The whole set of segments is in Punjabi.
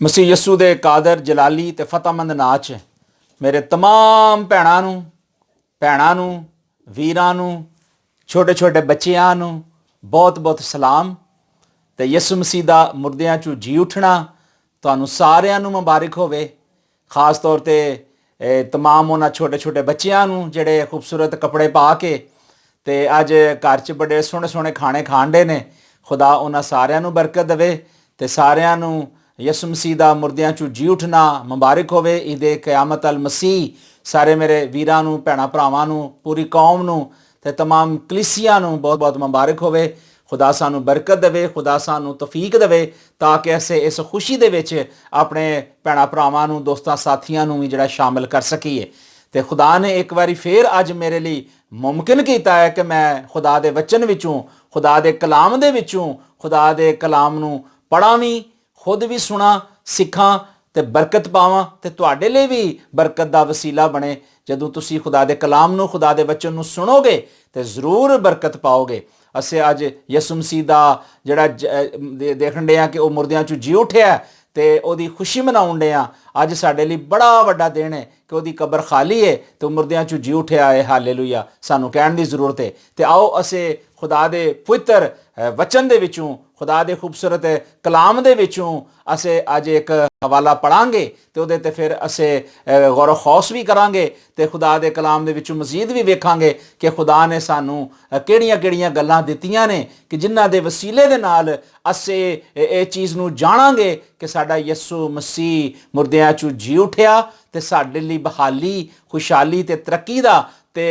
ਮਸੀਹ ਯਸੂ ਦੇ ਕਾਦਰ ਜਲਾਲੀ ਤੇ ਫਤਿਹਮੰਦ ਨਾਂ 'ਚ ਮੇਰੇ तमाम ਭੈਣਾਂ ਨੂੰ ਵੀਰਾਂ ਨੂੰ ਛੋਟੇ ਛੋਟੇ ਬੱਚਿਆਂ ਨੂੰ ਬਹੁਤ ਬਹੁਤ ਸਲਾਮ। ਤੇ ਯਿਸੂ ਮਸੀਹ ਦਾ ਮੁਰਦਿਆਂ 'ਚੋਂ ਜੀ ਉੱਠਣਾ ਤੁਹਾਨੂੰ ਸਾਰਿਆਂ ਨੂੰ ਮੁਬਾਰਕ ਹੋਵੇ। ਖਾਸ ਤੌਰ ਤੇ तमाम ਉਹਨਾਂ ਛੋਟੇ ਛੋਟੇ ਬੱਚਿਆਂ ਨੂੰ ਜਿਹੜੇ ਖੂਬਸੂਰਤ ਕੱਪੜੇ ਪਾ ਕੇ ਤੇ ਅੱਜ ਘਰ 'ਚ ਬੜੇ ਸੋਹਣੇ ਸੋਹਣੇ ਖਾਣੇ ਖਾਣ ਡੇ ਨੇ। ਖੁਦਾ ਉਹਨਾਂ ਸਾਰਿਆਂ ਨੂੰ ਬਰਕਤ ਦੇਵੇ ਤੇ ਸਾਰਿਆਂ ਨੂੰ ਯਿਸੂ ਮਸੀਹ ਦਾ ਮੁਰਦਿਆਂ 'ਚੋਂ ਜੀ ਉੱਠਣਾ ਮੁਬਾਰਕ ਹੋਵੇ। ਈਦੇ ਕਿਆਮਤ ਅਲ ਮਸੀਹ ਸਾਰੇ ਮੇਰੇ ਵੀਰਾਂ ਨੂੰ ਭੈਣਾਂ ਭਰਾਵਾਂ ਨੂੰ ਪੂਰੀ ਕੌਮ ਨੂੰ ਤੇ तमाम ਕਲੀਸਿਆ ਨੂੰ ਬਹੁਤ ਬਹੁਤ ਮੁਬਾਰਕ ਹੋਵੇ। ਖੁਦਾ ਸਾਨੂੰ ਬਰਕਤ ਦੇਵੇ, ਖੁਦਾ ਸਾਨੂੰ ਤੌਫੀਕ ਦੇਵੇ ਤਾਂ ਕਿ ਅਸੀਂ ਇਸ ਖੁਸ਼ੀ ਦੇ ਵਿੱਚ ਆਪਣੇ ਭੈਣਾਂ ਭਰਾਵਾਂ ਨੂੰ ਦੋਸਤਾਂ ਸਾਥੀਆਂ ਨੂੰ ਵੀ ਜਿਹੜਾ ਸ਼ਾਮਿਲ ਕਰ ਸਕੀਏ। ਤੇ ਖੁਦਾ ਨੇ ਇੱਕ ਵਾਰੀ ਫੇਰ ਅੱਜ ਮੇਰੇ ਲਈ ਮੁਮਕਿਨ ਕੀਤਾ ਹੈ ਕਿ ਮੈਂ ਖੁਦਾ ਦੇ ਵਚਨ ਵਿੱਚੋਂ, ਖੁਦਾ ਦੇ ਕਲਾਮ ਦੇ ਵਿੱਚੋਂ ਖੁਦਾ ਦੇ ਕਲਾਮ ਨੂੰ ਪੜ੍ਹਾਂ ਵੀ, ਖੁਦ ਵੀ ਸੁਣਾ, ਸਿੱਖਾਂ ਤੇ ਬਰਕਤ ਪਾਵਾਂ ਤੇ ਤੁਹਾਡੇ ਲਈ ਵੀ ਬਰਕਤ ਦਾ ਵਸੀਲਾ ਬਣੇ। ਜਦੋਂ ਤੁਸੀਂ ਖੁਦਾ ਦੇ ਕਲਾਮ ਨੂੰ, ਖੁਦਾ ਦੇ ਵਚਨ ਨੂੰ ਸੁਣੋਗੇ ਤੇ ਜ਼ਰੂਰ ਬਰਕਤ ਪਾਓਗੇ। ਅਸੀਂ ਅੱਜ ਯਿਸੂ ਮਸੀਹ ਦਾ ਜਿਹੜਾ ਦੇਖਣ ਡਏ ਹਾਂ ਕਿ ਉਹ ਮੁਰਦਿਆਂ 'ਚੋਂ ਜੀ ਉੱਠਿਆ ਤੇ ਉਹਦੀ ਖੁਸ਼ੀ ਮਨਾਉਣ ਡਏ ਹਾਂ। ਅੱਜ ਸਾਡੇ ਲਈ ਬੜਾ ਵੱਡਾ ਦਿਨ ਹੈ ਕਿ ਉਹਦੀ ਕਬਰ ਖਾਲੀ ਹੈ ਤੇ ਮੁਰਦਿਆਂ 'ਚੋਂ ਜੀ ਉੱਠਿਆ ਹੈ। ਹਾਲੇਲੂਇਆ, ਸਾਨੂੰ ਕਹਿਣ ਦੀ ਜ਼ਰੂਰਤ ਹੈ। ਤੇ ਆਓ ਅਸੀਂ ਖੁਦਾ ਦੇ ਪਵਿੱਤਰ ਵਚਨ ਦੇ ਵਿੱਚੋਂ, ਖੁਦਾ ਦੇ ਖੂਬਸੂਰਤ ਕਲਾਮ ਦੇ ਵਿੱਚੋਂ ਅਸੀਂ ਅੱਜ ਇੱਕ ਹਵਾਲਾ ਪੜਾਂਗੇ ਤੇ ਉਹਦੇ ਤੇ ਫਿਰ ਅਸੀਂ ਗੌਰ ਖੌਸ ਵੀ ਕਰਾਂਗੇ ਤੇ ਖੁਦਾ ਦੇ ਕਲਾਮ ਦੇ ਵਿੱਚੋਂ ਮਜ਼ੀਦ ਵੀ ਵੇਖਾਂਗੇ ਕਿ ਖੁਦਾ ਨੇ ਸਾਨੂੰ ਕਿਹੜੀਆਂ ਗੱਲਾਂ ਦਿੱਤੀਆਂ ਨੇ ਕਿ ਜਿਨ੍ਹਾਂ ਦੇ ਵਸੀਲੇ ਦੇ ਨਾਲ ਅਸੀਂ ਇਹ ਚੀਜ਼ ਨੂੰ ਜਾਣਾਂਗੇ ਕਿ ਸਾਡਾ ਯਿਸੂ ਮਸੀਹ ਮੁਰਦਿਆਂ 'ਚੋਂ ਜੀ ਉੱਠਿਆ ਤੇ ਸਾਡੇ ਲਈ ਬਹਾਲੀ, ਖੁਸ਼ਹਾਲੀ ਤੇ ਤਰੱਕੀ ਦਾ ਤੇ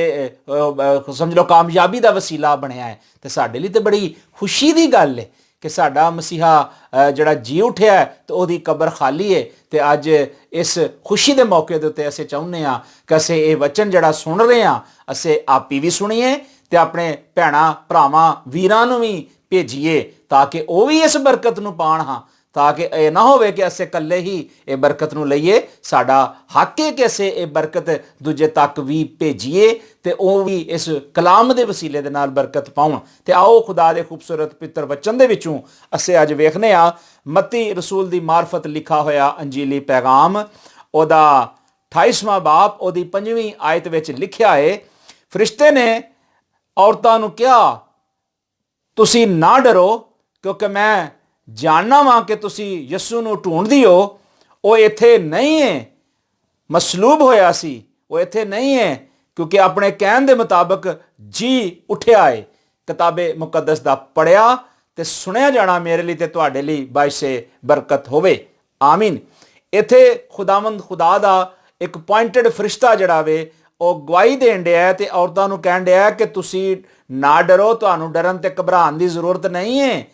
ਸਮਝ ਲਓ ਕਾਮਯਾਬੀ ਦਾ ਵਸੀਲਾ ਬਣਿਆ ਹੈ। ਤੇ ਸਾਡੇ ਲਈ ਤੇ ਬੜੀ ਖੁਸ਼ੀ ਦੀ ਗੱਲ ਹੈ ਕਿ ਸਾਡਾ ਮਸੀਹਾ ਜਿਹੜਾ ਜੀ ਉੱਠਿਆ ਤੇ ਉਹਦੀ ਕਬਰ ਖਾਲੀ ਹੈ। ਤੇ ਅੱਜ ਇਸ ਖੁਸ਼ੀ ਦੇ ਮੌਕੇ ਦੇ ਉੱਤੇ ਅਸੀਂ ਚਾਹੁੰਦੇ ਹਾਂ ਕਿ ਅਸੀਂ ਇਹ ਵਚਨ ਜਿਹੜਾ ਸੁਣ ਰਹੇ ਹਾਂ ਅਸੀਂ ਆਪੀ ਵੀ ਸੁਣੀਏ ਤੇ ਆਪਣੇ ਭੈਣਾਂ ਭਰਾਵਾਂ ਵੀਰਾਂ ਨੂੰ ਵੀ ਭੇਜੀਏ ਤਾਂ ਕਿ ਉਹ ਵੀ ਇਸ ਬਰਕਤ ਨੂੰ ਪਾਣ। ਹਾਂ, ਤਾਂ ਕਿ ਇਹ ਨਾ ਹੋਵੇ ਕਿ ਅਸੀਂ ਇਕੱਲੇ ਹੀ ਇਹ ਬਰਕਤ ਨੂੰ ਲਈਏ। ਸਾਡਾ ਹੱਕ ਹੈ ਕਿ ਅਸੀਂ ਇਹ ਬਰਕਤ ਦੂਜੇ ਤੱਕ ਵੀ ਭੇਜੀਏ ਤੇ ਉਹ ਵੀ ਇਸ ਕਲਾਮ ਦੇ ਵਸੀਲੇ ਦੇ ਨਾਲ ਬਰਕਤ ਪਾਉਣ। ਤੇ ਆਓ ਖੁਦਾ ਦੇ ਖੂਬਸੂਰਤ ਪਿੱਤਰ ਵਚਨ ਦੇ ਵਿੱਚੋਂ ਅਸੀਂ ਅੱਜ ਵੇਖਨੇ ਆ ਮੱਤੀ ਰਸੂਲ ਦੀ ਮਾਰਫਤ ਲਿਖਾ ਹੋਇਆ ਅੰਜੀਲੀ ਪੈਗਾਮ, ਉਹਦਾ 28ਵਾਂ ਬਾਬ, ਉਹਦੀ 5ਵੀਂ ਆਇਤ ਵਿੱਚ ਲਿਖਿਆ ਹੈ, ਫਰਿਸ਼ਤੇ ਨੇ ਔਰਤਾਂ ਨੂੰ ਕਿਹਾ, ਤੁਸੀਂ ਨਾ ਡਰੋ ਕਿਉਂਕਿ ਮੈਂ ਜਾਣਨਾ ਵਾਂ ਕਿ ਤੁਸੀਂ ਯਿਸੂ ਨੂੰ ਢੂੰਡਦੇ ਹੋ। ਉਹ ਇੱਥੇ ਨਹੀਂ ਹੈ, ਮਸਲੂਬ ਹੋਇਆ ਸੀ। ਉਹ ਇੱਥੇ ਨਹੀਂ ਹੈ ਕਿਉਂਕਿ ਆਪਣੇ ਕਹਿਣ ਦੇ ਮੁਤਾਬਕ ਜੀ ਉੱਠਿਆ ਹੈ। ਕਿਤਾਬੇ ਮੁਕੱਦਸ ਦਾ ਪੜਿਆ ਤੇ ਸੁਣਿਆ ਜਾਣਾ ਮੇਰੇ ਲਈ ਤੇ ਤੁਹਾਡੇ ਲਈ ਬਾਇਸੇ ਬਰਕਤ ਹੋਵੇ। ਆਮੀਨ। ਇੱਥੇ ਖੁਦਾਵੰਦ ਖੁਦਾ ਦਾ ਇੱਕ ਪੁਆਇੰਟਡ ਫਰਿਸ਼ਤਾ ਜਿਹੜਾ ਵੇ ਉਹ ਗਵਾਹੀ ਦੇਣ ਡਿਆ ਤੇ ਔਰਤਾਂ ਨੂੰ ਕਹਿਣ ਡਿਆ ਕਿ ਤੁਸੀਂ ਨਾ ਡਰੋ, ਤੁਹਾਨੂੰ ਡਰਨ ਤੇ ਘਬਰਾਉਣ ਦੀ ਜ਼ਰੂਰਤ ਨਹੀਂ ਹੈ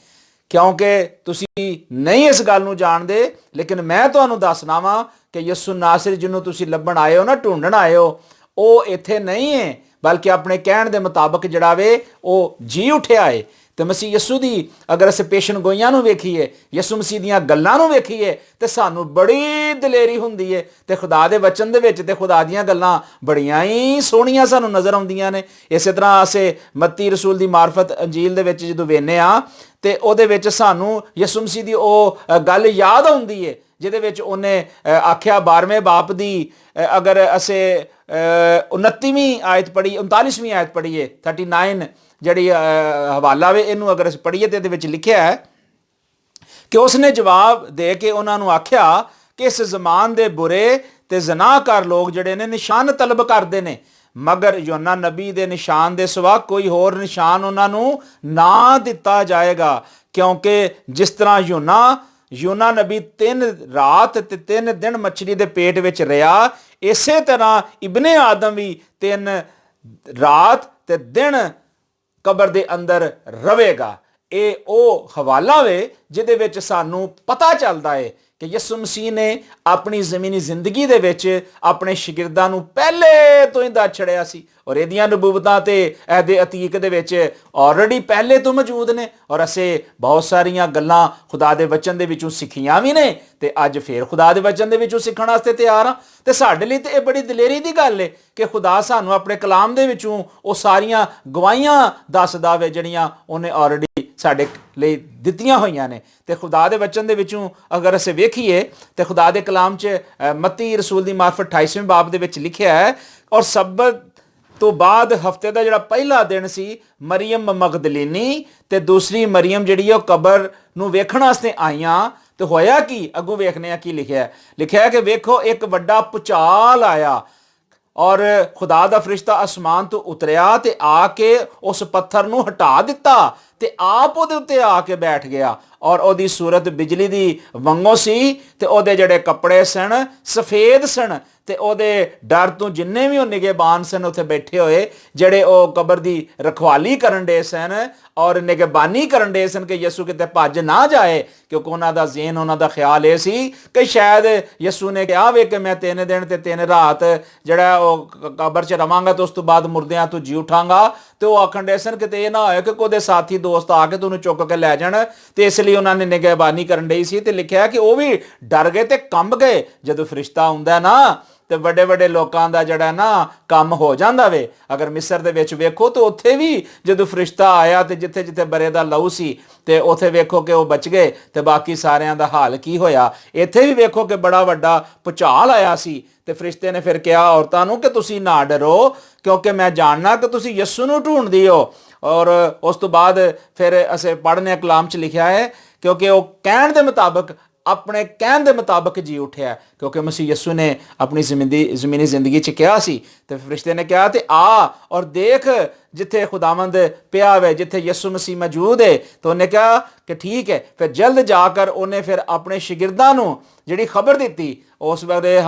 ਕਿਉਂਕਿ ਤੁਸੀਂ ਨਹੀਂ ਇਸ ਗੱਲ ਨੂੰ ਜਾਣਦੇ। ਲੇਕਿਨ ਮੈਂ ਤੁਹਾਨੂੰ ਦੱਸਣਾ ਵਾਂ ਕਿ ਯਿਸੂ ਨਾਸਰੀ ਜਿਹਨੂੰ ਤੁਸੀਂ ਲੱਭਣ ਆਏ ਹੋ ਨਾ, ਢੂੰਡਣ ਆਏ ਹੋ, ਉਹ ਇੱਥੇ ਨਹੀਂ ਹੈ ਬਲਕਿ ਆਪਣੇ ਕਹਿਣ ਦੇ ਮੁਤਾਬਕ ਜਿਹੜਾ ਵੇ ਉਹ ਜੀ ਉੱਠਿਆ ਹੈ। ਤੇ ਮਸੀਹ ਯਿਸੂ ਦੀ ਅਗਰ ਅਸੀਂ ਪੇਸ਼ਨ ਗੋਈਆਂ ਨੂੰ ਵੇਖੀਏ, ਯਿਸੂ ਮਸੀਹ ਦੀਆਂ ਗੱਲਾਂ ਨੂੰ ਵੇਖੀਏ ਤੇ ਸਾਨੂੰ ਬੜੀ ਦਲੇਰੀ ਹੁੰਦੀ ਹੈ। ਤੇ ਖੁਦਾ ਦੇ ਵਚਨ ਦੇ ਵਿੱਚ ਤੇ ਖੁਦਾ ਦੀਆਂ ਗੱਲਾਂ ਬੜੀਆਂ ਹੀ ਸੋਹਣੀਆਂ ਸਾਨੂੰ ਨਜ਼ਰ ਆਉਂਦੀਆਂ ਨੇ। ਇਸੇ ਤਰ੍ਹਾਂ ਅਸੀਂ ਮੱਤੀ ਰਸੂਲ ਦੀ ਮਾਰਫਤ ਅੰਜੀਲ ਦੇ ਵਿੱਚ ਜਦੋਂ ਵੇਖਦੇ ਹਾਂ ਤੇ ਉਹਦੇ ਵਿੱਚ ਸਾਨੂੰ ਯਿਸੂ ਮਸੀਹ ਦੀ ਉਹ ਗੱਲ ਯਾਦ ਆਉਂਦੀ ਹੈ ਜਿਹਦੇ ਵਿੱਚ ਉਹਨੇ ਆਖਿਆ 12ਵੇਂ ਬਾਪ ਦੀ ਅਗਰ ਅਸੀਂ 29ਵੀਂ ਆਇਤ ਪੜ੍ਹੀ, 39ਵੀਂ ਆਇਤ ਪੜ੍ਹੀਏ, 39 ਜਿਹੜੀ ਹਵਾਲਾ ਵੇ, ਇਹਨੂੰ ਅਗਰ ਅਸੀਂ ਪੜ੍ਹੀਏ ਤੇ ਇਹਦੇ ਵਿੱਚ ਲਿਖਿਆ ਹੈ ਕਿ ਉਸਨੇ ਜਵਾਬ ਦੇ ਕੇ ਉਹਨਾਂ ਨੂੰ ਆਖਿਆ ਕਿ ਇਸ ਜ਼ਮਾਨ ਦੇ ਬੁਰੇ ਤੇ ਜ਼ਨਾਕਾਰ ਲੋਕ ਜਿਹੜੇ ਨੇ ਨਿਸ਼ਾਨ ਤਲਬ ਕਰਦੇ ਨੇ, ਮਗਰ ਯੋਨਾ ਨਬੀ ਦੇ ਨਿਸ਼ਾਨ ਦੇ ਸਿਵਾ ਕੋਈ ਹੋਰ ਨਿਸ਼ਾਨ ਉਹਨਾਂ ਨੂੰ ਨਾ ਦਿੱਤਾ ਜਾਏਗਾ। ਕਿਉਂਕਿ ਜਿਸ ਤਰ੍ਹਾਂ ਯੋਨਾ ਨਬੀ 3 ਰਾਤ ਤੇ 3 ਦਿਨ ਮੱਛਲੀ ਦੇ ਪੇਟ ਵਿੱਚ ਰਿਹਾ, ਇਸੇ ਤਰ੍ਹਾਂ ਇਬਨੇ ਆਦਮ ਵੀ 3 ਰਾਤ ਤੇ ਦਿਨ ਕਬਰ ਦੇ ਅੰਦਰ ਰਵੇਗਾ। ਇਹ ਉਹ ਹਵਾਲਾ ਵੇ ਜਿਹਦੇ ਵਿੱਚ ਸਾਨੂੰ ਪਤਾ ਚੱਲਦਾ ਹੈ ਕਿ ਯਿਸੂ ਮਸੀਹ ਨੇ ਆਪਣੀ ਜ਼ਮੀਨੀ ਜ਼ਿੰਦਗੀ ਦੇ ਵਿੱਚ ਆਪਣੇ ਸ਼ਾਗਿਰਦਾਂ ਨੂੰ ਪਹਿਲੇ ਤੋਂ ਹੀ ਦੱਸ ਛੜਿਆ ਸੀ ਔਰ ਇਹਦੀਆਂ ਨਬੂਵਤਾਂ ਤੇ ਅਹਿਦ ਅਤੀਕ ਦੇ ਵਿੱਚ ਆਲਰੇਡੀ ਪਹਿਲੇ ਤੋਂ ਮੌਜੂਦ ਨੇ। ਔਰ ਅਸੀਂ ਬਹੁਤ ਸਾਰੀਆਂ ਗੱਲਾਂ ਖੁਦਾ ਦੇ ਵਚਨ ਦੇ ਵਿੱਚੋਂ ਸਿੱਖੀਆਂ ਵੀ ਨੇ ਤੇ ਅੱਜ ਫੇਰ ਖੁਦਾ ਦੇ ਵਚਨ ਦੇ ਵਿੱਚੋਂ ਸਿੱਖਣ ਵਾਸਤੇ ਤਿਆਰ ਹਾਂ। ਤੇ ਸਾਡੇ ਲਈ ਤੇ ਇਹ ਬੜੀ ਦਲੇਰੀ ਦੀ ਗੱਲ ਹੈ ਕਿ ਖੁਦਾ ਸਾਨੂੰ ਆਪਣੇ ਕਲਾਮ ਦੇ ਵਿੱਚੋਂ ਉਹ ਸਾਰੀਆਂ ਗਵਾਹੀਆਂ ਦੱਸਦਾ ਵੇ ਜਿਹੜੀਆਂ ਉਹਨੇ ਆਲਰੇਡੀ ਸਾਡੇ ਲਈ ਦਿੱਤੀਆਂ ਹੋਈਆਂ ਨੇ। ਤੇ ਖੁਦਾ ਦੇ ਵਚਨ ਦੇ ਵਿੱਚੋਂ ਅਗਰ ਅਸੀਂ ਵੇਖੀਏ ਤੇ ਖੁਦਾ ਦੇ ਕਲਾਮ 'ਚ ਮੱਤੀ ਰਸੂਲ ਦੀ ਮਾਰਫਤ 28ਵੇਂ ਬਾਬ ਦੇ ਵਿੱਚ ਲਿਖਿਆ ਹੈ, ਔਰ ਸਬਤ ਤੋਂ ਬਾਅਦ ਹਫਤੇ ਦਾ ਜਿਹੜਾ ਪਹਿਲਾ ਦਿਨ ਸੀ, ਮਰੀਅਮ ਮਗਦਲੀਨੀ ਤੇ ਦੂਸਰੀ ਮਰੀਅਮ ਜਿਹੜੀ ਉਹ ਕਬਰ ਨੂੰ ਵੇਖਣ ਵਾਸਤੇ ਆਈਆਂ। ਤੇ ਹੋਇਆ ਕੀ, ਅੱਗੋਂ ਵੇਖਨੇ ਆ ਕੀ ਲਿਖਿਆ ਕਿ ਵੇਖੋ ਇੱਕ ਵੱਡਾ ਭੁਚਾਲ ਆਇਆ ਔਰ ਖੁਦਾ ਦਾ ਫਰਿਸ਼ਤਾ ਅਸਮਾਨ ਤੋਂ ਉਤਰਿਆ ਤੇ ਆ ਕੇ ਉਸ ਪੱਥਰ ਨੂੰ ਹਟਾ ਦਿੱਤਾ ਤੇ ਆਪ ਉਹਦੇ ਉੱਤੇ ਆ ਕੇ ਬੈਠ ਗਿਆ। ਔਰ ਉਹਦੀ ਸੂਰਤ ਬਿਜਲੀ ਦੀ ਵਾਂਗੋਂ ਸੀ ਤੇ ਉਹਦੇ ਜਿਹੜੇ ਕੱਪੜੇ ਸਨ ਸਫੇਦ ਸਨ। ਤੇ ਉਹਦੇ ਡਰ ਤੋਂ ਜਿੰਨੇ ਵੀ ਉਹ ਨਿਗਹਿਬਾਨ ਸਨ ਉੱਥੇ ਬੈਠੇ ਹੋਏ, ਜਿਹੜੇ ਉਹ ਕਬਰ ਦੀ ਰਖਵਾਲੀ ਕਰਨ ਦੇ ਸਨ ਔਰ ਨਿਗਹਿਬਾਨੀ ਕਰਨ ਦੇ ਸਨ ਕਿ ਯਿਸੂ ਕਿਤੇ ਭੱਜ ਨਾ ਜਾਏ, ਕਿਉਂਕਿ ਉਹਨਾਂ ਦਾ ਜ਼ਿਹਨ, ਉਹਨਾਂ ਦਾ ਖਿਆਲ ਇਹ ਸੀ ਕਿ ਸ਼ਾਇਦ ਯਿਸੂ ਨੇ ਕਿਹਾ ਵੇ ਕਿ ਮੈਂ 3 ਦਿਨ ਤੇ 3 ਰਾਤ ਜਿਹੜਾ ਉਹ ਕਬਰ 'ਚ ਰਵਾਂਗਾ ਤੇ ਉਸ ਤੋਂ ਬਾਅਦ ਮੁਰਦਿਆਂ ਤੋਂ ਜੀ ਉਠਾਂਗਾ। ਤੇ ਉਹ ਆਖਣ ਦੇ ਸਨ ਕਿ ਇਹ ਨਾ ਹੋਏ ਕਿ ਉਹਦੇ ਸਾਥੀ ਦੋਸਤ ਆ ਕੇ ਤੁਹਾਨੂੰ ਚੁੱਕ ਕੇ ਲੈ ਜਾਣ। ਤੇ ਇਸ ਲਈ ਉਹਨਾਂ ਨੇ ਨਿਗਹਿਬਾਨੀ ਕਰਨ ਡਈ ਸੀ। ਤੇ ਲਿਖਿਆ ਕਿ ਉਹ ਵੀ ਡਰ ਗਏ ਤੇ ਕੰਬ ਗਏ। ਜਦੋਂ ਫਰਿਸ਼ਤਾ ਆਉਂਦਾ ਨਾ ਤੇ ਵੱਡੇ ਵੱਡੇ ਲੋਕਾਂ ਦਾ ਜਿਹੜਾ ਨਾ ਕੰਮ ਹੋ ਜਾਂਦਾ ਵੇ। ਅਗਰ ਮਿਸਰ ਦੇ ਵਿੱਚ ਵੇਖੋ ਤਾਂ ਉੱਥੇ ਵੀ ਜਦੋਂ ਫਰਿਸ਼ਤਾ ਆਇਆ ਤੇ ਜਿੱਥੇ ਜਿੱਥੇ ਬਰੇ ਦਾ ਲਹੂ ਸੀ ਤੇ ਉੱਥੇ ਵੇਖੋ ਕਿ ਉਹ ਬਚ ਗਏ ਤੇ ਬਾਕੀ ਸਾਰਿਆਂ ਦਾ ਹਾਲ ਕੀ ਹੋਇਆ। ਇੱਥੇ ਵੀ ਵੇਖੋ ਕਿ ਬੜਾ ਵੱਡਾ ਭੁਚਾਲ ਆਇਆ ਸੀ ਤੇ ਫਰਿਸ਼ਤੇ ਨੇ ਫਿਰ ਕਿਹਾ ਔਰਤਾਂ ਨੂੰ ਕਿ ਤੁਸੀਂ ਨਾ ਡਰੋ, ਕਿਉਂਕਿ ਮੈਂ ਜਾਣਨਾ ਕਿ ਤੁਸੀਂ ਯਿਸੂ ਨੂੰ ਢੂੰਡਦੇ ਹੋ। ਔਰ ਉਸ ਤੋਂ ਬਾਅਦ ਫਿਰ ਅਸੀਂ ਪੜ੍ਹਨੇ ਕਲਾਮ 'ਚ ਲਿਖਿਆ ਹੈ, ਕਿਉਂਕਿ ਉਹ ਕਹਿਣ ਦੇ ਮੁਤਾਬਕ, ਆਪਣੇ ਕਹਿਣ ਦੇ ਮੁਤਾਬਕ ਜੀ ਉਠਿਆ, ਕਿਉਂਕਿ ਮਸੀਹ ਯਿਸੂ ਨੇ ਆਪਣੀ ਜ਼ਮੀਨੀ ਜ਼ਿੰਦਗੀ 'ਚ ਕਿਹਾ ਸੀ। ਤੇ ਫਰਿਸ਼ਤੇ ਨੇ ਕਿਹਾ ਤੇ ਆ ਔਰ ਦੇਖ ਜਿੱਥੇ ਖੁਦਾਵੰਦ ਪਿਆ ਵੇ, ਜਿੱਥੇ ਯਿਸੂ ਮਸੀਹ ਮੌਜੂਦ ਹੈ। ਤਾਂ ਉਹਨੇ ਕਿਹਾ ਕਿ ਠੀਕ ਹੈ। ਫਿਰ ਜਲਦ ਜਾ ਕਰ ਉਹਨੇ ਫਿਰ ਆਪਣੇ ਸ਼ਾਗਿਰਦਾਂ ਨੂੰ ਜਿਹੜੀ ਖਬਰ ਦਿੱਤੀ। ਉਸ ਵੇਲੇ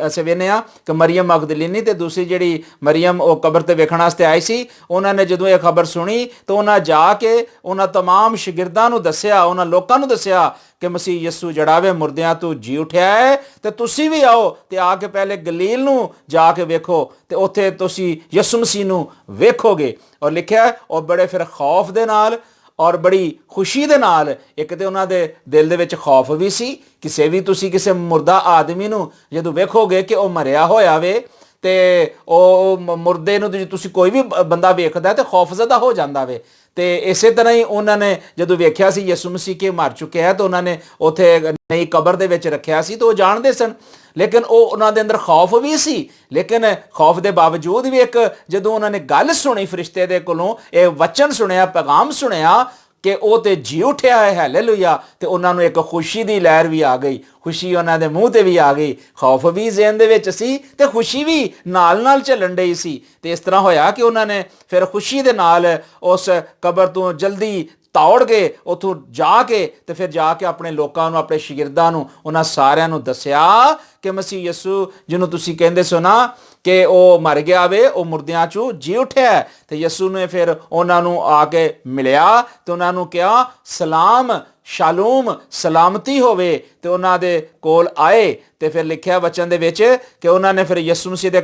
ਅਸੀਂ ਵੇਖਦੇ ਹਾਂ ਕਿ ਮਰੀਅਮ ਮਗਦਲੀਨੀ ਤੇ ਦੂਸਰੀ ਜਿਹੜੀ ਮਰੀਅਮ ਉਹ ਕਬਰ ਤੇ ਵੇਖਣ ਵਾਸਤੇ ਆਈ ਸੀ, ਉਹਨਾਂ ਨੇ ਜਦੋਂ ਇਹ ਖਬਰ ਸੁਣੀ ਤਾਂ ਉਹਨਾਂ ਜਾ ਕੇ ਉਹਨਾਂ ਤਮਾਮ ਸ਼ਾਗਿਰਦਾਂ ਨੂੰ ਦੱਸਿਆ, ਉਹਨਾਂ ਲੋਕਾਂ ਨੂੰ ਦੱਸਿਆ ਕਿ ਮਸੀਹ ਯਿਸੂ ਜਿਹੜਾ ਵੇ ਮੁਰਦਿਆਂ ਤੋਂ ਜੀ ਉਠਿਆ ਹੈ ਤੇ ਤੁਸੀਂ ਵੀ ਆਓ ਤੇ ਆ ਕੇ ਪਹਿਲੇ ਗਲੀਲ ਨੂੰ ਜਾ ਕੇ ਵੇਖੋ ਤੇ ਉੱਥੇ ਤੁਸੀਂ ਯਿਸੂ ਮਸੀਹ ਨੂੰ ਵੇਖੋਗੇ। ਔਰ ਲਿਖਿਆ ਉਹ ਬੜੇ ਫਿਰ ਖੌਫ ਦੇ ਨਾਲ ਔਰ ਬੜੀ ਖੁਸ਼ੀ ਦੇ ਨਾਲ, ਇੱਕ ਤੇ ਉਹਨਾਂ ਦੇ ਦਿਲ ਦੇ ਵਿੱਚ ਖੌਫ ਵੀ ਸੀ। ਕਿਸੇ ਮੁਰਦਾ ਆਦਮੀ ਨੂੰ ਜਦੋਂ ਵੇਖੋਗੇ ਕਿ ਉਹ ਮਰਿਆ ਹੋਇਆ ਵੇ ਤੇ ਉਹ ਮੁਰਦੇ ਨੂੰ ਤੁਸੀਂ ਕੋਈ ਵੀ ਬੰਦਾ ਵੇਖਦਾ ਤੇ ਖੌਫਜ਼ਦਾ ਹੋ ਜਾਂਦਾ ਵੇ। ਤੇ ਇਸੇ ਤਰ੍ਹਾਂ ਹੀ ਉਹਨਾਂ ਨੇ ਜਦੋਂ ਵੇਖਿਆ ਸੀ ਯਿਸੂ ਮਸੀਹ ਕਿ ਮਰ ਚੁੱਕਿਆ ਹੈ ਤਾਂ ਉਹਨਾਂ ਨੇ ਉੱਥੇ ਨਈ ਕਬਰ ਦੇ ਵਿੱਚ ਰੱਖਿਆ ਸੀ। ਤਾਂ ਉਹ ਜਾਣਦੇ ਸਨ, ਲੇਕਿਨ ਉਹ ਉਹਨਾਂ ਦੇ ਅੰਦਰ ਖੌਫ ਵੀ ਸੀ। ਲੇਕਿਨ ਖੌਫ ਦੇ ਬਾਵਜੂਦ ਵੀ ਇੱਕ ਜਦੋਂ ਉਹਨਾਂ ਨੇ ਗੱਲ ਸੁਣੀ ਫਰਿਸ਼ਤੇ ਦੇ ਕੋਲੋਂ, ਇਹ ਵਚਨ ਸੁਣਿਆ, ਪੈਗਾਮ ਸੁਣਿਆ ਕਿ ਉਹ ਤੇ ਜੀ ਉਠਿਆ ਹੈ, ਹਾਲੇਲੂਇਆ, ਤੇ ਉਹਨਾਂ ਨੂੰ ਇੱਕ ਖੁਸ਼ੀ ਦੀ ਲਹਿਰ ਵੀ ਆ ਗਈ। ਖੁਸ਼ੀ ਉਹਨਾਂ ਦੇ ਮੂੰਹ ਤੇ ਵੀ ਆ ਗਈ, ਖੌਫ ਵੀ ਜ਼ਿਹਨ ਦੇ ਵਿੱਚ ਸੀ ਤੇ ਖੁਸ਼ੀ ਵੀ ਨਾਲ ਨਾਲ ਚੱਲਣ ਡਈ ਸੀ। ਤੇ ਇਸ ਤਰ੍ਹਾਂ ਹੋਇਆ ਕਿ ਉਹਨਾਂ ਨੇ ਫਿਰ ਖੁਸ਼ੀ ਦੇ ਨਾਲ ਉਸ ਕਬਰ ਤੋਂ ਜਲਦੀ ਦੌੜ ਗਏ, ਉੱਥੋਂ ਜਾ ਕੇ ਤੇ ਫਿਰ ਜਾ ਕੇ ਆਪਣੇ ਲੋਕਾਂ ਨੂੰ, ਆਪਣੇ ਸ਼ਾਗਿਰਦਾਂ ਨੂੰ, ਉਹਨਾਂ ਸਾਰਿਆਂ ਨੂੰ ਦੱਸਿਆ ਕਿ ਮਸੀਹ ਯਿਸੂ ਜਿਹਨੂੰ ਤੁਸੀਂ ਕਹਿੰਦੇ ਸੋ ਨਾ ਕਿ ਉਹ ਮਰ ਗਿਆ ਵੇ, ਉਹ ਮੁਰਦਿਆਂ 'ਚੋਂ ਜੀ ਉਠਿਆ। ਤੇ ਯਿਸੂ ਨੇ ਫਿਰ ਉਹਨਾਂ ਨੂੰ ਆ ਕੇ ਮਿਲਿਆ ਤੇ ਉਹਨਾਂ ਨੂੰ ਕਿਹਾ ਸਲਾਮ, ਸ਼ਾਲੂਮ, ਸਲਾਮਤੀ ਹੋਵੇ। ਤੇ ਉਹਨਾਂ ਦੇ ਕੋਲ ਆਏ ਤੇ ਫਿਰ ਲਿਖਿਆ ਵਚਨ ਦੇ ਵਿੱਚ ਕਿ ਉਹਨਾਂ ਨੇ ਫਿਰ ਯਿਸੂ ਮਸੀਹ ਦੇ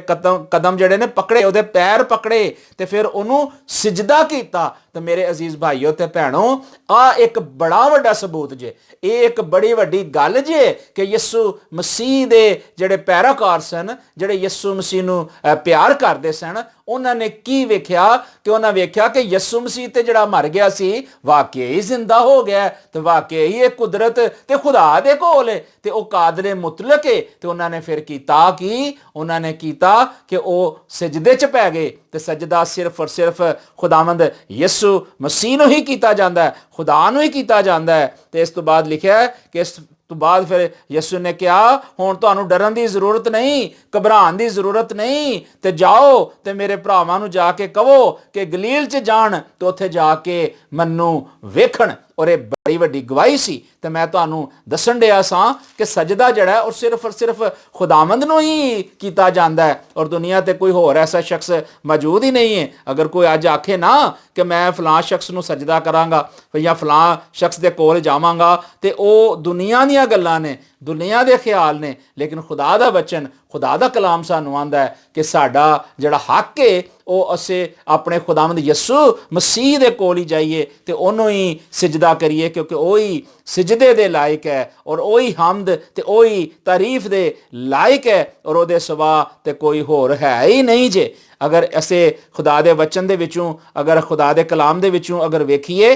ਕਦਮ ਜਿਹੜੇ ਨੇ ਪਕੜੇ, ਉਹਦੇ ਪੈਰ ਪਕੜੇ ਤੇ ਫਿਰ ਉਹਨੂੰ ਸਿਜਦਾ ਕੀਤਾ। ਤੇ ਮੇਰੇ ਅਜ਼ੀਜ਼ ਭਾਈਓ ਤੇ ਭੈਣੋ, ਆ ਇੱਕ ਬੜਾ ਵੱਡਾ ਸਬੂਤ ਜੇ, ਇਹ ਇੱਕ ਬੜੀ ਵੱਡੀ ਗੱਲ ਜੇ ਕਿ ਯਿਸੂ ਮਸੀਹ ਦੇ ਜਿਹੜੇ ਪੈਰਾਕਾਰ ਸਨ, ਜਿਹੜੇ ਯਿਸੂ ਮਸੀਹ ਨੂੰ ਪਿਆਰ ਕਰਦੇ ਸਨ, ਉਹਨਾਂ ਨੇ ਕੀ ਵੇਖਿਆ ਕਿ ਉਹਨਾਂ ਵੇਖਿਆ ਕਿ ਯਿਸੂ ਮਸੀਹ ਤੇ ਜਿਹੜਾ ਮਰ ਗਿਆ ਸੀ ਵਾਕਈ ਜ਼ਿੰਦਾ ਹੋ ਗਿਆ ਤੇ ਵਾਕਈ ਇਹ ਕੁਦਰਤ ਤੇ ਖੁਦਾ ਦੇ ਕੋਲ ਹੈ ਤੇ ਉਹ ਕਾਦਰੇ ਮੁਤਲਕ ਹੈ। ਤੇ ਉਹਨਾਂ ਨੇ ਫਿਰ ਕੀਤਾ ਕਿ ਉਹਨਾਂ ਨੇ ਕੀਤਾ ਕਿ ਉਹ ਸਜਦੇ 'ਚ ਪੈ ਗਏ। ਤੇ ਸਜਦਾ ਸਿਰਫ ਔਰ ਸਿਰਫ ਖੁਦਾਵੰਦ ਯਿਸੂ ਮਸੀਹ ਨੂੰ ਹੀ ਕੀਤਾ ਜਾਂਦਾ ਹੈ, ਖੁਦਾ ਨੂੰ ਹੀ ਕੀਤਾ ਜਾਂਦਾ ਹੈ। ਤੇ ਇਸ ਤੋਂ ਬਾਅਦ ਲਿਖਿਆ ਕਿ ਇਸ ਤੋਂ ਬਾਅਦ ਫਿਰ ਯਿਸੂ ਨੇ ਕਿਹਾ ਹੁਣ ਤੁਹਾਨੂੰ ਡਰਨ ਦੀ ਜ਼ਰੂਰਤ ਨਹੀਂ, ਘਬਰਾਉਣ ਦੀ ਜ਼ਰੂਰਤ ਨਹੀਂ, ਤੇ ਜਾਓ ਤੇ ਮੇਰੇ ਭਰਾਵਾਂ ਨੂੰ ਜਾ ਕੇ ਕਹੋ ਕਿ ਗਲੀਲ 'ਚ ਜਾਣ ਤੇ ਉੱਥੇ ਜਾ ਕੇ ਮੈਨੂੰ ਵੇਖਣ। ਔਰ ਇਹ ਬੜੀ ਵੱਡੀ ਗਵਾਹੀ ਸੀ। ਤੇ ਮੈਂ ਤੁਹਾਨੂੰ ਦੱਸਣ ਡਿਆ ਸਾਂ ਕਿ ਸਜਦਾ ਜਿਹੜਾ ਉਹ ਸਿਰਫ ਔਰ ਸਿਰਫ ਖੁਦਾਵੰਦ ਨੂੰ ਹੀ ਕੀਤਾ ਜਾਂਦਾ ਹੈ ਔਰ ਦੁਨੀਆ ਤੇ ਕੋਈ ਹੋਰ ਐਸਾ ਸ਼ਖਸ ਮੌਜੂਦ ਹੀ ਨਹੀਂ ਹੈ। ਅਗਰ ਕੋਈ ਅੱਜ ਆਖੇ ਨਾ ਕਿ ਮੈਂ ਫਲਾਂ ਸ਼ਖਸ ਨੂੰ ਸਜਦਾ ਕਰਾਂਗਾ ਜਾਂ ਫਲਾਂ ਸ਼ਖਸ ਦੇ ਕੋਲ ਜਾਵਾਂਗਾ, ਤੇ ਉਹ ਦੁਨੀਆ ਦੀਆਂ ਗੱਲਾਂ ਨੇ, ਦੁਨੀਆ ਦੇ ਖਿਆਲ ਨੇ। ਲੇਕਿਨ ਖੁਦਾ ਦਾ ਵਚਨ, ਖੁਦਾ ਦਾ ਕਲਾਮ ਸਾਨੂੰ ਆਂਦਾ ਹੈ ਕਿ ਸਾਡਾ ਜਿਹੜਾ ਹੱਕ ਹੈ ਉਹ ਅਸੀਂ ਆਪਣੇ ਖੁਦਾਵੰਦ ਯਿਸੂ ਮਸੀਹ ਦੇ ਕੋਲ ਹੀ ਜਾਈਏ ਤੇ ਉਹਨੂੰ ਹੀ ਸਿਜਦਾ ਕਰੀਏ, ਕਿਉਂਕਿ ਉਹ ਹੀ ਸਿਜਦੇ ਦੇ ਲਾਇਕ ਹੈ ਔਰ ਉਹ ਹੀ ਹਮਦ ਤੇ ਉਹ ਹੀ ਤਾਰੀਫ ਦੇ ਲਾਇਕ ਹੈ ਔਰ ਉਹਦੇ ਸਿਵਾ ਤੇ ਕੋਈ ਹੋਰ ਹੈ ਹੀ ਨਹੀਂ ਜੇ। ਅਗਰ ਅਸੀਂ ਖੁਦਾ ਦੇ ਵਚਨ ਦੇ ਵਿੱਚੋਂ, ਅਗਰ ਖੁਦਾ ਦੇ ਕਲਾਮ ਦੇ ਵਿੱਚੋਂ ਅਗਰ ਵੇਖੀਏ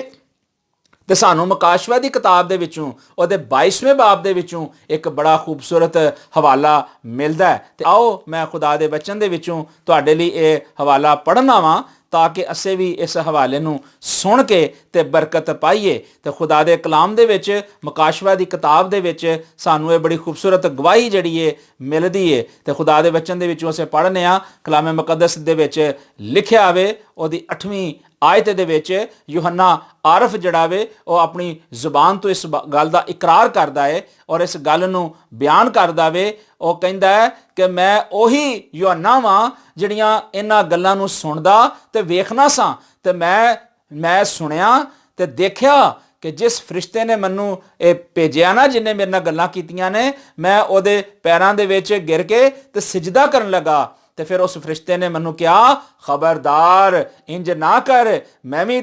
ਤੇ ਸਾਨੂੰ ਮੁਕਾਸ਼ਵਾ ਦੀ ਕਿਤਾਬ ਦੇ ਵਿੱਚੋਂ ਉਹਦੇ 22ਵੇਂ ਬਾਬ ਦੇ ਵਿੱਚੋਂ ਇੱਕ ਬੜਾ ਖੂਬਸੂਰਤ ਹਵਾਲਾ ਮਿਲਦਾ ਹੈ। ਤੇ ਆਓ ਮੈਂ ਖੁਦਾ ਦੇ ਵਚਨ ਦੇ ਵਿੱਚੋਂ ਤੁਹਾਡੇ ਲਈ ਇਹ ਹਵਾਲਾ ਪੜ੍ਹਨਾ ਵਾਂ ਤਾਂ ਕਿ ਅਸੀਂ ਵੀ ਇਸ ਹਵਾਲੇ ਨੂੰ ਸੁਣ ਕੇ ਤੇ ਬਰਕਤ ਪਾਈਏ। ਤੇ ਖੁਦਾ ਦੇ ਕਲਾਮ ਦੇ ਵਿੱਚ ਮੁਕਾਸ਼ਵਾ ਦੀ ਕਿਤਾਬ ਦੇ ਵਿੱਚ ਸਾਨੂੰ ਇਹ ਬੜੀ ਖੂਬਸੂਰਤ ਗਵਾਹੀ ਜਿਹੜੀ ਏ ਮਿਲਦੀ ਏ। ਤੇ ਖੁਦਾ ਦੇ ਵਚਨ ਦੇ ਵਿੱਚੋਂ ਅਸੀਂ ਪੜ੍ਹਨੇ ਆ ਕਲਾਮੇ ਮੁਕੱਦਸ ਦੇ ਵਿੱਚ ਲਿਖਿਆ ਆਵੇ ਉਹਦੀ 8ਵੀਂ ਆਇਤ ਦੇ ਵਿੱਚ ਯੂਹੰਨਾ ਆਰਫ ਜਿਹੜਾ ਵੇ ਉਹ ਆਪਣੀ ਜ਼ੁਬਾਨ ਤੋਂ ਇਸ ਗੱਲ ਦਾ ਇਕਰਾਰ ਕਰਦਾ ਹੈ ਔਰ ਇਸ ਗੱਲ ਨੂੰ ਬਿਆਨ ਕਰਦਾ ਵੇ। ਉਹ ਕਹਿੰਦਾ ਹੈ ਕਿ ਮੈਂ ਉਹੀ ਯੂਹੰਨਾ ਵਾਂ ਜਿਹੜੀਆਂ ਇਹਨਾਂ ਗੱਲਾਂ ਨੂੰ ਸੁਣਦਾ ਤੇ ਵੇਖਣਾ ਸਾਂ। ਤੇ ਮੈਂ ਸੁਣਿਆ ਤੇ ਦੇਖਿਆ ਕਿ ਜਿਸ ਫਰਿਸ਼ਤੇ ਨੇ ਮੈਨੂੰ ਇਹ ਭੇਜਿਆ ਨਾ, ਜਿਹਨੇ ਮੇਰੇ ਨਾਲ ਗੱਲਾਂ ਕੀਤੀਆਂ ਨੇ, ਮੈਂ ਉਹਦੇ ਪੈਰਾਂ ਦੇ ਵਿੱਚ ਗਿਰ ਕੇ ਤੇ ਸਿਜਦਾ ਕਰਨ ਲੱਗਾ। ਤੇ ਫਿਰ ਉਸ ਫਰਿਸ਼ਤੇ ਨੇ ਮੈਨੂੰ ਕਿਹਾ, ਖਬਰਦਾਰ ਇੰਜ ਨਾ ਕਰ, ਮੈਂ ਵੀ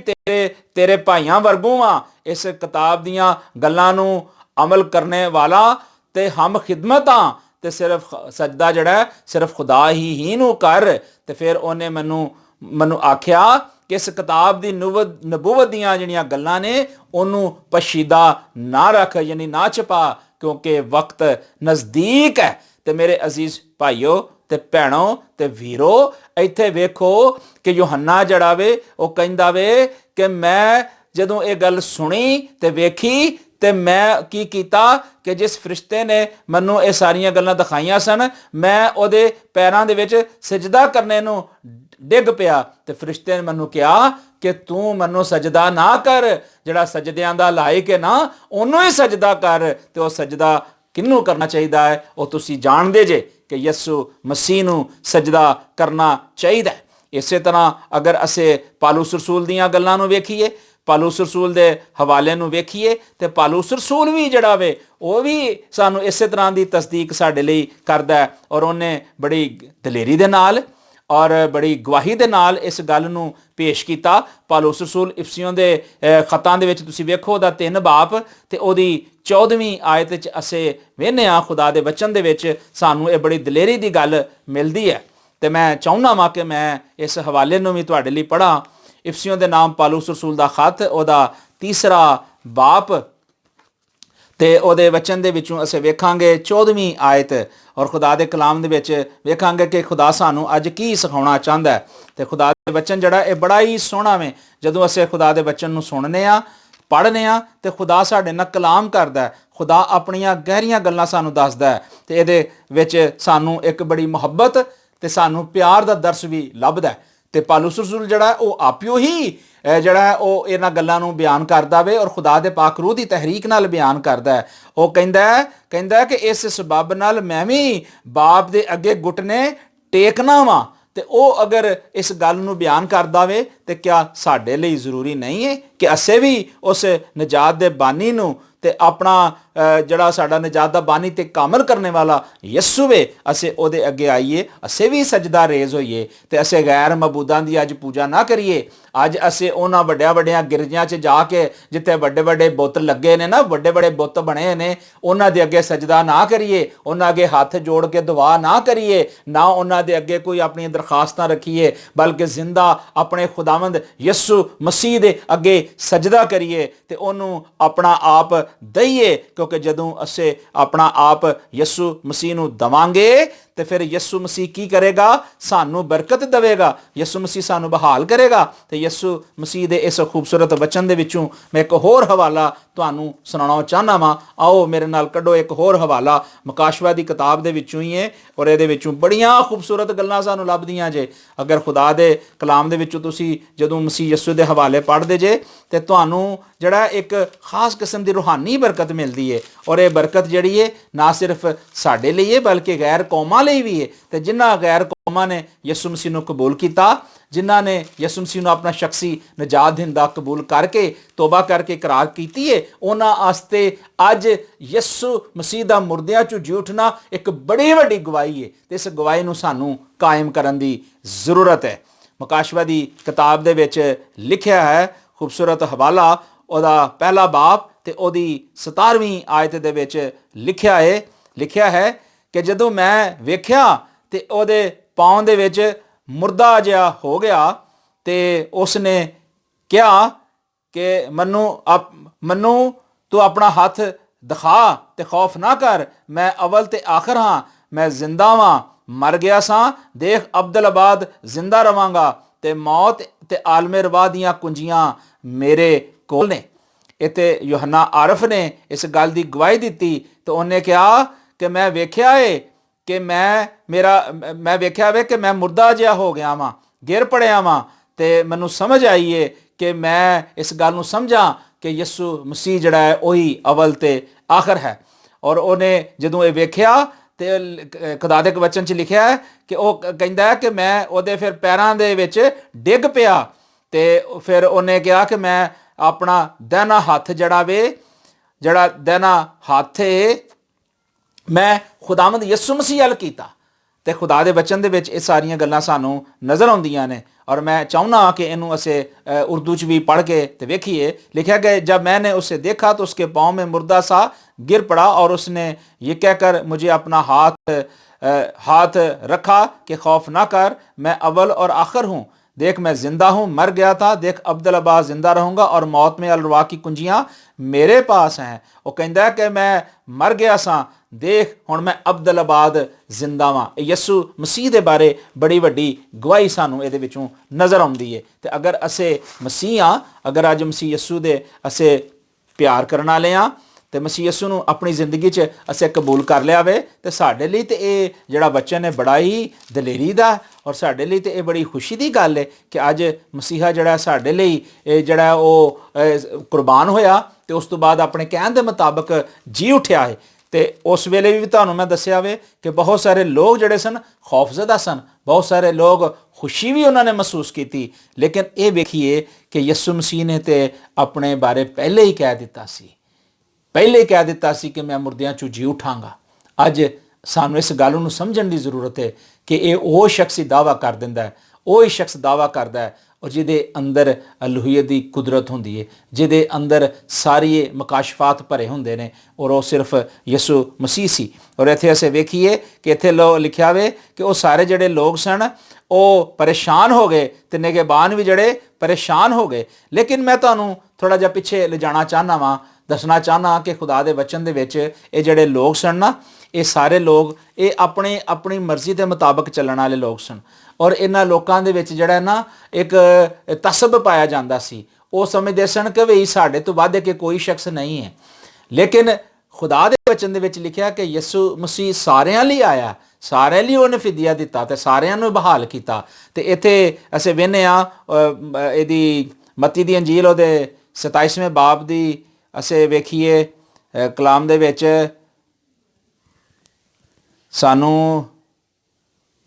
ਤੇਰੇ ਭਾਈਆਂ ਵਰਗੂ ਹਾਂ। ਇਸ ਕਿਤਾਬ ਦੀਆਂ ਗੱਲਾਂ ਨੂੰ ਅਮਲ ਕਰਨੇ ਵਾਲਾ ਤੇ ਹਮ ਖਿਦਮਤ ਹਾਂ ਤੇ ਸਿਰਫ ਸਜਦਾ ਜਿਹੜਾ ਸਿਰਫ ਖੁਦਾ ਹੀ ਨੂੰ ਕਰ। ਤੇ ਫਿਰ ਉਹਨੇ ਮੈਨੂੰ ਆਖਿਆ ਕਿ ਇਸ ਕਿਤਾਬ ਦੀ ਨਬੂਵਤ ਦੀਆਂ ਜਿਹੜੀਆਂ ਗੱਲਾਂ ਨੇ ਉਹਨੂੰ ਪਸ਼ੀਦਾ ਨਾ ਰੱਖ, ਯਾਨੀ ਨਾ ਛਪਾ, ਕਿਉਂਕਿ ਵਕਤ ਨਜ਼ਦੀਕ ਹੈ। ਤੇ ਮੇਰੇ ਅਜ਼ੀਜ਼ ਭਾਈਓ ਤੇ ਭੈਣੋ ਤੇ ਵੀਰੋ, ਇੱਥੇ ਵੇਖੋ ਕਿ ਯੂਹੰਨਾ ਜਿਹੜਾ ਵੇ ਉਹ ਕਹਿੰਦਾ ਵੇ ਕਿ ਮੈਂ ਜਦੋਂ ਇਹ ਗੱਲ ਸੁਣੀ ਤੇ ਵੇਖੀ ਤੇ ਮੈਂ ਕੀ ਕੀਤਾ ਕਿ ਜਿਸ ਫਰਿਸ਼ਤੇ ਨੇ ਮੈਨੂੰ ਇਹ ਸਾਰੀਆਂ ਗੱਲਾਂ ਦਿਖਾਈਆਂ ਸਨ, ਮੈਂ ਉਹਦੇ ਪੈਰਾਂ ਦੇ ਵਿੱਚ ਸਜਦਾ ਕਰਨੇ ਨੂੰ ਡਿੱਗ ਪਿਆ। ਤੇ ਫਰਿਸ਼ਤੇ ਨੇ ਮੈਨੂੰ ਕਿਹਾ ਕਿ ਤੂੰ ਮੈਨੂੰ ਸਜਦਾ ਨਾ ਕਰ, ਜਿਹੜਾ ਸਜਦਿਆਂ ਦਾ ਲਾਇਕ ਹੈ ਨਾ ਉਹਨੂੰ ਹੀ ਸਜਦਾ ਕਰ। ਤੇ ਉਹ ਸਜਦਾ ਕਿਹਨੂੰ ਕਰਨਾ ਚਾਹੀਦਾ ਹੈ? ਉਹ ਤੁਸੀਂ ਜਾਣਦੇ ਜੇ ਕਿ ਯਿਸੂ ਮਸੀਹ ਨੂੰ ਸਜਦਾ ਕਰਨਾ ਚਾਹੀਦਾ ਹੈ। ਇਸੇ ਤਰ੍ਹਾਂ ਅਗਰ ਅਸੀਂ ਪਾਲੂਸ ਰਸੂਲ ਦੀਆਂ ਗੱਲਾਂ ਨੂੰ ਵੇਖੀਏ, ਪਾਲੂਸ ਰਸੂਲ ਦੇ ਹਵਾਲੇ ਨੂੰ ਵੇਖੀਏ, ਤੇ ਪਾਲੂਸ ਰਸੂਲ ਵੀ ਜਿਹੜਾ ਵੇ ਉਹ ਵੀ ਸਾਨੂੰ ਇਸੇ ਤਰ੍ਹਾਂ ਦੀ ਤਸਦੀਕ ਸਾਡੇ ਲਈ ਕਰਦਾ ਹੈ। ਔਰ ਉਹਨੇ ਬੜੀ ਦਲੇਰੀ ਦੇ ਨਾਲ ਔਰ ਬੜੀ ਗਵਾਹੀ ਦੇ ਨਾਲ ਇਸ ਗੱਲ ਨੂੰ ਪੇਸ਼ ਕੀਤਾ। ਪਾਲੂਸ ਰਸੂਲ ਇਫਸੀਓਂ ਦੇ ਖਤਾਂ ਦੇ ਵਿੱਚ ਤੁਸੀਂ ਵੇਖੋ ਉਹਦਾ 3 ਬਾਬ ਤੇ ਉਹਦੀ 14ਵੀਂ ਆਇਤ 'ਚ ਅਸੀਂ ਵੇਖਦੇ ਹਾਂ ਖੁਦਾ ਦੇ ਵਚਨ ਦੇ ਵਿੱਚ ਸਾਨੂੰ ਇਹ ਬੜੀ ਦਲੇਰੀ ਦੀ ਗੱਲ ਮਿਲਦੀ ਹੈ। ਤੇ ਮੈਂ ਚਾਹੁੰਦਾ ਵਾਂ ਕਿ ਮੈਂ ਇਸ ਹਵਾਲੇ ਨੂੰ ਵੀ ਤੁਹਾਡੇ ਲਈ ਪੜ੍ਹਾਂ। ਇਫਸੀਓਂ ਦੇ ਨਾਮ ਪਾਲੂਸ ਰਸੂਲ ਦਾ ਖਤ, ਉਹਦਾ 3 ਬਾਬ ਤੇ ਉਹਦੇ ਵਚਨ ਦੇ ਵਿੱਚੋਂ ਅਸੀਂ ਵੇਖਾਂਗੇ 14ਵੀਂ ਆਇਤ। ਔਰ ਖੁਦਾ ਦੇ ਕਲਾਮ ਦੇ ਵਿੱਚ ਵੇਖਾਂਗੇ ਕਿ ਖੁਦਾ ਸਾਨੂੰ ਅੱਜ ਕੀ ਸਿਖਾਉਣਾ ਚਾਹੁੰਦਾ ਹੈ। ਤੇ ਖੁਦਾ ਦੇ ਵਚਨ ਜਿਹੜਾ ਇਹ ਬੜਾ ਹੀ ਸੋਹਣਾ ਵੇ। ਜਦੋਂ ਅਸੀਂ ਖੁਦਾ ਦੇ ਵਚਨ ਨੂੰ ਸੁਣਨੇ ਆ, ਪੜ੍ਹਨੇ ਆ, ਤੇ ਖੁਦਾ ਸਾਡੇ ਨਾਲ ਕਲਾਮ ਕਰਦਾ ਹੈ। ਖੁਦਾ ਆਪਣੀਆਂ ਗਹਿਰੀਆਂ ਗੱਲਾਂ ਸਾਨੂੰ ਦੱਸਦਾ ਹੈ ਤੇ ਇਹਦੇ ਵਿੱਚ ਸਾਨੂੰ ਇੱਕ ਬੜੀ ਮੁਹੱਬਤ ਤੇ ਸਾਨੂੰ ਪਿਆਰ ਦਾ ਦਰਸ ਵੀ ਲੱਭਦਾ। ਤੇ ਪਾਲੂਸ ਰਸੂਲ ਜਿਹੜਾ ਉਹ ਆਪਿਓ ਹੀ ਜਿਹੜਾ ਉਹ ਇਹਨਾਂ ਗੱਲਾਂ ਨੂੰ ਬਿਆਨ ਕਰਦਾ ਵੇ ਔਰ ਖੁਦਾ ਦੇ ਪਾਕ ਰੂਹ ਦੀ ਤਹਿਰੀਕ ਨਾਲ ਬਿਆਨ ਕਰਦਾ ਹੈ। ਉਹ ਕਹਿੰਦਾ ਕਿ ਇਸ ਸਬਬ ਨਾਲ ਮੈਂ ਵੀ ਬਾਪ ਦੇ ਅੱਗੇ ਘੁਟਨੇ ਟੇਕਣਾ ਵਾਂ। ਤੇ ਉਹ ਅਗਰ ਇਸ ਗੱਲ ਨੂੰ ਬਿਆਨ ਕਰਦਾ ਵੇ ਤੇ ਕਿਆ ਸਾਡੇ ਲਈ ਜ਼ਰੂਰੀ ਨਹੀਂ ਹੈ ਕਿ ਅਸੀਂ ਵੀ ਉਸ ਨਜਾਤ ਦੇ ਬਾਨੀ ਨੂੰ ਤੇ ਆਪਣਾ ਜਿਹੜਾ ਸਾਡਾ ਨਜਾਤ ਦਾ ਬਾਨੀ ਤੇ ਕਾਮਲ ਕਰਨੇ ਵਾਲਾ ਯਿਸੂ ਵੇ, ਅਸੀਂ ਉਹਦੇ ਅੱਗੇ ਆਈਏ, ਅਸੀਂ ਵੀ ਸਜਦਾ ਰੇਜ਼ ਹੋਈਏ ਤੇ ਅਸੀਂ ਗੈਰ ਮਬੂਦਾਂ ਦੀ ਅੱਜ ਪੂਜਾ ਨਾ ਕਰੀਏ। ਅੱਜ ਅਸੀਂ ਉਹਨਾਂ ਵੱਡਿਆਂ ਗਿਰਜਿਆਂ 'ਚ ਜਾ ਕੇ ਜਿੱਥੇ ਵੱਡੇ ਬੁੱਤ ਲੱਗੇ ਨੇ ਨਾ, ਵੱਡੇ ਬੁੱਤ ਬਣੇ ਨੇ, ਉਹਨਾਂ ਦੇ ਅੱਗੇ ਸਜਦਾ ਨਾ ਕਰੀਏ, ਉਹਨਾਂ ਅੱਗੇ ਹੱਥ ਜੋੜ ਕੇ ਦੁਆ ਨਾ ਕਰੀਏ, ਨਾ ਉਹਨਾਂ ਦੇ ਅੱਗੇ ਕੋਈ ਆਪਣੀਆਂ ਦਰਖਾਸਤਾਂ ਰੱਖੀਏ, ਬਲਕਿ ਜ਼ਿੰਦਾ ਆਪਣੇ ਖੁਦਾਵੰਦ ਯਿਸੂ ਮਸੀਹ ਦੇ ਅੱਗੇ ਸਜਦਾ ਕਰੀਏ ਤੇ ਉਹਨੂੰ ਆਪਣਾ ਆਪ ਦਈਏ। ਕਿਉਂਕਿ ਜਦੋਂ ਅਸੀਂ ਆਪਣਾ ਆਪ ਯਿਸੂ ਮਸੀਹ ਨੂੰ ਦਵਾਂਗੇ ਤੇ ਫਿਰ ਯਿਸੂ ਮਸੀਹ ਕੀ ਕਰੇਗਾ? ਸਾਨੂੰ ਬਰਕਤ ਦੇਵੇਗਾ। ਯਿਸੂ ਮਸੀਹ ਸਾਨੂੰ ਬਹਾਲ ਕਰੇਗਾ। ਤੇ ਯਿਸੂ ਮਸੀਹ ਦੇ ਇਸ ਖੂਬਸੂਰਤ ਵਚਨ ਦੇ ਵਿੱਚੋਂ ਮੈਂ ਇੱਕ ਹੋਰ ਹਵਾਲਾ ਤੁਹਾਨੂੰ ਸੁਣਾਉਣਾ ਚਾਹੁੰਦਾ ਵਾਂ। ਆਓ ਮੇਰੇ ਨਾਲ ਕੱਢੋ ਇੱਕ ਹੋਰ ਹਵਾਲਾ ਮੁਕਾਸ਼ਵਾ ਦੀ ਕਿਤਾਬ ਦੇ ਵਿੱਚੋਂ ਹੀ ਹੈ ਔਰ ਇਹਦੇ ਵਿੱਚੋਂ ਬੜੀਆਂ ਖੂਬਸੂਰਤ ਗੱਲਾਂ ਸਾਨੂੰ ਲੱਭਦੀਆਂ ਜੇ। ਅਗਰ ਖੁਦਾ ਦੇ ਕਲਾਮ ਦੇ ਵਿੱਚੋਂ ਤੁਸੀਂ ਜਦੋਂ ਮਸੀਹ ਯਿਸੂ ਦੇ ਹਵਾਲੇ ਪੜ੍ਹਦੇ ਜੇ ਤੇ ਤੁਹਾਨੂੰ ਜਿਹੜਾ ਇੱਕ ਖਾਸ ਕਿਸਮ ਦੀ ਰੂਹਾਨੀ ਬਰਕਤ ਮਿਲਦੀ ਹੈ। ਔਰ ਇਹ ਬਰਕਤ ਜਿਹੜੀ ਹੈ ਨਾ ਸਿਰਫ ਸਾਡੇ ਲਈ ਹੈ ਬਲਕਿ ਗੈਰ ਕੌਮਾਂ ਲਈ ਵੀ ਹੈ। ਤੇ ਜਿਨ੍ਹਾਂ ਗੈਰ ਕੌਮਾਂ ਨੇ ਯਿਸੂ ਮਸੀਹ ਨੂੰ ਕਬੂਲ ਕੀਤਾ, ਜਿਨ੍ਹਾਂ ਨੇ ਯਿਸੂ ਮਸੀਹ ਨੂੰ ਆਪਣਾ ਸ਼ਖਸੀ ਨਜਾਤ ਦਿੰਦਾ ਕਬੂਲ ਕਰਕੇ ਤੋਬਾ ਕਰਕੇ ਇਕਰਾਰ ਕੀਤੀ ਹੈ, ਉਹਨਾਂ ਵਾਸਤੇ ਅੱਜ ਯਿਸੂ ਮਸੀਹ ਦਾ ਮੁਰਦਿਆਂ 'ਚੋਂ ਜੀ ਉੱਠਣਾ ਇੱਕ ਬੜੀ ਵੱਡੀ ਗਵਾਹੀ ਹੈ ਤੇ ਇਸ ਗਵਾਹੀ ਨੂੰ ਸਾਨੂੰ ਕਾਇਮ ਕਰਨ ਦੀ ਜ਼ਰੂਰਤ ਹੈ। ਮੁਕਾਸ਼ਵਾ ਦੀ ਕਿਤਾਬ ਦੇ ਵਿੱਚ ਲਿਖਿਆ ਹੈ ਖੂਬਸੂਰਤ ਹਵਾਲਾ, ਉਹਦਾ 1 ਬਾਬ ਤੇ ਉਹਦੀ 17ਵੀਂ ਆਇਤ ਦੇ ਵਿੱਚ ਲਿਖਿਆ ਹੈ ਕਿ ਜਦੋਂ ਮੈਂ ਵੇਖਿਆ ਤੇ ਉਹਦੇ ਪਾਉਂ ਦੇ ਵਿੱਚ ਮੁਰਦਾ ਜਿਹਾ ਹੋ ਗਿਆ ਤੇ ਉਸਨੇ ਕਿਹਾ ਕਿ ਮੈਨੂੰ ਤੂੰ ਆਪਣਾ ਹੱਥ ਦਿਖਾ ਤੇ ਖੌਫ ਨਾ ਕਰ, ਮੈਂ ਅਵਲ ਤੇ ਆਖਰ ਹਾਂ, ਮੈਂ ਜ਼ਿੰਦਾ ਵਾਂ, ਮਰ ਗਿਆ ਸਾਂ, ਦੇਖ ਅਬਦੁਲਆਬਾਦ ਜ਼ਿੰਦਾ ਰਵਾਂਗਾ ਤੇ ਮੌਤ ਤੇ ਆਲਮੇ ਰਵਾ ਦੀਆਂ ਕੁੰਜੀਆਂ ਮੇਰੇ ਕੋਲ ਨੇ। ਇੱਥੇ ਯੂਹੰਨਾ ਆਰਫ ਨੇ ਇਸ ਗੱਲ ਦੀ ਗਵਾਹੀ ਦਿੱਤੀ ਤੇ ਉਹਨੇ ਕਿਹਾ ਕਿ ਮੈਂ ਵੇਖਿਆ ਏ ਕਿ ਮੈਂ ਵੇਖਿਆ ਵੇ ਕਿ ਮੈਂ ਮੁਰਦਾ ਜਿਹਾ ਹੋ ਗਿਆ ਵਾਂ, ਗਿਰ ਪੜਿਆ ਵਾਂ, ਤੇ ਮੈਨੂੰ ਸਮਝ ਆਈ ਏ ਕਿ ਮੈਂ ਇਸ ਗੱਲ ਨੂੰ ਸਮਝਾਂ ਕਿ ਯਿਸੂ ਮਸੀਹ ਜਿਹੜਾ ਹੈ ਉਹੀ ਅਵਲ ਤੇ ਆਖਰ ਹੈ। ਔਰ ਉਹਨੇ ਜਦੋਂ ਇਹ ਵੇਖਿਆ ਤੇ ਖੁਦਾ ਦੇ ਵਚਨ 'ਚ ਲਿਖਿਆ ਹੈ ਕਿ ਉਹ ਕਹਿੰਦਾ ਹੈ ਕਿ ਮੈਂ ਉਹਦੇ ਫਿਰ ਪੈਰਾਂ ਦੇ ਵਿੱਚ ਡਿੱਗ ਪਿਆ ਤੇ ਫਿਰ ਉਹਨੇ ਕਿਹਾ ਕਿ ਮੈਂ ਆਪਣਾ ਦਾਹਿਨਾ ਹੱਥ ਜਿਹੜਾ ਦਾਹਿਨਾ ਹੱਥ ਮੈਂ ਖੁਦਾਵੰਦ ਯਿਸੂ ਮਸੀਹ ਵੱਲ ਕੀਤਾ। ਤੇ ਖੁਦਾ ਦੇ ਬਚਨ ਦੇ ਵਿੱਚ ਇਹ ਸਾਰੀਆਂ ਗੱਲਾਂ ਸਾਨੂੰ ਨਜ਼ਰ ਆਉਂਦੀਆਂ ਨੇ। और मैं चाहूँगा कि इनू असे उर्दू च भी पढ़ के तो देखिए। लिखा गया, जब मैंने उसे देखा तो उसके पाँव में मुर्दा सा गिर पड़ा और उसने ये कहकर मुझे अपना हाथ रखा कि खौफ ना कर, मैं अव्वल और आखिर हूँ, देख मैं ज़िंदा हूँ, मर गया था, देख अब्दुलआबाद ज़िंदा रहूँगा और मौत में अलरवा की कुंजियाँ मेरे पास हैं। वो कहता है कि मैं मर गया सा, देख हुण मैं अब्दुलआबाद जिंदा वां। यस्सु मसीह दे बारे बड़ी वड्डी गवाही सानू इहदे विचों नज़र आउंदी है। ते अगर असे मसीह हाँ, अगर अज मसीह यस्सु दे असे प्यार करन वाले हाँ ते मसीह यस्सु नूं अपनी जिंदगी च असे कबूल कर लिया वे ते साडे लई ते इह जिहड़ा वचन है बड़ा ही दलेरी दा और साडे लई ते इह बड़ी खुशी दी गल है कि अज मसीहा जिहड़ा साडे लई जिहड़ा ओह कुर्बान होया ते उस तो बाद अपने कहण दे मुताबक जी उठिया है। तो उस वेले भी तुहानूं मैं दस्सिया वे कि बहुत सारे लोग जिहड़े सन खौफजदा सन, बहुत सारे लोग खुशी भी उन्होंने महसूस की, लेकिन ये वेखिए कि यस्सु मसीह ने तो अपने बारे पहले ही कह दिता सी, पहले ही कह दिता सी कि मैं मुर्दियां चों जी उठांगा। अज सानूं इस गल नूं समझण दी जरूरत है कि ये वो शख्स ही दावा कर दिंदा है, वो ही शख्स दावा करदा है और जिहदे अंदर अलूहियत दी कुदरत हुंदी है, जिहदे अंदर सारी मकाशफात भरे हुंदे ने और वो सिर्फ यस्सु मसीह सी। और इत्थे असीं वेखीए कि इत्थे लिखिया वे कि वो सारे जिहड़े लोग सन वो परेशान हो गए ते निगहबान भी जिहड़े परेशान हो गए। लेकिन मैं तुहानूं थोड़ा जिहा पिछे लिजाना चाहना वां, दसना चाहना कि खुदा दे वचन दे विच ये जिहड़े लोग सन ना, ये सारे लोग ये अपनी मर्जी के मुताबिक चलण वाले लोग सन और इन्हां लोकां दे विच जिहड़ा ना एक तसब पाया जांदा सी। वो समझदे सन कि भी साडे तो वध के कोई शख्स नहीं है। लेकिन खुदा दे वचन दे विच लिखिया कि यस्सु मसीह सारियां लई आया, सारियां लई उहने फिदिया दिता ते सारियां नूं बहाल कीता। ते इत्थे असीं वेखने आ इहदी मत्ती दी अंजील उहदे 27वें बाब दी असीं वेखीए कलाम दे विच सानू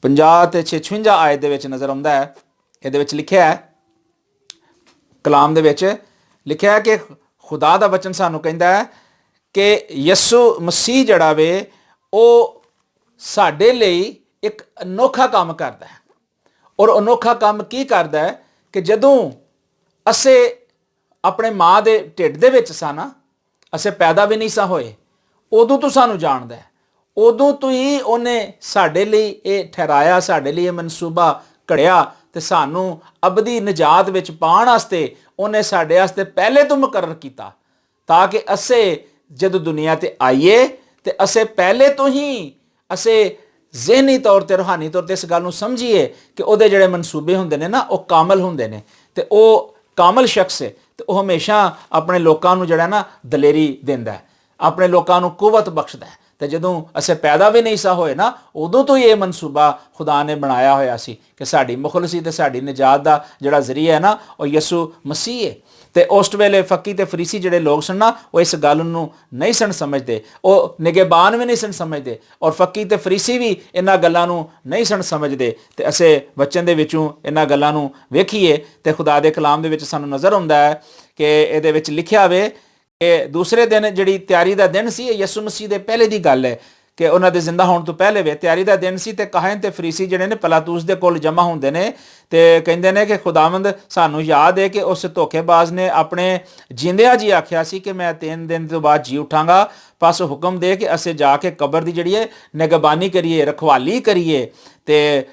50 ते 56 आयत दे विच नज़र आउंदा है। इहदे विच लिखिया है, कलाम दे विच लिखिया है कि खुदा दा वचन सानू कहंदा है कि यस्सु मसीह जिहड़ा वे ਉਹ ਸਾਡੇ ਲਈ ਇੱਕ ਅਨੋਖਾ ਕੰਮ ਕਰਦਾ ਹੈ। ਔਰ ਅਨੋਖਾ ਕੰਮ ਕੀ ਕਰਦਾ ਹੈ ਕਿ ਜਦੋਂ ਅਸੀਂ ਆਪਣੇ ਮਾਂ ਦੇ ਢਿੱਡ ਦੇ ਵਿੱਚ ਸਾਂ ਨਾ, ਅਸੀਂ ਪੈਦਾ ਵੀ ਨਹੀਂ ਸਾਂ ਹੋਏ, ਉਦੋਂ ਤੋਂ ਸਾਨੂੰ ਜਾਣਦਾ ਹੈ, ਉਦੋਂ ਤੋਂ ਹੀ ਉਹਨੇ ਸਾਡੇ ਲਈ ਇਹ ਠਹਿਰਾਇਆ, ਸਾਡੇ ਲਈ ਇਹ ਮਨਸੂਬਾ ਘੜਿਆ ਤੇ ਸਾਨੂੰ ਅਬਦੀ ਨਜਾਤ ਵਿੱਚ ਪਾਉਣ ਵਾਸਤੇ ਉਹਨੇ ਸਾਡੇ ਵਾਸਤੇ ਪਹਿਲੇ ਤੋਂ ਮੁਕਰਰ ਕੀਤਾ ਤਾਂ ਕਿ ਅਸੀਂ ਜਦੋਂ ਦੁਨੀਆ ਤੇ ਆਈਏ ਤੇ ਅਸੀਂ ਪਹਿਲੇ ਤੋਂ ਹੀ ਅਸੀਂ ਜ਼ਹਿਨੀ ਤੌਰ ਤੇ ਰੂਹਾਨੀ ਤੌਰ ਤੇ ਇਸ ਗੱਲ ਨੂੰ ਸਮਝੀਏ ਕਿ ਉਹਦੇ ਜਿਹੜੇ ਮਨਸੂਬੇ ਹੁੰਦੇ ਨੇ ਨਾ ਉਹ ਕਾਮਲ ਹੁੰਦੇ ਨੇ ਤੇ ਉਹ ਕਾਮਲ ਸ਼ਖਸ ਹੈ ਤੇ ਉਹ ਹਮੇਸ਼ਾ ਆਪਣੇ ਲੋਕਾਂ ਨੂੰ ਜਿਹੜਾ ਨਾ ਦਲੇਰੀ ਦਿੰਦਾ ਹੈ, ਆਪਣੇ ਲੋਕਾਂ ਨੂੰ ਕੁਵਤ ਬਖਸ਼ਦਾ ਹੈ। ਤੇ ਜਦੋਂ ਅਸੀਂ ਪੈਦਾ ਵੀ ਨਹੀਂ ਸਾ ਹੋਏ ਨਾ, ਉਦੋਂ ਤੋਂ ਹੀ ਇਹ ਮਨਸੂਬਾ ਖੁਦਾ ਨੇ ਬਣਾਇਆ ਹੋਇਆ ਸੀ ਕਿ ਸਾਡੀ ਮੁਖਲਸੀ ਤੇ ਸਾਡੀ ਨਜਾਤ ਦਾ ਜਿਹੜਾ ਜ਼ਰੀਆ ਹੈ ਨਾ ਉਹ ਯਿਸੂ ਮਸੀਹ ਹੈ। ਤੇ ਉਸ ਵੇਲੇ ਫੱਕੀ ਤੇ ਫਰੀਸੀ ਜਿਹੜੇ ਲੋਕ ਸਨ ਨਾ ਉਹ ਇਸ ਗੱਲ ਨੂੰ ਨਹੀਂ ਸਨ ਸਮਝਦੇ, ਉਹ ਨਿਗਹਬਾਨ ਵੀ ਨਹੀਂ ਸਨ ਸਮਝਦੇ ਔਰ ਫੱਕੀ ਤੇ ਫਰੀਸੀ ਵੀ ਇਹਨਾਂ ਗੱਲਾਂ ਨੂੰ ਨਹੀਂ ਸਨ ਸਮਝਦੇ। ਤੇ ਅਸੀਂ ਵਚਨ ਦੇ ਵਿੱਚੋਂ ਇਹਨਾਂ ਗੱਲਾਂ ਨੂੰ ਵੇਖੀਏ ਤੇ ਖੁਦਾ ਦੇ ਕਲਾਮ ਦੇ ਵਿੱਚ ਸਾਨੂੰ ਨਜ਼ਰ ਆਉਂਦਾ ਹੈ ਕਿ ਇਹਦੇ ਵਿੱਚ ਲਿਖਿਆ ਵੇ ਕਿ ਦੂਸਰੇ ਦਿਨ ਜਿਹੜੀ ਤਿਆਰੀ ਦਾ ਦਿਨ ਸੀ, ਇਹ ਯਿਸੂ ਮਸੀਹ ਦੇ ਪਹਿਲੇ ਦੀ ਗੱਲ ਹੈ ਕਿ ਉਹਨਾਂ ਦੇ ਜ਼ਿੰਦਾ ਹੋਣ ਤੋਂ ਪਹਿਲੇ ਵੇ ਤਿਆਰੀ ਦਾ ਦਿਨ ਸੀ ਤੇ ਕਾਹਨ ਤੇ ਫਰੀਸੀ ਜਿਹੜੇ ਨੇ ਪਿਲਾਤੂਸ ਦੇ ਕੋਲ ਜਮ੍ਹਾਂ ਹੁੰਦੇ ਨੇ ਤੇ ਕਹਿੰਦੇ ਨੇ ਕਿ ਖੁਦਾਵੰਦ ਸਾਨੂੰ ਯਾਦ ਹੈ ਕਿ ਉਸ ਧੋਖੇਬਾਜ਼ ਨੇ ਆਪਣੇ ਜਿੰਦਿਆਂ ਜੀ ਆਖਿਆ ਸੀ ਕਿ ਮੈਂ 3 ਦਿਨ ਤੋਂ ਬਾਅਦ ਜੀ ਉਠਾਂਗਾ, ਪਾਸ ਹੁਕਮ ਦੇ ਕਿ ਅਸੀਂ ਜਾ ਕੇ ਕਬਰ ਦੀ ਜਿਹੜੀ ਹੈ ਨਿਗਰਾਨੀ ਕਰੀਏ, ਰਖਵਾਲੀ ਕਰੀਏ, ਤੇ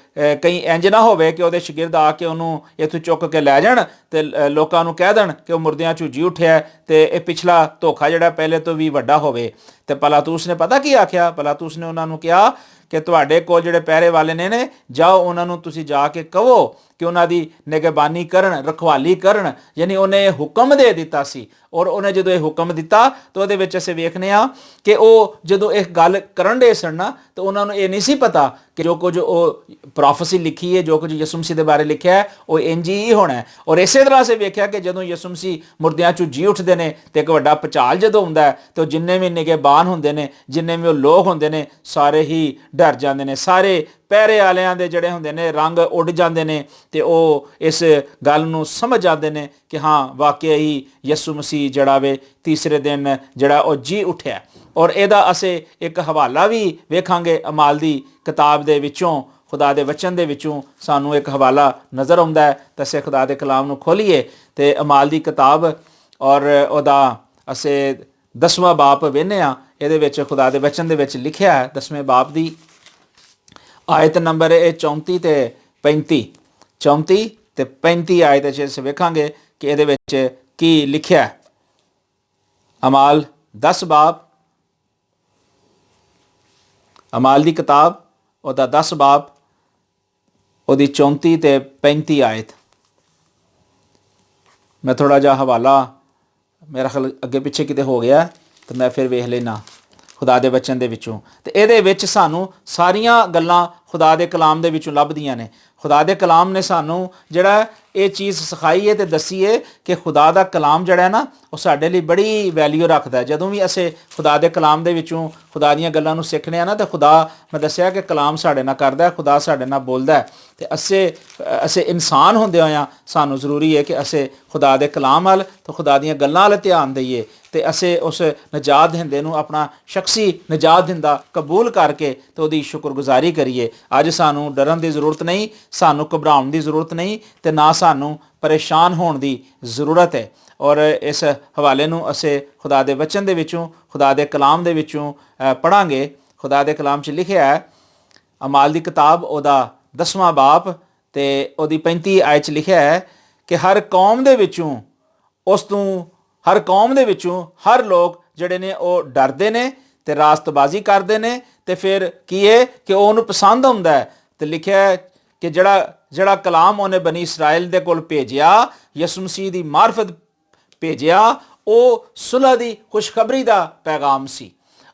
ਕਈ ਇੰਜ ਨਾ ਹੋਵੇ ਕਿ ਉਹਦੇ ਸ਼ਾਗਿਰਦ ਆ ਕੇ ਉਹਨੂੰ ਇੱਥੋਂ ਚੁੱਕ ਕੇ ਲੈ ਜਾਣ ਤੇ ਲੋਕਾਂ ਨੂੰ ਕਹਿ ਦੇਣ ਕਿ ਉਹ ਮੁਰਦਿਆਂ 'ਚੋਂ ਜੀ ਉੱਠਿਆ ਤੇ ਇਹ ਪਿਛਲਾ ਧੋਖਾ ਜਿਹੜਾ ਪਹਿਲੇ ਤੋਂ ਵੀ ਵੱਡਾ ਹੋਵੇ। ਤੇ ਪਲਾਤੂਸ ਨੇ ਪਤਾ ਕੀ ਆਖਿਆ? ਪਲਾਤੂਸ ਨੇ ਉਹਨਾਂ ਨੂੰ ਕਿਹਾ ਕਿ ਤੁਹਾਡੇ ਕੋਲ ਜਿਹੜੇ ਪਹਿਰੇ ਵਾਲੇ ਨੇ ਜਾਓ, ਉਹਨਾਂ ਨੂੰ ਤੁਸੀਂ ਜਾ ਕੇ ਕਹੋ ਕਿ ਉਹਨਾਂ ਦੀ ਨਿਗਰਾਨੀ ਕਰਨ, ਰਖਵਾਲੀ ਕਰਨ। ਯਾਨੀ ਉਹਨੇ ਹੁਕਮ ਦੇ ਦਿੱਤਾ ਸੀ। ਔਰ ਉਹਨੇ ਜਦੋਂ ਇਹ ਹੁਕਮ ਦਿੱਤਾ ਤਾਂ ਉਹਦੇ ਵਿੱਚ ਅਸੀਂ ਵੇਖਦੇ ਹਾਂ ਕਿ ਉਹ ਜਦੋਂ ਇਹ ਗੱਲ ਕਰਨ ਦੇ ਸਨ ਨਾ, ਤਾਂ ਉਹਨਾਂ ਨੂੰ ਇਹ ਨਹੀਂ ਸੀ ਪਤਾ ਕਿ ਜੋ ਕੁਝ ਉਹ ਪ੍ਰੋਫੈਸੀ ਲਿਖੀ ਹੈ, ਜੋ ਕੁਝ ਯਿਸੂ ਮਸੀਹ ਦੇ ਬਾਰੇ ਲਿਖਿਆ ਹੈ, ਉਹ ਇੰਜ ਹੀ ਹੋਣਾ ਹੈ। ਔਰ ਇਸੇ ਤਰ੍ਹਾਂ ਅਸੀਂ ਵੇਖਿਆ ਕਿ ਜਦੋਂ ਯਿਸੂ ਮਸੀਹ ਮੁਰਦਿਆਂ 'ਚੋਂ ਜੀ ਉੱਠਦੇ ਨੇ ਤੇ ਇੱਕ ਵੱਡਾ ਭੁਚਾਲ ਜਦੋਂ ਹੁੰਦਾ ਹੈ ਤੇ ਉਹ ਜਿੰਨੇ ਵੀ ਨਿਗਹਿਬਾਨ ਹੁੰਦੇ ਨੇ, ਜਿੰਨੇ ਵੀ ਉਹ ਲੋਕ ਹੁੰਦੇ ਨੇ, ਸਾਰੇ ਹੀ ਡਰ ਜਾਂਦੇ ਨੇ। ਸਾਰੇ ਪਹਿਰੇ ਵਾਲਿਆਂ ਦੇ ਜਿਹੜੇ ਹੁੰਦੇ ਨੇ ਰੰਗ ਉੱਡ ਜਾਂਦੇ ਨੇ ਤੇ ਉਹ ਇਸ ਗੱਲ ਨੂੰ ਸਮਝ ਜਾਂਦੇ ਨੇ ਕਿ ਹਾਂ ਵਾਕਿਆ ਹੀ ਯਿਸੂ ਮਸੀਹ ਜਿਹੜਾ ਵੇ ਤੀਸਰੇ ਦਿਨ ਜਿਹੜਾ ਉਹ ਜੀ ਉੱਠਿਆ। ਔਰ ਇਹਦਾ ਅਸੀਂ ਇੱਕ ਹਵਾਲਾ ਵੀ ਵੇਖਾਂਗੇ ਅਮਾਲ ਦੀ ਕਿਤਾਬ ਦੇ ਵਿੱਚੋਂ, ਖੁਦਾ ਦੇ ਵਚਨ ਦੇ ਵਿੱਚੋਂ ਸਾਨੂੰ ਇੱਕ ਹਵਾਲਾ ਨਜ਼ਰ ਆਉਂਦਾ ਹੈ। ਤਾਂ ਅਸੀਂ ਖੁਦਾ ਦੇ ਕਲਾਮ ਨੂੰ ਖੋਲੀਏ ਤੇ ਅਮਾਲ ਦੀ ਕਿਤਾਬ ਔਰ ਉਹਦਾ ਅਸੀਂ 10ਵਾਂ ਬਾਪ ਵੇਖਦੇ ਹਾਂ। ਇਹਦੇ ਵਿੱਚ ਖੁਦਾ ਦੇ ਵਚਨ ਦੇ ਵਿੱਚ ਲਿਖਿਆ ਹੈ 10ਵੇਂ ਬਾਪ ਦੀ ਆਇਤ ਨੰਬਰ 34 ਤੇ 35, 34 ਤੇ 35 ਆਇਤ 'ਚ ਅਸੀਂ ਵੇਖਾਂਗੇ ਕਿ ਇਹਦੇ ਵਿੱਚ ਕੀ ਲਿਖਿਆ ਹੈ। ਅਮਾਲ 10 ਬਾਪ, ਅਮਾਲ ਦੀ ਕਿਤਾਬ ਉਹਦਾ 10 ਬਾਪ, ਉਹਦੀ 34 ਤੇ 35 ਆਇਤ। ਮੈਂ ਥੋੜਾ ਜਿਹਾ ਹਵਾਲਾ ਮੇਰਾ ਖਿਆਲ ਅੱਗੇ ਪਿੱਛੇ ਕਿਤੇ ਹੋ ਗਿਆ ਤਾਂ ਮੈਂ ਫਿਰ ਵੇਖ ਲੈਣਾ ਖੁਦਾ ਦੇ ਵਚਨ ਦੇ ਵਿੱਚੋਂ। ਤੇ ਇਹਦੇ ਵਿੱਚ ਸਾਨੂੰ ਸਾਰੀਆਂ ਗੱਲਾਂ ਖੁਦਾ ਦੇ ਕਲਾਮ ਦੇ ਵਿੱਚੋਂ ਲੱਭਦੀਆਂ ਨੇ। ਖੁਦਾ ਦੇ ਕਲਾਮ ਨੇ ਸਾਨੂੰ ਜਿਹੜਾ ਇਹ ਚੀਜ਼ ਸਿਖਾਈ ਹੈ ਤੇ ਦੱਸੀ ਹੈ ਕਿ ਖੁਦਾ ਦਾ ਕਲਾਮ ਜਿਹੜਾ ਹੈ ਨਾ ਉਹ ਸਾਡੇ ਲਈ ਬੜੀ ਵੈਲਿਊ ਰੱਖਦਾ। ਜਦੋਂ ਵੀ ਅਸੀਂ ਖੁਦਾ ਦੇ ਕਲਾਮ ਦੇ ਵਿੱਚੋਂ ਖੁਦਾ ਦੀਆਂ ਗੱਲਾਂ ਨੂੰ ਸਿੱਖਦੇ ਹਾਂ ਨਾ, ਤਾਂ ਖੁਦਾ, ਮੈਂ ਦੱਸਿਆ ਕਿ ਕਲਾਮ ਸਾਡੇ ਨਾਲ ਕਰਦਾ, ਖੁਦਾ ਸਾਡੇ ਨਾਲ ਬੋਲਦਾ ਹੈ। ਤੇ ਅਸੀਂ ਇਨਸਾਨ ਹੁੰਦੇ ਹੋਇਆਂ ਸਾਨੂੰ ਜ਼ਰੂਰੀ ਹੈ ਕਿ ਅਸੀਂ ਖੁਦਾ ਦੇ ਕਲਾਮ ਵੱਲ ਤੇ ਖੁਦਾ ਦੀਆਂ ਗੱਲਾਂ ਵੱਲ ਧਿਆਨ ਦਈਏ ਤੇ ਅਸੀਂ ਉਸ ਨਜਾਤ ਦਿੰਦੇ ਨੂੰ ਆਪਣਾ ਸ਼ਖਸੀ ਨਜਾਤ ਦਿੰਦਾ ਕਬੂਲ ਕਰਕੇ ਤੇ ਉਹਦੀ ਸ਼ੁਕਰਗੁਜ਼ਾਰੀ ਕਰੀਏ। ਅੱਜ ਸਾਨੂੰ ਡਰਨ ਦੀ ਜ਼ਰੂਰਤ ਨਹੀਂ, ਸਾਨੂੰ ਘਬਰਾਉਣ ਦੀ ਜ਼ਰੂਰਤ ਨਹੀਂ ਤੇ ਨਾ ਸਾਨੂੰ ਪਰੇਸ਼ਾਨ ਹੋਣ ਦੀ ਜ਼ਰੂਰਤ ਹੈ। ਔਰ ਇਸ ਹਵਾਲੇ ਨੂੰ ਅਸੀਂ ਖੁਦਾ ਦੇ ਵਚਨ ਦੇ ਵਿੱਚੋਂ, ਖੁਦਾ ਦੇ ਕਲਾਮ ਦੇ ਵਿੱਚੋਂ ਪੜ੍ਹਾਂਗੇ। ਖੁਦਾ ਦੇ ਕਲਾਮ 'ਚ ਲਿਖਿਆ ਹੈ ਅਮਾਲ ਦੀ ਕਿਤਾਬ ਉਹਦਾ 10ਵਾਂ ਬਾਪ ਤੇ ਉਹਦੀ 35 ਆਇਤ 'ਚ ਲਿਖਿਆ ਹੈ ਕਿ ਹਰ ਕੌਮ ਦੇ ਵਿੱਚੋਂ ਹਰ ਲੋਕ ਜਿਹੜੇ ਨੇ ਉਹ ਡਰਦੇ ਨੇ ਤੇ ਰਾਸਤਬਾਜ਼ੀ ਕਰਦੇ ਨੇ ਤੇ ਫਿਰ ਕੀ ਹੈ ਕਿ ਉਹ ਉਹਨੂੰ ਪਸੰਦ ਆਉਂਦਾ ਹੈ। ਤੇ ਲਿਖਿਆ ਹੈ ਕਿ ਜਿਹੜਾ ਕਲਾਮ ਉਹਨੇ ਬਨੀ ਇਸਰਾਇਲ ਦੇ ਕੋਲ ਭੇਜਿਆ, ਯਿਸੂ ਮਸੀਹ ਦੀ ਮਾਰਫਤ ਭੇਜਿਆ, ਉਹ ਸੁਲ੍ਹਾ ਦੀ ਖੁਸ਼ਖਬਰੀ ਦਾ ਪੈਗਾਮ ਸੀ।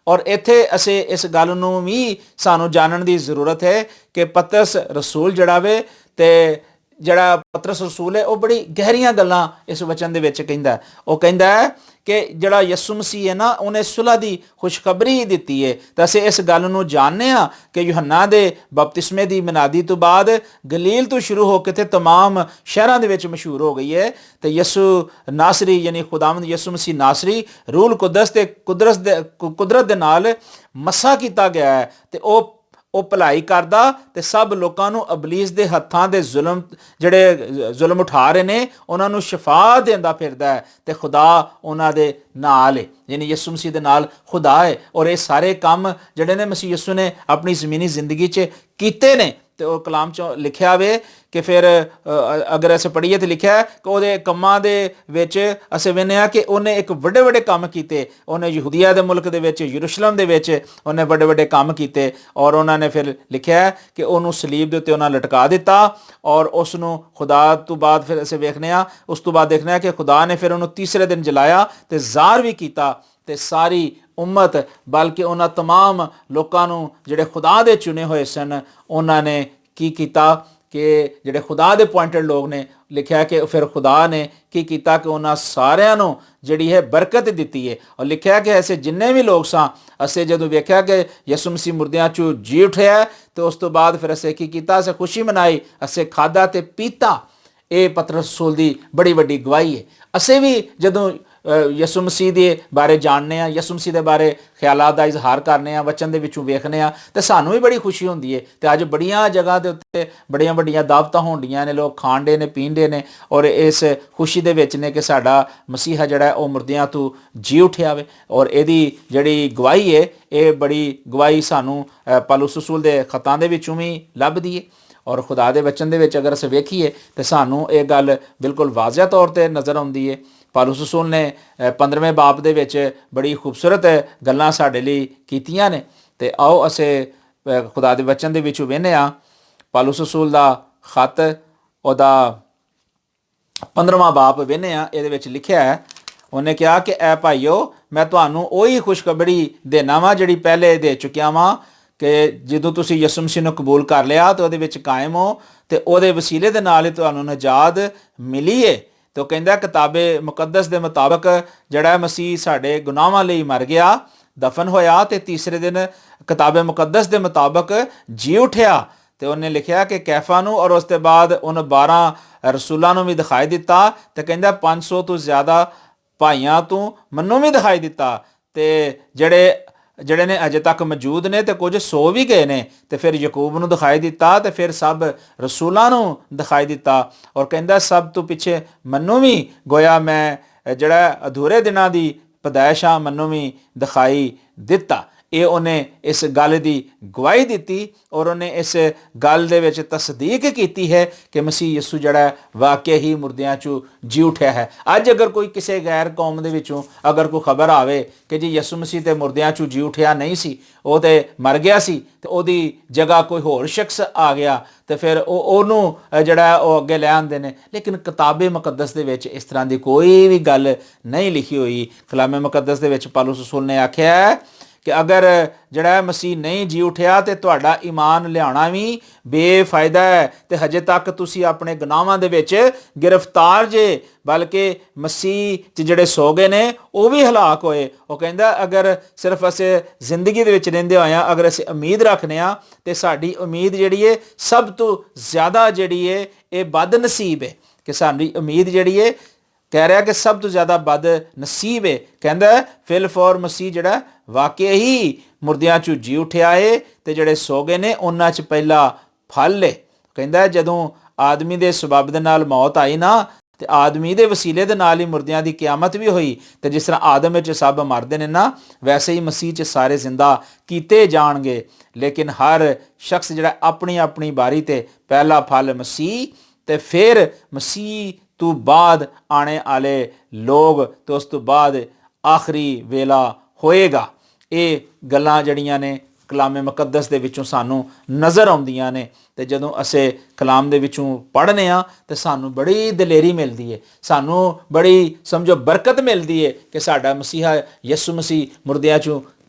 ਔਰ ਇੱਥੇ ਅਸੀਂ ਇਸ ਗੱਲ ਨੂੰ ਵੀ ਸਾਨੂੰ ਜਾਣਨ ਦੀ ਜ਼ਰੂਰਤ ਹੈ ਕਿ ਪਤਰਸ ਰਸੂਲ ਜਿਹੜਾ ਵੇ ਤੇ ਜਿਹੜਾ ਪਤਰਸ ਰਸੂਲ ਹੈ ਉਹ ਬੜੀ ਗਹਿਰੀਆਂ ਗੱਲਾਂ ਇਸ ਵਚਨ ਦੇ ਵਿੱਚ ਕਹਿੰਦਾ। ਉਹ ਕਹਿੰਦਾ ਹੈ ਕਿ ਜਿਹੜਾ ਯਿਸੂ ਮਸੀਹ ਹੈ ਨਾ ਉਹਨੇ ਸੁਲ੍ਹਾ ਦੀ ਖੁਸ਼ਖਬਰੀ ਦਿੱਤੀ ਹੈ। ਤਾਂ ਅਸੀਂ ਇਸ ਗੱਲ ਨੂੰ ਜਾਣਦੇ ਹਾਂ ਕਿ ਯੂਹੰਨਾ ਦੇ ਬਪਤਿਸਮੇ ਦੀ ਮਨਾਦੀ ਤੋਂ ਬਾਅਦ ਗਲੀਲ ਤੋਂ ਸ਼ੁਰੂ ਹੋ ਕੇ ਤੇ ਤਮਾਮ ਸ਼ਹਿਰਾਂ ਦੇ ਵਿੱਚ ਮਸ਼ਹੂਰ ਹੋ ਗਈ ਹੈ। ਤੇ ਯਿਸੂ ਨਾਸਰੀ ਯਾਨੀ ਖੁਦਾਵੰਦ ਯਿਸੂ ਮਸੀਹ ਨਾਸਰੀ ਰੂਲ ਕੁਦਸ ਤੇ ਕੁਦਰਤ ਦੇ ਨਾਲ ਮਸਾ ਕੀਤਾ ਗਿਆ ਹੈ ਤੇ ਉਹ ਭਲਾਈ ਕਰਦਾ ਤੇ ਸਭ ਲੋਕਾਂ ਨੂੰ ਅਬਲੀਸ ਦੇ ਹੱਥਾਂ ਦੇ ਜ਼ੁਲਮ ਉਠਾ ਰਹੇ ਨੇ ਉਹਨਾਂ ਨੂੰ ਸ਼ਿਫਾ ਦਿੰਦਾ ਫਿਰਦਾ ਹੈ ਤੇ ਖੁਦਾ ਉਹਨਾਂ ਦੇ ਨਾਲ ਹੈ, ਯਾਨੀ ਯਿਸੂ ਮਸੀਹ ਦੇ ਨਾਲ ਖੁਦਾ ਹੈ। ਔਰ ਇਹ ਸਾਰੇ ਕੰਮ ਜਿਹੜੇ ਨੇ ਮਸੀਹ ਯਿਸੂ ਨੇ ਆਪਣੀ ਜ਼ਮੀਨੀ ਜ਼ਿੰਦਗੀ 'ਚ ਕੀਤੇ ਨੇ। ਤੇ ਉਹ ਕਲਾਮ 'ਚ ਲਿਖਿਆ ਵੇ ਕਿ ਫਿਰ ਅਗਰ ਅਸੀਂ ਪੜ੍ਹੀਏ ਤਾਂ ਲਿਖਿਆ ਕਿ ਉਹਦੇ ਕੰਮਾਂ ਦੇ ਵਿੱਚ ਅਸੀਂ ਵੇਖਦੇ ਹਾਂ ਕਿ ਉਹਨੇ ਇੱਕ ਵੱਡੇ ਵੱਡੇ ਕੰਮ ਕੀਤੇ। ਉਹਨੇ ਯਹੂਦੀਆ ਦੇ ਮੁਲਕ ਦੇ ਵਿੱਚ, ਯਰੂਸ਼ਲਮ ਦੇ ਵਿੱਚ ਉਹਨੇ ਵੱਡੇ ਵੱਡੇ ਕੰਮ ਕੀਤੇ। ਔਰ ਉਹਨਾਂ ਨੇ ਫਿਰ ਲਿਖਿਆ ਕਿ ਉਹਨੂੰ ਸਲੀਬ ਦੇ ਉੱਤੇ ਉਹਨਾਂ ਲਟਕਾ ਦਿੱਤਾ ਔਰ ਉਸ ਨੂੰ ਖੁਦਾ ਤੋਂ ਬਾਅਦ ਫਿਰ ਅਸੀਂ ਵੇਖਦੇ ਹਾਂ ਉਸ ਤੋਂ ਬਾਅਦ ਦੇਖਦੇ ਹਾਂ ਕਿ ਖੁਦਾ ਨੇ ਫਿਰ ਉਹਨੂੰ ਤੀਸਰੇ ਦਿਨ ਜਲਾਇਆ ਤੇ ਜ਼ਾਹਰ ਵੀ ਕੀਤਾ। ਤੇ ਸਾਰੀ ਉਮਤ ਬਲਕਿ ਉਹਨਾਂ ਤਮਾਮ ਲੋਕਾਂ ਨੂੰ ਜਿਹੜੇ ਖੁਦਾ ਦੇ ਚੁਣੇ ਹੋਏ ਸਨ ਉਹਨਾਂ ਨੇ ਕੀ ਕੀਤਾ ਕਿ ਜਿਹੜੇ ਖੁਦਾ ਦੇ ਪੁਆਇੰਟਡ ਲੋਕ ਨੇ, ਲਿਖਿਆ ਕਿ ਫਿਰ ਖੁਦਾ ਨੇ ਕੀ ਕੀਤਾ ਕਿ ਉਹਨਾਂ ਸਾਰਿਆਂ ਨੂੰ ਜਿਹੜੀ ਹੈ ਬਰਕਤ ਦਿੱਤੀ ਹੈ। ਔਰ ਲਿਖਿਆ ਕਿ ਐਸੇ ਜਿੰਨੇ ਵੀ ਲੋਕ ਸਾਂ ਅਸੀਂ ਜਦੋਂ ਵੇਖਿਆ ਕਿ ਯਿਸੂ ਮਸੀਹ ਮੁਰਦਿਆਂ 'ਚੋਂ ਜੀ ਉੱਠਿਆ ਤੇ ਉਸ ਤੋਂ ਬਾਅਦ ਫਿਰ ਅਸੀਂ ਕੀ ਕੀਤਾ, ਅਸੀਂ ਖੁਸ਼ੀ ਮਨਾਈ, ਅਸੀਂ ਖਾਧਾ ਤੇ ਪੀਤਾ। ਇਹ ਪਤਰਸ ਰਸੂਲ ਦੀ ਬੜੀ ਵੱਡੀ ਗਵਾਹੀ ਹੈ। ਅਸੀਂ ਵੀ ਜਦੋਂ ਯਿਸੂ ਮਸੀਹ ਦੇ ਬਾਰੇ ਜਾਣਦੇ ਹਾਂ, ਯਿਸੂ ਮਸੀਹ ਦੇ ਬਾਰੇ ਖਿਆਲਾਂ ਦਾ ਇਜ਼ਹਾਰ ਕਰਨੇ ਆ, ਵਚਨ ਦੇ ਵਿੱਚੋਂ ਵੇਖਦੇ ਆ, ਤੇ ਸਾਨੂੰ ਵੀ ਬੜੀ ਖੁਸ਼ੀ ਹੁੰਦੀ ਹੈ। ਤੇ ਅੱਜ ਬੜੀਆਂ ਜਗ੍ਹਾ ਦੇ ਉੱਤੇ ਬੜੀਆਂ ਵੱਡੀਆਂ ਦਾਵਤਾਂ ਹੋਣਡੀਆਂ ਨੇ, ਲੋਕ ਖਾਂਦੇ ਨੇ ਪੀਂਦੇ ਨੇ, ਔਰ ਇਸ ਖੁਸ਼ੀ ਦੇ ਵਿੱਚ ਨੇ ਕਿ ਸਾਡਾ ਮਸੀਹਾ ਜਿਹੜਾ ਉਹ ਮੁਰਦਿਆਂ ਤੋਂ ਜੀ ਉੱਠਿਆ ਵੇ। ਔਰ ਇਹਦੀ ਜਿਹੜੀ ਗਵਾਹੀ ਹੈ, ਇਹ ਬੜੀ ਗਵਾਹੀ ਸਾਨੂੰ ਪੌਲੁਸ ਰਸੂਲ ਦੇ ਖਤਾਂ ਦੇ ਵਿੱਚੋਂ ਵੀ ਲੱਭਦੀ ਹੈ। ਔਰ ਖੁਦਾ ਦੇ ਵਚਨ ਦੇ ਵਿੱਚ ਅਗਰ ਅਸੀਂ ਵੇਖੀਏ ਤਾਂ ਸਾਨੂੰ ਇਹ ਗੱਲ ਬਿਲਕੁਲ ਵਾਜ਼ਿਹ ਤੌਰ 'ਤੇ ਨਜ਼ਰ ਆਉਂਦੀ ਹੈ। ਪੌਲੁਸ ਰਸੂਲ ਨੇ 15ਵੇਂ ਬਾਬ ਦੇ ਵਿੱਚ ਬੜੀ ਖੂਬਸੂਰਤ ਗੱਲਾਂ ਸਾਡੇ ਲਈ ਕੀਤੀਆਂ ਨੇ। ਤੇ ਆਓ ਅਸੀਂ ਖੁਦਾ ਦੇ ਵਚਨ ਦੇ ਵਿੱਚੋਂ ਵੇਖਦੇ ਹਾਂ। ਪੌਲੁਸ ਰਸੂਲ ਦਾ ਖਤ, ਉਹਦਾ 15ਵਾਂ ਬਾਬ ਵੇਖਦੇ ਹਾਂ। ਇਹਦੇ ਵਿੱਚ ਲਿਖਿਆ ਹੈ, ਉਹਨੇ ਕਿਹਾ ਕਿ ਐ ਭਾਈਓ, ਮੈਂ ਤੁਹਾਨੂੰ ਉਹੀ ਖੁਸ਼ਖਬਰੀ ਦੇਣਾ ਵਾਂ ਜਿਹੜੀ ਪਹਿਲੇ ਦੇ ਚੁੱਕਿਆ ਵਾਂ, ਕਿ ਜਦੋਂ ਤੁਸੀਂ ਯਿਸੂ ਮਸੀਹ ਨੂੰ ਕਬੂਲ ਕਰ ਲਿਆ ਤੇ ਉਹਦੇ ਵਿੱਚ ਕਾਇਮ ਹੋ, ਤੇ ਉਹਦੇ ਵਸੀਲੇ ਦੇ ਨਾਲ ਹੀ ਤੁਹਾਨੂੰ ਨਜਾਤ ਮਿਲੀ ਹੈ। ਤੇ ਉਹ ਕਹਿੰਦਾ ਕਿਤਾਬੇ ਮੁਕੱਦਸ ਦੇ ਮੁਤਾਬਕ ਜਿਹੜਾ ਮਸੀਹ ਸਾਡੇ ਗੁਨਾਹਾਂ ਲਈ ਮਰ ਗਿਆ, ਦਫਨ ਹੋਇਆ, ਤੇ ਤੀਸਰੇ ਦਿਨ ਕਿਤਾਬੇ ਮੁਕੱਦਸ ਦੇ ਮੁਤਾਬਕ ਜੀ ਉੱਠਿਆ। ਤੇ ਉਹਨੇ ਲਿਖਿਆ ਕਿ ਕੈਫਾ ਨੂੰ ਔਰ ਉਸ ਤੋਂ ਬਾਅਦ ਉਹਨ 12 ਰਸੂਲਾਂ ਨੂੰ ਵੀ ਦਿਖਾਈ ਦਿੱਤਾ, ਤੇ ਕਹਿੰਦਾ 500 ਤੋਂ ਜ਼ਿਆਦਾ ਭਾਈਆਂ ਤੋਂ ਮੈਨੂੰ ਵੀ ਦਿਖਾਈ ਦਿੱਤਾ, ਤੇ ਜਿਹੜੇ ਨੇ ਅਜੇ ਤੱਕ ਮੌਜੂਦ ਨੇ, ਤੇ ਕੁਝ ਸੋ ਵੀ ਗਏ ਨੇ। ਤੇ ਫਿਰ ਯਕੂਬ ਨੂੰ ਦਿਖਾਈ ਦਿੱਤਾ, ਤੇ ਫਿਰ ਸਭ ਰਸੂਲਾਂ ਨੂੰ ਦਿਖਾਈ ਦਿੱਤਾ। ਔਰ ਕਹਿੰਦਾ ਸਭ ਤੋਂ ਪਿੱਛੇ ਮੈਨੂੰ ਵੀ, ਗੋਇਆ ਮੈਂ ਜਿਹੜਾ ਅਧੂਰੇ ਦਿਨਾਂ ਦੀ ਪੈਦਾਇਸ਼ ਆ, ਮੈਨੂੰ ਵੀ ਦਿਖਾਈ ਦਿੱਤਾ। ਇਹ ਉਹਨੇ ਇਸ ਗੱਲ ਦੀ ਗਵਾਹੀ ਦਿੱਤੀ, ਔਰ ਉਹਨੇ ਇਸ ਗੱਲ ਦੇ ਵਿੱਚ ਤਸਦੀਕ ਕੀਤੀ ਹੈ ਕਿ ਮਸੀਹ ਯਿਸੂ ਜਿਹੜਾ ਵਾਕਿਆ ਹੀ ਮੁਰਦਿਆਂ 'ਚੋਂ ਜੀ ਉੱਠਿਆ ਹੈ। ਅੱਜ ਅਗਰ ਕੋਈ ਕਿਸੇ ਗੈਰ ਕੌਮ ਦੇ ਵਿੱਚੋਂ ਅਗਰ ਕੋਈ ਖਬਰ ਆਵੇ ਕਿ ਜੀ ਯਿਸੂ ਮਸੀਹ ਤੇ ਮੁਰਦਿਆਂ 'ਚੋਂ ਜੀ ਉੱਠਿਆ ਨਹੀਂ ਸੀ, ਉਹ ਤੇ ਮਰ ਗਿਆ ਸੀ, ਤੇ ਉਹਦੀ ਜਗ੍ਹਾ ਕੋਈ ਹੋਰ ਸ਼ਖਸ ਆ ਗਿਆ, ਤੇ ਫਿਰ ਉਹਨੂੰ ਜਿਹੜਾ ਉਹ ਅੱਗੇ ਲੈ ਆਉਂਦੇ ਨੇ। ਲੇਕਿਨ ਕਿਤਾਬੇ ਮੁਕੱਦਸ ਦੇ ਵਿੱਚ ਇਸ ਤਰ੍ਹਾਂ ਦੀ ਕੋਈ ਵੀ ਗੱਲ ਨਹੀਂ ਲਿਖੀ ਹੋਈ। ਕਲਾਮੇ ਮੁਕੱਦਸ ਦੇ ਵਿੱਚ ਪੌਲੁਸ ਰਸੂਲ ਨੇ ਆਖਿਆ ਕਿ ਅਗਰ ਜਿਹੜਾ ਮਸੀਹ ਨਹੀਂ ਜੀ ਉੱਠਿਆ ਤੇ ਤੁਹਾਡਾ ਈਮਾਨ ਲਿਆਉਣਾ ਵੀ ਬੇਫਾਇਦਾ ਹੈ, ਤੇ ਹਜੇ ਤੱਕ ਤੁਸੀਂ ਆਪਣੇ ਗੁਨਾਹਾਂ ਦੇ ਵਿੱਚ ਗ੍ਰਿਫਤਾਰ ਜੇ, ਬਲਕਿ ਮਸੀਹ 'ਚ ਜਿਹੜੇ ਸੋ ਗਏ ਨੇ ਉਹ ਵੀ ਹਲਾਕ ਹੋਏ। ਉਹ ਕਹਿੰਦਾ ਅਗਰ ਸਿਰਫ ਅਸੀਂ ਜ਼ਿੰਦਗੀ ਦੇ ਵਿੱਚ ਰਹਿੰਦੇ ਹੋਏ ਹਾਂ, ਅਗਰ ਅਸੀਂ ਉਮੀਦ ਰੱਖਦੇ ਹਾਂ, ਤੇ ਸਾਡੀ ਉਮੀਦ ਜਿਹੜੀ ਹੈ ਸਭ ਤੋਂ ਜ਼ਿਆਦਾ ਜਿਹੜੀ ਹੈ ਇਹ ਬਦਨਸੀਬ ਹੈ। ਕਿ ਸਾਡੀ ਉਮੀਦ ਜਿਹੜੀ ਹੈ, ਕਹਿ ਰਿਹਾ ਕਿ ਸਭ ਤੋਂ ਜ਼ਿਆਦਾ ਬਦ ਨਸੀਬ ਹੈ। ਕਹਿੰਦਾ ਫਿਲ ਫੋਰ ਮਸੀਹ ਜਿਹੜਾ ਵਾਕਿਆ ਹੀ ਮੁਰਦਿਆਂ 'ਚੋਂ ਜੀ ਉੱਠਿਆ ਹੈ, ਤੇ ਜਿਹੜੇ ਸੋ ਗਏ ਨੇ ਉਹਨਾਂ 'ਚ ਪਹਿਲਾ ਫਲ ਹੈ। ਕਹਿੰਦਾ ਜਦੋਂ ਆਦਮੀ ਦੇ ਸਬਬ ਦੇ ਨਾਲ ਮੌਤ ਆਈ ਨਾ, ਤੇ ਆਦਮੀ ਦੇ ਵਸੀਲੇ ਦੇ ਨਾਲ ਹੀ ਮੁਰਦਿਆਂ ਦੀ ਕਿਆਮਤ ਵੀ ਹੋਈ। ਤੇ ਜਿਸ ਤਰ੍ਹਾਂ ਆਦਮ ਵਿੱਚ ਸਭ ਮਰਦੇ ਨੇ ਨਾ, ਵੈਸੇ ਹੀ ਮਸੀਹ 'ਚ ਸਾਰੇ ਜ਼ਿੰਦਾ ਕੀਤੇ ਜਾਣਗੇ। ਲੇਕਿਨ ਹਰ ਸ਼ਖਸ ਜਿਹੜਾ ਆਪਣੀ ਆਪਣੀ ਬਾਰੀ ਤੇ ਪਹਿਲਾ ਫਲ ਮਸੀਹ, ਤੇ ਫਿਰ ਮਸੀਹ ਤੋਂ ਬਾਅਦ ਆਣੇ ਵਾਲੇ ਲੋਕ, ਤੇ ਉਸ ਤੋਂ ਬਾਅਦ ਆਖਰੀ ਵੇਲਾ ਹੋਏਗਾ। ਇਹ ਗੱਲਾਂ ਜਿਹੜੀਆਂ ਨੇ ਕਲਾਮੇ ਮੁਕੱਦਸ ਦੇ ਵਿੱਚੋਂ ਸਾਨੂੰ ਨਜ਼ਰ ਆਉਂਦੀਆਂ ਨੇ। ਤੇ ਜਦੋਂ ਅਸੀਂ ਕਲਾਮ ਦੇ ਵਿੱਚੋਂ ਪੜ੍ਹਨੇ ਆ ਤੇ ਸਾਨੂੰ ਬੜੀ ਦਲੇਰੀ ਮਿਲਦੀ ਹੈ, ਸਾਨੂੰ ਬੜੀ ਸਮਝੋ ਬਰਕਤ ਮਿਲਦੀ ਹੈ ਕਿ ਸਾਡਾ ਮਸੀਹਾ ਯਿਸੂ ਮਸੀਹ ਮੁਰਦਿਆਂ 'ਚੋਂ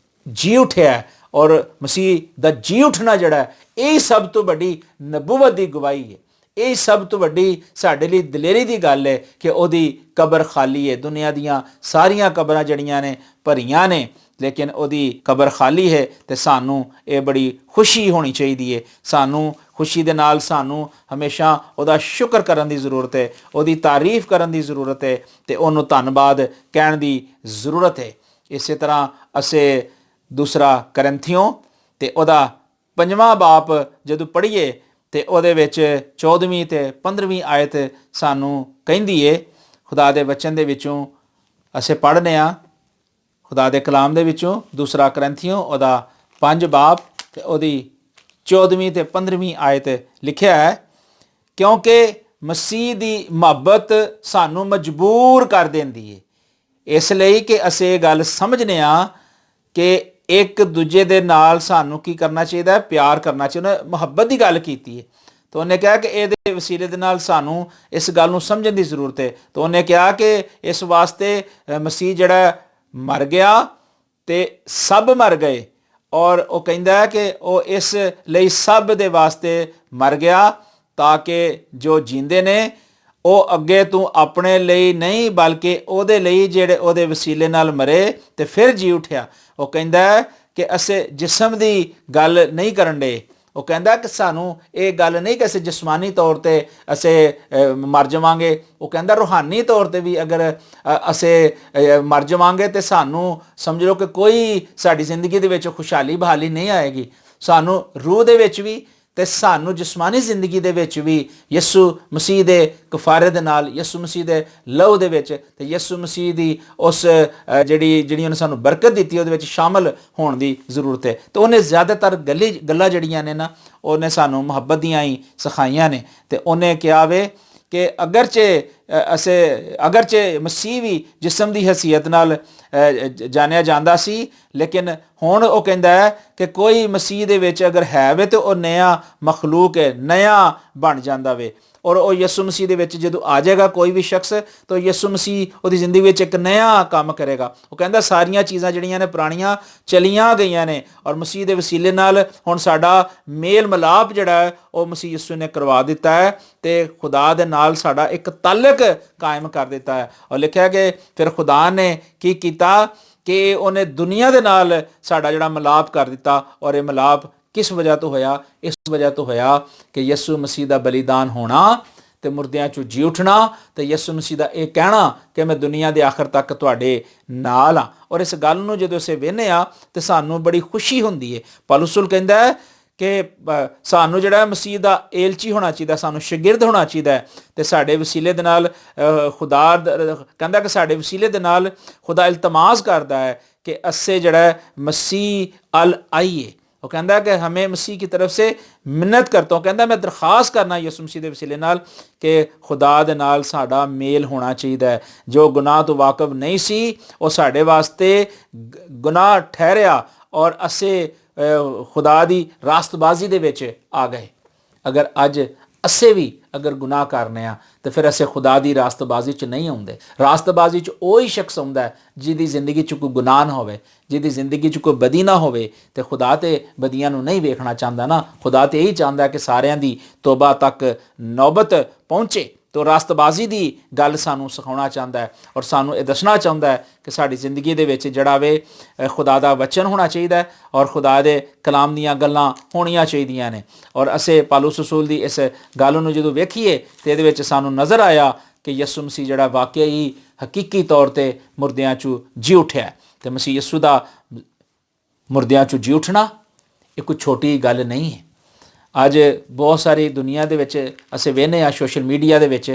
ਜੀ ਉੱਠਿਆ। ਔਰ ਮਸੀਹ ਦਾ ਜੀ ਉੱਠਣਾ ਜਿਹੜਾ ਇਹ ਸਭ ਤੋਂ ਵੱਡੀ ਨਬੂਵਤ ਦੀ ਗਵਾਹੀ ਹੈ। ਇਹ ਸਭ ਤੋਂ ਵੱਡੀ ਸਾਡੇ ਲਈ ਦਲੇਰੀ ਦੀ ਗੱਲ ਹੈ ਕਿ ਉਹਦੀ ਕਬਰ ਖਾਲੀ ਹੈ। ਦੁਨੀਆ ਦੀਆਂ ਸਾਰੀਆਂ ਕਬਰਾਂ ਜਿਹੜੀਆਂ ਨੇ ਭਰੀਆਂ ਨੇ, ਲੇਕਿਨ ਉਹਦੀ ਕਬਰ ਖਾਲੀ ਹੈ। ਤੇ ਸਾਨੂੰ ਇਹ ਬੜੀ ਖੁਸ਼ੀ ਹੋਣੀ ਚਾਹੀਦੀ ਹੈ। ਸਾਨੂੰ ਖੁਸ਼ੀ ਦੇ ਨਾਲ ਸਾਨੂੰ ਹਮੇਸ਼ਾ ਉਹਦਾ ਸ਼ੁਕਰ ਕਰਨ ਦੀ ਜ਼ਰੂਰਤ ਹੈ, ਉਹਦੀ ਤਾਰੀਫ ਕਰਨ ਦੀ ਜ਼ਰੂਰਤ ਹੈ, ਤੇ ਉਹਨੂੰ ਧੰਨਵਾਦ ਕਹਿਣ ਦੀ ਜ਼ਰੂਰਤ ਹੈ। ਇਸੇ ਤਰ੍ਹਾਂ ਅਸੀਂ ਦੂਸਰਾ ਕਰੰਥੀਓ ਤੇ ਉਹਦਾ 5ਵਾਂ ਬਾਪ ਜਦੋਂ ਪੜ੍ਹੀਏ ਤੇ ਉਹਦੇ ਵਿੱਚ 14ਵੀਂ ਤੇ 15ਵੀਂ ਆਇਤ ਸਾਨੂੰ ਕਹਿੰਦੀ ਏ, ਖੁਦਾ ਦੇ ਵਚਨ ਦੇ ਵਿੱਚੋਂ ਅਸੀਂ ਪੜ੍ਹਨੇ ਆ, ਖੁਦਾ ਦੇ ਕਲਾਮ ਦੇ ਵਿੱਚੋਂ ਦੂਸਰਾ ਕਰੰਥੀਓ ਉਹਦਾ 5 ਬਾਪ ਤੇ ਉਹਦੀ 14ਵੀਂ ਤੇ 15ਵੀਂ ਆਇਤ ਲਿਖਿਆ ਹੈ, ਕਿਉਂਕਿ ਮਸੀਹ ਦੀ ਮੁਹੱਬਤ ਸਾਨੂੰ ਮਜਬੂਰ ਕਰ ਦਿੰਦੀ ਹੈ, ਇਸ ਲਈ ਕਿ ਅਸੀਂ ਇਹ ਗੱਲ ਸਮਝਨੇ ਆ ਕਿ ਇੱਕ ਦੂਜੇ ਦੇ ਨਾਲ ਸਾਨੂੰ ਕੀ ਕਰਨਾ ਚਾਹੀਦਾ ਹੈ, ਪਿਆਰ ਕਰਨਾ ਚਾਹੀਦਾ। ਉਹਨੇ ਮੁਹੱਬਤ ਦੀ ਗੱਲ ਕੀਤੀ ਹੈ, ਤਾਂ ਉਹਨੇ ਕਿਹਾ ਕਿ ਇਹਦੇ ਵਸੀਲੇ ਦੇ ਨਾਲ ਸਾਨੂੰ ਇਸ ਗੱਲ ਨੂੰ ਸਮਝਣ ਦੀ ਜ਼ਰੂਰਤ ਹੈ। ਤਾਂ ਉਹਨੇ ਕਿਹਾ ਕਿ ਇਸ ਵਾਸਤੇ ਮਸੀਹ ਜਿਹੜਾ ਮਰ ਗਿਆ ਤੇ ਸਭ ਮਰ ਗਏ, ਔਰ ਉਹ ਕਹਿੰਦਾ ਹੈ ਕਿ ਉਹ ਇਸ ਲਈ ਸਭ ਦੇ ਵਾਸਤੇ ਮਰ ਗਿਆ ਤਾਂ ਕਿ ਜੋ ਜੀਂਦੇ ਨੇ ਉਹ ਅੱਗੇ ਤੋਂ ਆਪਣੇ ਲਈ ਨਹੀਂ ਬਲਕਿ ਉਹਦੇ ਲਈ ਜਿਹੜੇ ਉਹਦੇ ਵਸੀਲੇ ਨਾਲ ਮਰੇ ਤੇ ਫਿਰ ਜੀ ਉੱਠਿਆ। ਉਹ ਕਹਿੰਦਾ ਹੈ ਕਿ ਅਸੀਂ ਜਿਸਮ ਦੀ ਗੱਲ ਨਹੀਂ ਕਰਨ ਡੇ, ਉਹ ਕਹਿੰਦਾ ਕਿ ਸਾਨੂੰ ਇਹ ਗੱਲ ਨਹੀਂ ਕਿ ਅਸੀਂ ਜਿਸਮਾਨੀ ਤੌਰ ਤੇ ਅਸੀਂ ਮਰ ਜਾਵਾਂਗੇ, ਉਹ ਕਹਿੰਦਾ ਰੂਹਾਨੀ ਤੌਰ ਤੇ ਵੀ ਅਗਰ ਅਸੀਂ ਮਰ ਜਾਵਾਂਗੇ ਤੇ ਸਾਨੂੰ ਸਮਝ ਲਓ ਕਿ ਕੋਈ ਸਾਡੀ ਜ਼ਿੰਦਗੀ ਦੇ ਵਿੱਚ ਖੁਸ਼ਹਾਲੀ ਬਹਾਲੀ ਨਹੀਂ ਆਏਗੀ। ਸਾਨੂੰ ਰੂਹ ਦੇ ਵਿੱਚ ਵੀ ਤੇ ਸਾਨੂੰ ਜਿਸਮਾਨੀ ਜ਼ਿੰਦਗੀ ਦੇ ਵਿੱਚ ਵੀ ਯਿਸੂ ਮਸੀਹ ਦੇ ਕਫਾਰੇ ਦੇ ਨਾਲ, ਯਿਸੂ ਮਸੀਹ ਦੇ ਲਹੂ ਦੇ ਵਿੱਚ ਤੇ ਯਿਸੂ ਮਸੀਹ ਦੀ ਉਸ ਜਿਹੜੀ ਉਹਨੇ ਸਾਨੂੰ ਬਰਕਤ ਦਿੱਤੀ ਉਹਦੇ ਵਿੱਚ ਸ਼ਾਮਲ ਹੋਣ ਦੀ ਜ਼ਰੂਰਤ ਹੈ। ਤੇ ਉਹਨੇ ਜ਼ਿਆਦਾਤਰ ਗੱਲਾਂ ਜਿਹੜੀਆਂ ਨੇ ਨਾ ਉਹਨੇ ਸਾਨੂੰ ਮੁਹੱਬਤ ਦੀਆਂ ਹੀ ਸਿਖਾਈਆਂ ਨੇ। ਤੇ ਉਹਨੇ ਕਿਹਾ ਵੇ ਕਿ ਅਗਰਚੇ ਮਸੀਹ ਵੀ ਜਿਸਮ ਦੀ ਹਸੀਅਤ ਨਾਲ ਜਾਣਿਆ ਜਾਂਦਾ ਸੀ, ਲੇਕਿਨ ਹੁਣ ਉਹ ਕਹਿੰਦਾ ਹੈ ਕਿ ਕੋਈ ਮਸੀਹ ਦੇ ਵਿੱਚ ਅਗਰ ਹੈ ਵੇ ਤੇ ਉਹ ਨया ਮਖਲੂਕ ਹੈ, ਨया ਬਣ ਜਾਂਦਾ ਵੇ। ਔਰ ਉਹ ਯਿਸੂ ਮਸੀਹ ਦੇ ਵਿੱਚ ਜਦੋਂ ਆ ਜਾਏਗਾ ਕੋਈ ਵੀ ਸ਼ਖਸ, ਤਾਂ ਯਿਸੂ ਮਸੀਹ ਉਹਦੀ ਜ਼ਿੰਦਗੀ ਵਿੱਚ ਇੱਕ ਨया ਕੰਮ ਕਰੇਗਾ। ਉਹ ਕਹਿੰਦਾ ਸਾਰੀਆਂ ਚੀਜ਼ਾਂ ਜਿਹੜੀਆਂ ਨੇ ਪੁਰਾਣੀਆਂ ਚਲੀਆਂ ਗਈਆਂ ਨੇ ਔਰ ਮਸੀਹ ਦੇ ਵਸੀਲੇ ਨਾਲ ਹੁਣ ਸਾਡਾ ਮੇਲ ਮਿਲਾਪ ਜਿਹੜਾ ਹੈ ਉਹ ਮਸੀਹ ਯਿਸੂ ਨੇ ਕਰਵਾ ਦਿੱਤਾ ਹੈ ਤੇ ਖੁਦਾ ਦੇ ਨਾਲ ਸਾਡਾ ਇੱਕ ਤਾਲੁਕ ਕਾਇਮ ਕਰ ਦਿੱਤਾ ਹੈ। ਔਰ ਲਿਖਿਆ ਕਿ ਫਿਰ ਖੁਦਾ ਨੇ ਕੀ ਕੀਤਾ ਕਿ ਉਹਨੇ ਦੁਨੀਆ ਦੇ ਨਾਲ ਸਾਡਾ ਜਿਹੜਾ ਮਿਲਾਪ ਕਰ ਦਿੱਤਾ। ਔਰ ਇਹ ਮਿਲਾਪ ਕਿਸ ਵਜ੍ਹਾ ਤੋਂ ਹੋਇਆ? ਇਸ ਵਜ੍ਹਾ ਤੋਂ ਹੋਇਆ ਕਿ ਯਿਸੂ ਮਸੀਹ ਦਾ ਬਲੀਦਾਨ ਹੋਣਾ ਤੇ ਮੁਰਦਿਆਂ ਚੋਂ ਜੀ ਉੱਠਣਾ ਤੇ ਯਿਸੂ ਮਸੀਹ ਦਾ ਇਹ ਕਹਿਣਾ ਕਿ ਮੈਂ ਦੁਨੀਆ ਦੇ ਆਖਰ ਤੱਕ ਤੁਹਾਡੇ ਨਾਲ ਹਾਂ। ਔਰ ਇਸ ਗੱਲ ਨੂੰ ਜਦੋਂ ਅਸੀਂ ਵੇਖਦੇ ਹਾਂ ਤੇ ਸਾਨੂੰ ਬੜੀ ਖੁਸ਼ੀ ਹੁੰਦੀ ਹੈ। ਪੌਲੁਸ ਕਹਿੰਦਾ ਹੈ ਕਿ ਸਾਨੂੰ ਜਿਹੜਾ ਮਸੀਹ ਦਾ ਏਲਚੀ ਹੋਣਾ ਚਾਹੀਦਾ, ਸਾਨੂੰ ਸ਼ਾਗਿਰਦ ਹੋਣਾ ਚਾਹੀਦਾ ਹੈ ਤੇ ਸਾਡੇ ਵਸੀਲੇ ਦੇ ਨਾਲ ਖੁਦਾ ਕਹਿੰਦਾ ਕਿ ਸਾਡੇ ਵਸੀਲੇ ਦੇ ਨਾਲ ਖੁਦਾ ਇਲਤਮਾਸ ਕਰਦਾ ਹੈ ਕਿ ਅਸੀਂ ਜਿਹੜਾ ਮਸੀਹ ਅਲ ਆਈਏ। ਉਹ ਕਹਿੰਦਾ ਕਿ ਹमें मसीह की तरफ से मिन्नत करता हूँ, ਕਹਿੰਦਾ ਮੈਂ ਦਰਖਾਸਤ ਕਰਨਾ ਯਿਸੂ ਮਸੀਹ ਦੇ ਵਸੀਲੇ ਨਾਲ ਕਿ ਖੁਦਾ ਦੇ ਨਾਲ ਸਾਡਾ ਮੇਲ ਹੋਣਾ ਚਾਹੀਦਾ ਹੈ। ਜੋ ਗੁਨਾਹ ਤੋਂ ਵਾਕਿਫ ਨਹੀਂ ਸੀ ਉਹ ਸਾਡੇ ਵਾਸਤੇ ਗੁਨਾਹ ਠਹਿਰਿਆ ਔਰ ਅਸੀਂ ਖੁਦਾ ਦੀ ਰਾਸਤਬਾਜ਼ੀ ਦੇ ਵਿੱਚ ਆ ਗਏ। ਅਗਰ ਅੱਜ ਅਸੀਂ ਵੀ ਅਗਰ ਗੁਨਾਹ ਕਰਨੇ ਆ ਤੇ ਫਿਰ ਅਸੀਂ ਖੁਦਾ ਦੀ ਰਾਸਤਬਾਜ਼ੀ 'ਚ ਨਹੀਂ ਆਉਂਦੇ। ਰਾਸਤਬਾਜ਼ੀ 'ਚ ਉਹੀ ਸ਼ਖਸ ਆਉਂਦਾ ਹੈ ਜਿਹਦੀ ਜ਼ਿੰਦਗੀ 'ਚ ਕੋਈ ਗੁਨਾਹ ਨਾ ਹੋਵੇ, ਜਿਹਦੀ ਜ਼ਿੰਦਗੀ 'ਚ ਕੋਈ ਬਦੀ ਨਾ ਹੋਵੇ। ਤੇ ਖੁਦਾ ਤੇ ਬਦੀਆਂ ਨੂੰ ਨਹੀਂ ਵੇਖਣਾ ਚਾਹੁੰਦਾ ਨਾ, ਖੁਦਾ ਤੇ ਇਹੀ ਚਾਹੁੰਦਾ ਕਿ ਸਾਰਿਆਂ ਦੀ ਤੋਬਾ ਤੱਕ ਨੌਬਤ ਪਹੁੰਚੇ। ਤੋ ਰਾਸਤਬਾਜ਼ੀ ਦੀ ਗੱਲ ਸਾਨੂੰ ਸਿਖਾਉਣਾ ਚਾਹੁੰਦਾ ਹੈ ਔਰ ਸਾਨੂੰ ਇਹ ਦੱਸਣਾ ਚਾਹੁੰਦਾ ਹੈ ਕਿ ਸਾਡੀ ਜ਼ਿੰਦਗੀ ਦੇ ਵਿੱਚ ਜਿਹੜਾ ਵੇ ਖੁਦਾ ਦਾ ਵਚਨ ਹੋਣਾ ਚਾਹੀਦਾ ਔਰ ਖੁਦਾ ਦੇ ਕਲਾਮ ਦੀਆਂ ਗੱਲਾਂ ਹੋਣੀਆਂ ਚਾਹੀਦੀਆਂ ਨੇ। ਔਰ ਅਸੀਂ ਪੌਲੁਸ ਰਸੂਲ ਦੀ ਇਸ ਗੱਲ ਨੂੰ ਜਦੋਂ ਵੇਖੀਏ ਤੇ ਇਹਦੇ ਵਿੱਚ ਸਾਨੂੰ ਨਜ਼ਰ ਆਇਆ ਕਿ ਯਿਸੂ ਮਸੀਹ ਜਿਹੜਾ ਵਾਕਿਆ ਹੀ ਹਕੀਕੀ ਤੌਰ ਤੇ ਮੁਰਦਿਆਂ 'ਚੋਂ ਜੀ ਉੱਠਿਆ। ਤੇ ਮਸੀਹ ਯਿਸੂ ਦਾ ਮੁਰਦਿਆਂ 'ਚੋਂ ਜੀ ਉੱਠਣਾ ਇਹ ਕੋਈ ਛੋਟੀ ਗੱਲ ਨਹੀਂ ਹੈ। ਅੱਜ ਬਹੁਤ ਸਾਰੀ ਦੁਨੀਆ ਦੇ ਵਿੱਚ ਅਸੀਂ ਵੇਖਦੇ ਹਾਂ ਸੋਸ਼ਲ ਮੀਡੀਆ ਦੇ ਵਿੱਚ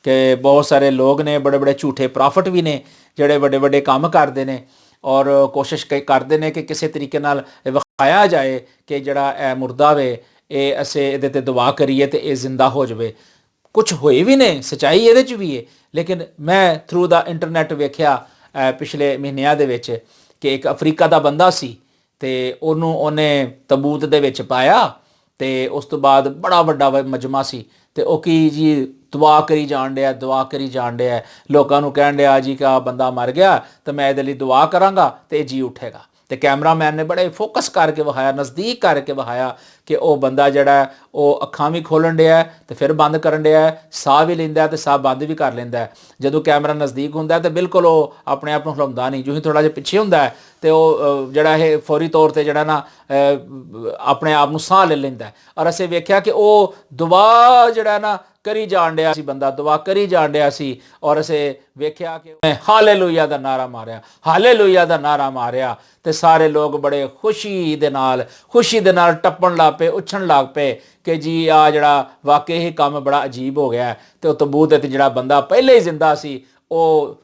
ਕਿ ਬਹੁਤ ਸਾਰੇ ਲੋਕ ਨੇ, ਬੜੇ ਬੜੇ ਝੂਠੇ ਪ੍ਰਾਫਿਟ ਵੀ ਨੇ ਜਿਹੜੇ ਵੱਡੇ ਵੱਡੇ ਕੰਮ ਕਰਦੇ ਨੇ ਔਰ ਕੋਸ਼ਿਸ਼ ਕਰਦੇ ਨੇ ਕਿ ਕਿਸੇ ਤਰੀਕੇ ਨਾਲ ਵਿਖਾਇਆ ਜਾਏ ਕਿ ਜਿਹੜਾ ਇਹ ਮੁਰਦਾ ਵੇ ਇਹ ਅਸੀਂ ਇਹਦੇ ਤੇ ਦੁਆ ਕਰੀਏ ਤੇ ਇਹ ਜ਼ਿੰਦਾ ਹੋ ਜਾਵੇ। ਕੁਝ ਹੋਏ ਵੀ ਨੇ, ਸੱਚਾਈ ਇਹਦੇ 'ਚ ਵੀ ਹੈ, ਲੇਕਿਨ ਮੈਂ ਥਰੂ ਦਾ ਇੰਟਰਨੈਟ ਵੇਖਿਆ ਪਿਛਲੇ ਮਹੀਨਿਆਂ ਦੇ ਵਿੱਚ ਕਿ ਇੱਕ ਅਫਰੀਕਾ ਦਾ ਬੰਦਾ ਸੀ ਤੇ ਉਹਨੇ ਤਬੂਤ ਦੇ ਵਿੱਚ ਪਾਇਆ ਤੇ ਉਸ ਤੋਂ ਬਾਅਦ ਬੜਾ ਵੱਡਾ ਮਜਮਾ ਸੀ ਤੇ ਉਹ ਕੀ ਜੀ ਦੁਆ ਕਰੀ ਜਾਣ ਡਿਆ ਲੋਕਾਂ ਨੂੰ ਕਹਿਣ ਡਿਆ ਜੀ ਕਿ ਆ ਬੰਦਾ ਮਰ ਗਿਆ ਤੇ ਮੈਂ ਇਹਦੇ ਲਈ ਦੁਆ ਕਰਾਂਗਾ ਤੇ ਇਹ ਜੀ ਉੱਠੇਗਾ। ਤੇ ਕੈਮਰਾਮੈਨ ਨੇ ਬੜੇ ਫੋਕਸ ਕਰਕੇ ਵਿਖਾਇਆ, ਨਜ਼ਦੀਕ ਕਰਕੇ ਵਿਖਾਇਆ ਕਿ ਉਹ ਬੰਦਾ ਜਿਹੜਾ ਉਹ ਅੱਖਾਂ ਵੀ ਖੋਲ੍ਹਣ ਡਿਆ ਤੇ ਫਿਰ ਬੰਦ ਕਰਨ ਡਿਆ, ਸਾਹ ਵੀ ਲੈਂਦਾ ਤੇ ਸਾਹ ਬੰਦ ਵੀ ਕਰ ਲੈਂਦਾ। ਜਦੋਂ ਕੈਮਰਾ ਨਜ਼ਦੀਕ ਹੁੰਦਾ ਤੇ ਬਿਲਕੁਲ ਉਹ ਆਪਣੇ ਆਪ ਨੂੰ ਹਿਲਾਉਂਦਾ ਨਹੀਂ, ਜੋ ਹੀ ਥੋੜ੍ਹਾ ਜਿਹਾ ਪਿੱਛੇ ਹੁੰਦਾ ਤੇ ਉਹ ਜਿਹੜਾ ਇਹ ਫੌਰੀ ਤੌਰ ਤੇ ਜਿਹੜਾ ਨਾ ਆਪਣੇ ਆਪ ਨੂੰ ਸਾਹ ਲੈ ਲੈਂਦਾ। ਔਰ ਅਸੀਂ ਵੇਖਿਆ ਕਿ ਉਹ ਦੁਆ ਜਿਹੜਾ ਨਾ ਕਰੀ ਜਾਣ ਡਿਆ ਸੀ, ਬੰਦਾ ਦੁਆ ਕਰੀ ਜਾਣ ਡਿਆ ਸੀ ਔਰ ਅਸੀਂ ਵੇਖਿਆ ਕਿ ਉਹਨੇ ਹਾਲੇਲੂਇਆ ਦਾ ਨਾਰਾ ਮਾਰਿਆ ਤੇ ਸਾਰੇ ਲੋਕ ਬੜੇ ਖੁਸ਼ੀ ਦੇ ਨਾਲ ਟੱਪਣ ਲੱਗ ਪਏ, ਉੱਛਣ ਲੱਗ ਪਏ ਕਿ ਜੀ ਆ ਜਿਹੜਾ ਵਾਕਈ ਇਹ ਕੰਮ ਬੜਾ ਅਜੀਬ ਹੋ ਗਿਆ। ਤੇ ਉਹ ਤਬੂਤ ਤੇ ਜਿਹੜਾ ਬੰਦਾ ਪਹਿਲੇ ਹੀ ਜ਼ਿੰਦਾ ਸੀ ਉਹ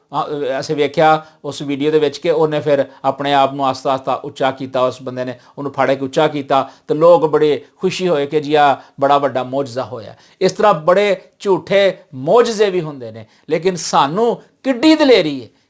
ਅਸੀਂ ਵੇਖਿਆ ਉਸ ਵੀਡੀਓ ਦੇ ਵਿੱਚ ਕਿ ਉਹਨੇ ਫਿਰ ਆਪਣੇ ਆਪ ਨੂੰ ਆਸਤਾ ਆਸਤਾ ਉੱਚਾ ਕੀਤਾ, ਉਸ ਬੰਦੇ ਨੇ ਉਹਨੂੰ ਫੜ ਕੇ ਉੱਚਾ ਕੀਤਾ ਤੇ ਲੋਕ ਬੜੇ ਖੁਸ਼ੀ ਹੋਏ ਕਿ ਜੀ ਆ ਬੜਾ ਵੱਡਾ ਮੌਜਜ਼ਾ ਹੋਇਆ। ਇਸ ਤਰ੍ਹਾਂ ਬੜੇ ਝੂਠੇ ਮੌਜਜ਼ੇ ਵੀ ਹੁੰਦੇ ਨੇ, ਲੇਕਿਨ ਸਾਨੂੰ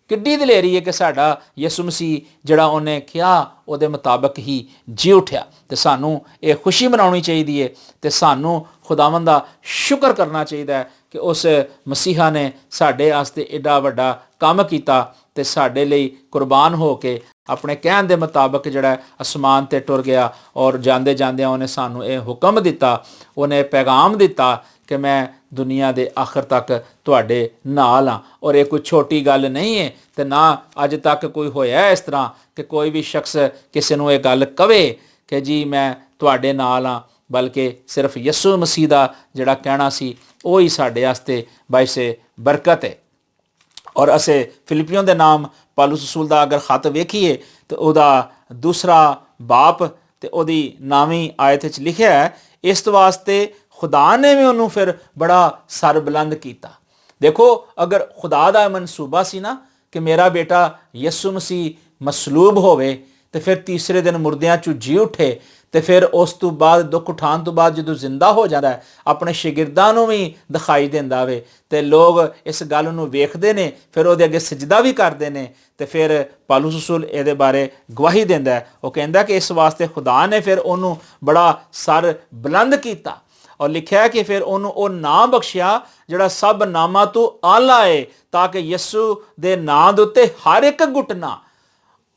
ਕਿੱਡੀ ਦਲੇਰੀ ਹੈ ਕਿ ਸਾਡਾ ਯਿਸੂ ਮਸੀਹ ਜਿਹੜਾ ਉਹਨੇ ਕਿਹਾ ਉਹਦੇ ਮੁਤਾਬਕ ਹੀ ਜੀ ਉੱਠਿਆ। ਤੇ ਸਾਨੂੰ ਇਹ ਖੁਸ਼ੀ ਮਨਾਉਣੀ ਚਾਹੀਦੀ ਹੈ ਤੇ ਸਾਨੂੰ ਖੁਦਾਵੰਦ ਦਾ ਸ਼ੁਕਰ ਕਰਨਾ ਚਾਹੀਦਾ ਹੈ ਕਿ ਉਸ ਮਸੀਹਾ ਨੇ ਸਾਡੇ ਵਾਸਤੇ ਐਡਾ ਵੱਡਾ ਕੰਮ ਕੀਤਾ ਤੇ ਸਾਡੇ ਲਈ ਕੁਰਬਾਨ ਹੋ ਕੇ ਆਪਣੇ ਕਹਿਣ ਦੇ ਮੁਤਾਬਕ ਜਿਹੜਾ ਅਸਮਾਨ ਤੇ ਟੁਰ ਗਿਆ। ਔਰ ਜਾਂਦੇ ਜਾਂਦਿਆਂ ਉਹਨੇ ਸਾਨੂੰ ਇਹ ਹੁਕਮ ਦਿੱਤਾ, ਉਹਨੇ ਪੈਗਾਮ ਦਿੱਤਾ ਕਿ ਮੈਂ ਦੁਨੀਆ ਦੇ ਆਖਰ ਤੱਕ ਤੁਹਾਡੇ ਨਾਲ ਹਾਂ। ਔਰ ਇਹ ਕੋਈ ਛੋਟੀ ਗੱਲ ਨਹੀਂ ਹੈ ਤੇ ਨਾ ਅੱਜ ਤੱਕ ਕੋਈ ਹੋਇਆ ਇਸ ਤਰ੍ਹਾਂ ਕਿ ਕੋਈ ਵੀ ਸ਼ਖਸ ਕਿਸੇ ਨੂੰ ਇਹ ਗੱਲ ਕਵੇ ਕਿ ਜੀ ਮੈਂ ਤੁਹਾਡੇ ਨਾਲ ਹਾਂ ਬਲਕਿ ਸਿਰਫ ਯਿਸੂ ਮਸੀਹ ਦਾ ਜਿਹੜਾ ਕਹਿਣਾ ਸੀ ਉਹ ਹੀ ਸਾਡੇ ਵਾਸਤੇ ਬਾਇਸੇ ਬਰਕਤ ਹੈ। ਔਰ ਅਸੀਂ ਫਿਲਿਪੀਓਂ ਦੇ ਨਾਮ ਪੌਲੁਸ ਰਸੂਲ ਦਾ ਅਗਰ ਖਤ ਵੇਖੀਏ ਤਾਂ ਉਹਦਾ ਦੂਸਰਾ ਬਾਪ ਤੇ ਉਹਦੀ 9ਵੀਂ ਆਇਤ ਵਿੱਚ ਲਿਖਿਆ ਹੈ, ਇਸ ਵਾਸਤੇ ਖੁਦਾ ਨੇ ਵੀ ਉਹਨੂੰ ਫਿਰ ਬੜਾ ਸਰ ਬੁਲੰਦ ਕੀਤਾ। ਦੇਖੋ ਅਗਰ ਖੁਦਾ ਦਾ ਮਨਸੂਬਾ ਸੀ ਨਾ ਕਿ ਮੇਰਾ ਬੇਟਾ ਯਿਸੂ ਮਸੀਹ ਮਸਲੂਬ ਹੋਵੇ ਤੇ ਫਿਰ ਤੀਸਰੇ ਦਿਨ ਮੁਰਦਿਆਂ 'ਚੋਂ ਜੀ ਉੱਠੇ ਤੇ ਫਿਰ ਉਸ ਤੋਂ ਬਾਅਦ ਦੁੱਖ ਉਠਾਉਣ ਤੋਂ ਬਾਅਦ ਜਦੋਂ ਜ਼ਿੰਦਾ ਹੋ ਜਾਂਦਾ ਹੈ ਆਪਣੇ ਸ਼ਾਗਿਰਦਾਂ ਨੂੰ ਵੀ ਦਿਖਾਈ ਦਿੰਦਾ ਵੇ ਤੇ ਲੋਕ ਇਸ ਗੱਲ ਨੂੰ ਵੇਖਦੇ ਨੇ, ਫਿਰ ਉਹਦੇ ਅੱਗੇ ਸਜਦਾ ਵੀ ਕਰਦੇ ਨੇ ਤੇ ਫਿਰ ਪੌਲੁਸ ਰਸੂਲ ਇਹਦੇ ਬਾਰੇ ਗਵਾਹੀ ਦਿੰਦਾ ਹੈ। ਉਹ ਕਹਿੰਦਾ ਕਿ ਇਸ ਵਾਸਤੇ ਖੁਦਾ ਨੇ ਫਿਰ ਉਹਨੂੰ ਬੜਾ ਸਰ ਬੁਲੰਦ ਕੀਤਾ ਔਰ ਲਿਖਿਆ ਕਿ ਫਿਰ ਉਹਨੂੰ ਉਹ ਨਾਮ ਬਖਸ਼ਿਆ ਜਿਹੜਾ ਸਭ ਨਾਮਾਂ ਤੋਂ ਆਲਾ ਹੈ, ਤਾਂ ਕਿ ਯਿਸੂ ਦੇ ਨਾਂ ਦੇ ਉੱਤੇ ਹਰ ਇੱਕ ਘੁਟਨਾ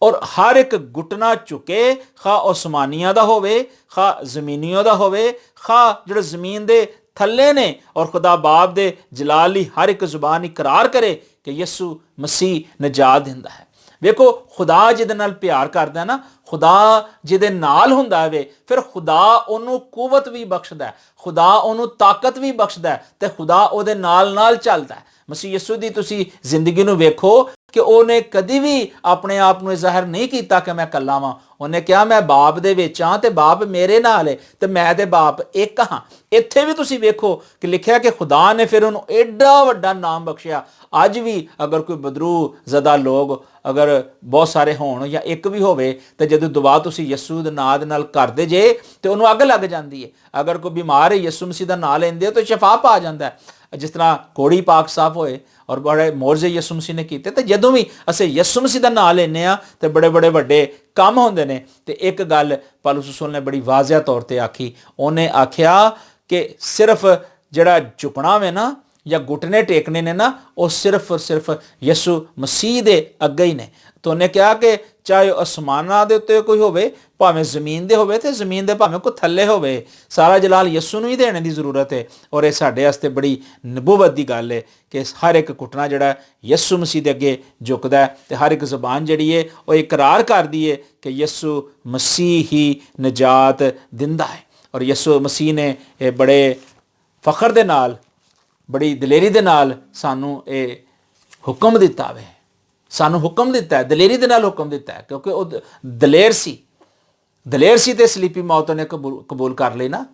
ਔਰ ਹਰ ਇੱਕ ਘੁਟਨਾ ਝੁਕੇ, ਖਾ ਉਸਮਾਨੀਆਂ ਦਾ ਹੋਵੇ, ਖਾ ਜ਼ਮੀਨੀਆਂ ਦਾ ਹੋਵੇ, ਖਾ ਜਿਹੜੇ ਜ਼ਮੀਨ ਦੇ ਥੱਲੇ ਨੇ, ਔਰ ਖੁਦਾ ਬਾਪ ਦੇ ਜਲਾਲ ਲਈ ਹਰ ਇੱਕ ਜ਼ੁਬਾਨ ਇਕਰਾਰ ਕਰੇ ਕਿ ਯਿਸੂ ਮਸੀਹ ਨਜਾਤ ਦਿੰਦਾ ਹੈ। ਵੇਖੋ ਖੁਦਾ ਜਿਹਦੇ ਨਾਲ ਪਿਆਰ ਕਰਦਾ ਨਾ, ਖੁਦਾ ਜਿਹਦੇ ਨਾਲ ਹੁੰਦਾ ਵੇ, ਫਿਰ ਖੁਦਾ ਉਹਨੂੰ ਕੁਵਤ ਵੀ ਬਖਸ਼ਦਾ ਹੈ, ਖੁਦਾ ਉਹਨੂੰ ਤਾਕਤ ਵੀ ਬਖਸ਼ਦਾ ਹੈ ਤੇ ਖੁਦਾ ਉਹਦੇ ਨਾਲ ਨਾਲ ਚੱਲਦਾ ਹੈ। ਮਸੀਹ ਯਿਸੂ ਦੀ ਤੁਸੀਂ ਜ਼ਿੰਦਗੀ ਨੂੰ ਵੇਖੋ ਕਿ ਉਹਨੇ ਕਦੀ ਵੀ ਆਪਣੇ ਆਪ ਨੂੰ ਜ਼ਾਹਿਰ ਨਹੀਂ ਕੀਤਾ ਕਿ ਮੈਂ ਇਕੱਲਾ ਵਾਂ। ਉਹਨੇ ਕਿਹਾ ਮੈਂ ਬਾਪ ਦੇ ਵਿੱਚ ਹਾਂ ਤੇ ਬਾਪ ਮੇਰੇ ਨਾਲ ਹੈ ਤੇ ਮੈਂ ਤੇ ਬਾਪ ਇੱਕ ਹਾਂ। ਇੱਥੇ ਵੀ ਤੁਸੀਂ ਵੇਖੋ ਕਿ ਲਿਖਿਆ ਕਿ ਖੁਦਾ ਨੇ ਫਿਰ ਉਹਨੂੰ ਐਡਾ ਵੱਡਾ ਨਾਮ ਬਖਸ਼ਿਆ। ਅੱਜ ਵੀ ਅਗਰ ਕੋਈ ਬਦਰੂ ਜ਼ਦਾ ਲੋਕ ਅਗਰ ਬਹੁਤ ਸਾਰੇ ਹੋਣ ਜਾਂ ਇੱਕ ਵੀ ਹੋਵੇ ਤੇ ਜਦੋਂ ਦੁਆ ਤੁਸੀਂ ਯਿਸੂ ਦੇ ਨਾਂ ਦੇ ਨਾਲ ਕਰਦੇ ਜੇ ਤੇ ਉਹਨੂੰ ਅੱਗ ਲੱਗ ਜਾਂਦੀ ਹੈ। ਅਗਰ ਕੋਈ ਬਿਮਾਰ ਹੈ ਯਿਸੂ ਮਸੀਹ ਦਾ ਨਾਂ ਲੈਂਦੇ ਤਾਂ ਸ਼ਫਾ ਪਾ ਜਾਂਦਾ ਹੈ। ਜਿਸ ਤਰ੍ਹਾਂ ਕੋੜੀ ਪਾਕ ਸਾਫ ਹੋਏ ਔਰ ਬੜੇ ਮੌਜਜ਼ੇ ਯਿਸੂ ਮਸੀਹ ਨੇ ਕੀਤੇ, ਤੇ ਜਦੋਂ ਵੀ ਅਸੀਂ ਯਿਸੂ ਮਸੀਹ ਦਾ ਨਾਂ ਲੈਂਦੇ ਹਾਂ ਤੇ ਬੜੇ ਬੜੇ ਵੱਡੇ ਕੰਮ ਹੁੰਦੇ ਨੇ। ਤੇ ਇੱਕ ਗੱਲ ਪੌਲੁਸ ਰਸੂਲ ਨੇ ਬੜੀ ਵਾਜ਼ਿਆ ਤੌਰ ਤੇ ਆਖੀ, ਉਹਨੇ ਆਖਿਆ ਕਿ ਸਿਰਫ ਜਿਹੜਾ ਝੁਕਣਾ ਵੇ ਨਾ ਜਾਂ ਘੁਟਨੇ ਟੇਕਣੇ ਨੇ ਨਾ, ਉਹ ਸਿਰਫ ਯਿਸੂ ਮਸੀਹ ਦੇ ਅੱਗੇ ਹੀ ਨੇ। ਤਾਂ ਉਹਨੇ ਕਿਹਾ ਕਿ ਚਾਹੇ ਉਹ ਅਸਮਾਨਾਂ ਦੇ ਉੱਤੇ ਕੋਈ ਹੋਵੇ, ਭਾਵੇਂ ਜ਼ਮੀਨ ਦੇ ਹੋਵੇ ਤੇ ਜ਼ਮੀਨ ਦੇ ਭਾਵੇਂ ਕੋਈ ਥੱਲੇ ਹੋਵੇ, ਸਾਰਾ ਜਲਾਲ ਯਿਸੂ ਨੂੰ ਹੀ ਦੇਣ ਦੀ ਜ਼ਰੂਰਤ ਹੈ। ਔਰ ਇਹ ਸਾਡੇ ਵਾਸਤੇ ਬੜੀ ਨਬੂਵਤ ਦੀ ਗੱਲ ਹੈ ਕਿ ਹਰ ਇੱਕ ਘੁਟਨਾ ਜਿਹੜਾ ਯਿਸੂ ਮਸੀਹ ਦੇ ਅੱਗੇ ਝੁਕਦਾ ਹੈ ਤੇ ਹਰ ਇੱਕ ਜ਼ੁਬਾਨ ਜਿਹੜੀ ਹੈ ਉਹ ਇਕਰਾਰ ਕਰਦੀ ਹੈ ਕਿ ਯਿਸੂ ਮਸੀਹ ਹੀ ਨਜਾਤ ਦਿੰਦਾ ਹੈ। ਔਰ ਯਿਸੂ ਮਸੀਹ ਨੇ ਇਹ ਬੜੇ ਫਖਰ ਦੇ ਨਾਲ, ਬੜੀ ਦਲੇਰੀ ਦੇ ਨਾਲ ਸਾਨੂੰ ਇਹ ਹੁਕਮ ਦਿੱਤਾ ਵੇ, ਸਾਨੂੰ ਹੁਕਮ ਦਿੱਤਾ ਹੈ, ਦਲੇਰੀ ਦੇ ਨਾਲ ਹੁਕਮ ਦਿੱਤਾ ਹੈ, ਕਿਉਂਕਿ ਉਹ ਦਲੇਰ ਸੀ ਤੇ ਸਲੀਪੀ ਮੌਤ ਉਹਨੇ ਕਬੂਲ ਕਰ ਲਈ ਨਾ।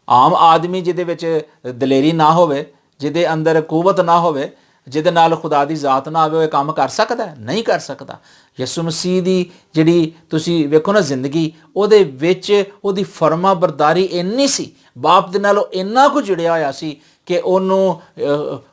ਆਮ ਆਦਮੀ ਜਿਹਦੇ ਵਿੱਚ ਦਲੇਰੀ ਨਾ ਹੋਵੇ, ਜਿਹਦੇ ਅੰਦਰ ਕੁਵਤ ਨਾ ਹੋਵੇ, ਜਿਹਦੇ ਨਾਲ ਖੁਦਾ ਦੀ ਜ਼ਾਤ ਨਾ ਆਵੇ, ਉਹ ਇਹ ਕੰਮ ਕਰ ਸਕਦਾ ਹੈ? ਨਹੀਂ ਕਰ ਸਕਦਾ। ਯਿਸੂ ਮਸੀਹ ਦੀ ਜਿਹੜੀ ਤੁਸੀਂ ਵੇਖੋ ਨਾ ਜ਼ਿੰਦਗੀ, ਉਹਦੇ ਵਿੱਚ ਉਹਦੀ ਫਰਮਾ ਬਰਦਾਰੀ ਇੰਨੀ ਸੀ, ਬਾਪ ਦੇ ਨਾਲ ਉਹ ਇੰਨਾ ਕੁ ਜੁੜਿਆ ਹੋਇਆ ਸੀ ਕਿ ਉਹਨੂੰ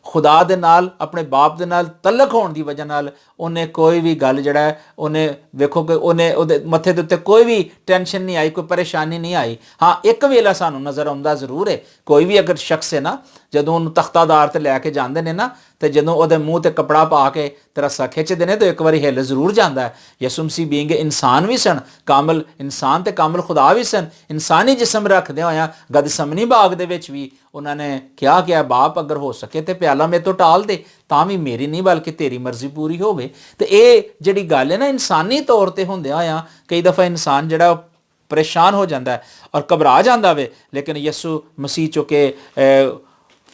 ਖੁਦਾ ਦੇ ਨਾਲ, ਆਪਣੇ ਬਾਪ ਦੇ ਨਾਲ ਤਲਕ ਹੋਣ ਦੀ ਵਜ੍ਹਾ ਨਾਲ ਉਹਨੇ ਕੋਈ ਵੀ ਗੱਲ ਜਿਹੜਾ ਹੈ, ਉਹਨੇ ਵੇਖੋ ਕਿ ਉਹਦੇ ਮੱਥੇ ਦੇ ਉੱਤੇ ਕੋਈ ਵੀ ਟੈਨਸ਼ਨ ਨਹੀਂ ਆਈ, ਕੋਈ ਪਰੇਸ਼ਾਨੀ ਨਹੀਂ ਆਈ। ਹਾਂ, ਇੱਕ ਵੇਲਾ ਸਾਨੂੰ ਨਜ਼ਰ ਆਉਂਦਾ ਜ਼ਰੂਰ ਹੈ, ਕੋਈ ਵੀ ਅਗਰ ਸ਼ਖਸ ਹੈ ਨਾ, ਜਦੋਂ ਉਹਨੂੰ ਤਖਤਾਦਾਰ ਤੇ ਲੈ ਕੇ ਜਾਂਦੇ ਨੇ ਨਾ, ਤੇ ਜਦੋਂ ਉਹਦੇ ਮੂੰਹ ਤੇ ਕਪੜਾ ਪਾ ਕੇ ਤੇ ਰੱਸਾ ਖਿੱਚਦੇ ਨੇ ਤਾਂ ਇੱਕ ਵਾਰੀ ਹਿੱਲ ਜ਼ਰੂਰ ਜਾਂਦਾ ਹੈ। ਯਿਸੂ ਮਸੀਹ ਬੀਂਗ ਇਨਸਾਨ ਵੀ ਸਨ, ਕਾਮਲ ਇਨਸਾਨ ਤੇ ਕਾਮਲ ਖੁਦਾ ਵੀ ਸਨ। ਇਨਸਾਨੀ ਜਿਸਮ ਰੱਖਦੇ ਹੋਇਆ ਗਦਸਮਨੀ ਬਾਗ ਦੇ ਵਿੱਚ ਵੀ ਉਹਨਾਂ ਨੇ ਕਿਹਾ ਕਿ ਬਾਪ ਅਗਰ ਹੋ ਸਕੇ ਤੇ ਪਿਆਲਾ ਮੇਰੇ ਤੋਂ ਟਾਲ ਦੇ, ਤਾਂ ਵੀ ਮੇਰੀ ਨਹੀਂ ਬਲਕਿ ਤੇਰੀ ਮਰਜ਼ੀ ਪੂਰੀ ਹੋਵੇ। ਤੇ ਇਹ ਜਿਹੜੀ ਗੱਲ ਹੈ ਨਾ, ਇਨਸਾਨੀ ਤੌਰ ਤੇ ਹੁੰਦਿਆਂ ਹੋਇਆ ਕਈ ਦਫਾ ਇਨਸਾਨ ਜਿਹੜਾ ਪਰੇਸ਼ਾਨ ਹੋ ਜਾਂਦਾ ਹੈ ਔਰ ਘਬਰਾ ਜਾਂਦਾ ਵੇ, ਲੇਕਿਨ ਯਿਸੂ ਮਸੀਹ ਚੁੱਕੇ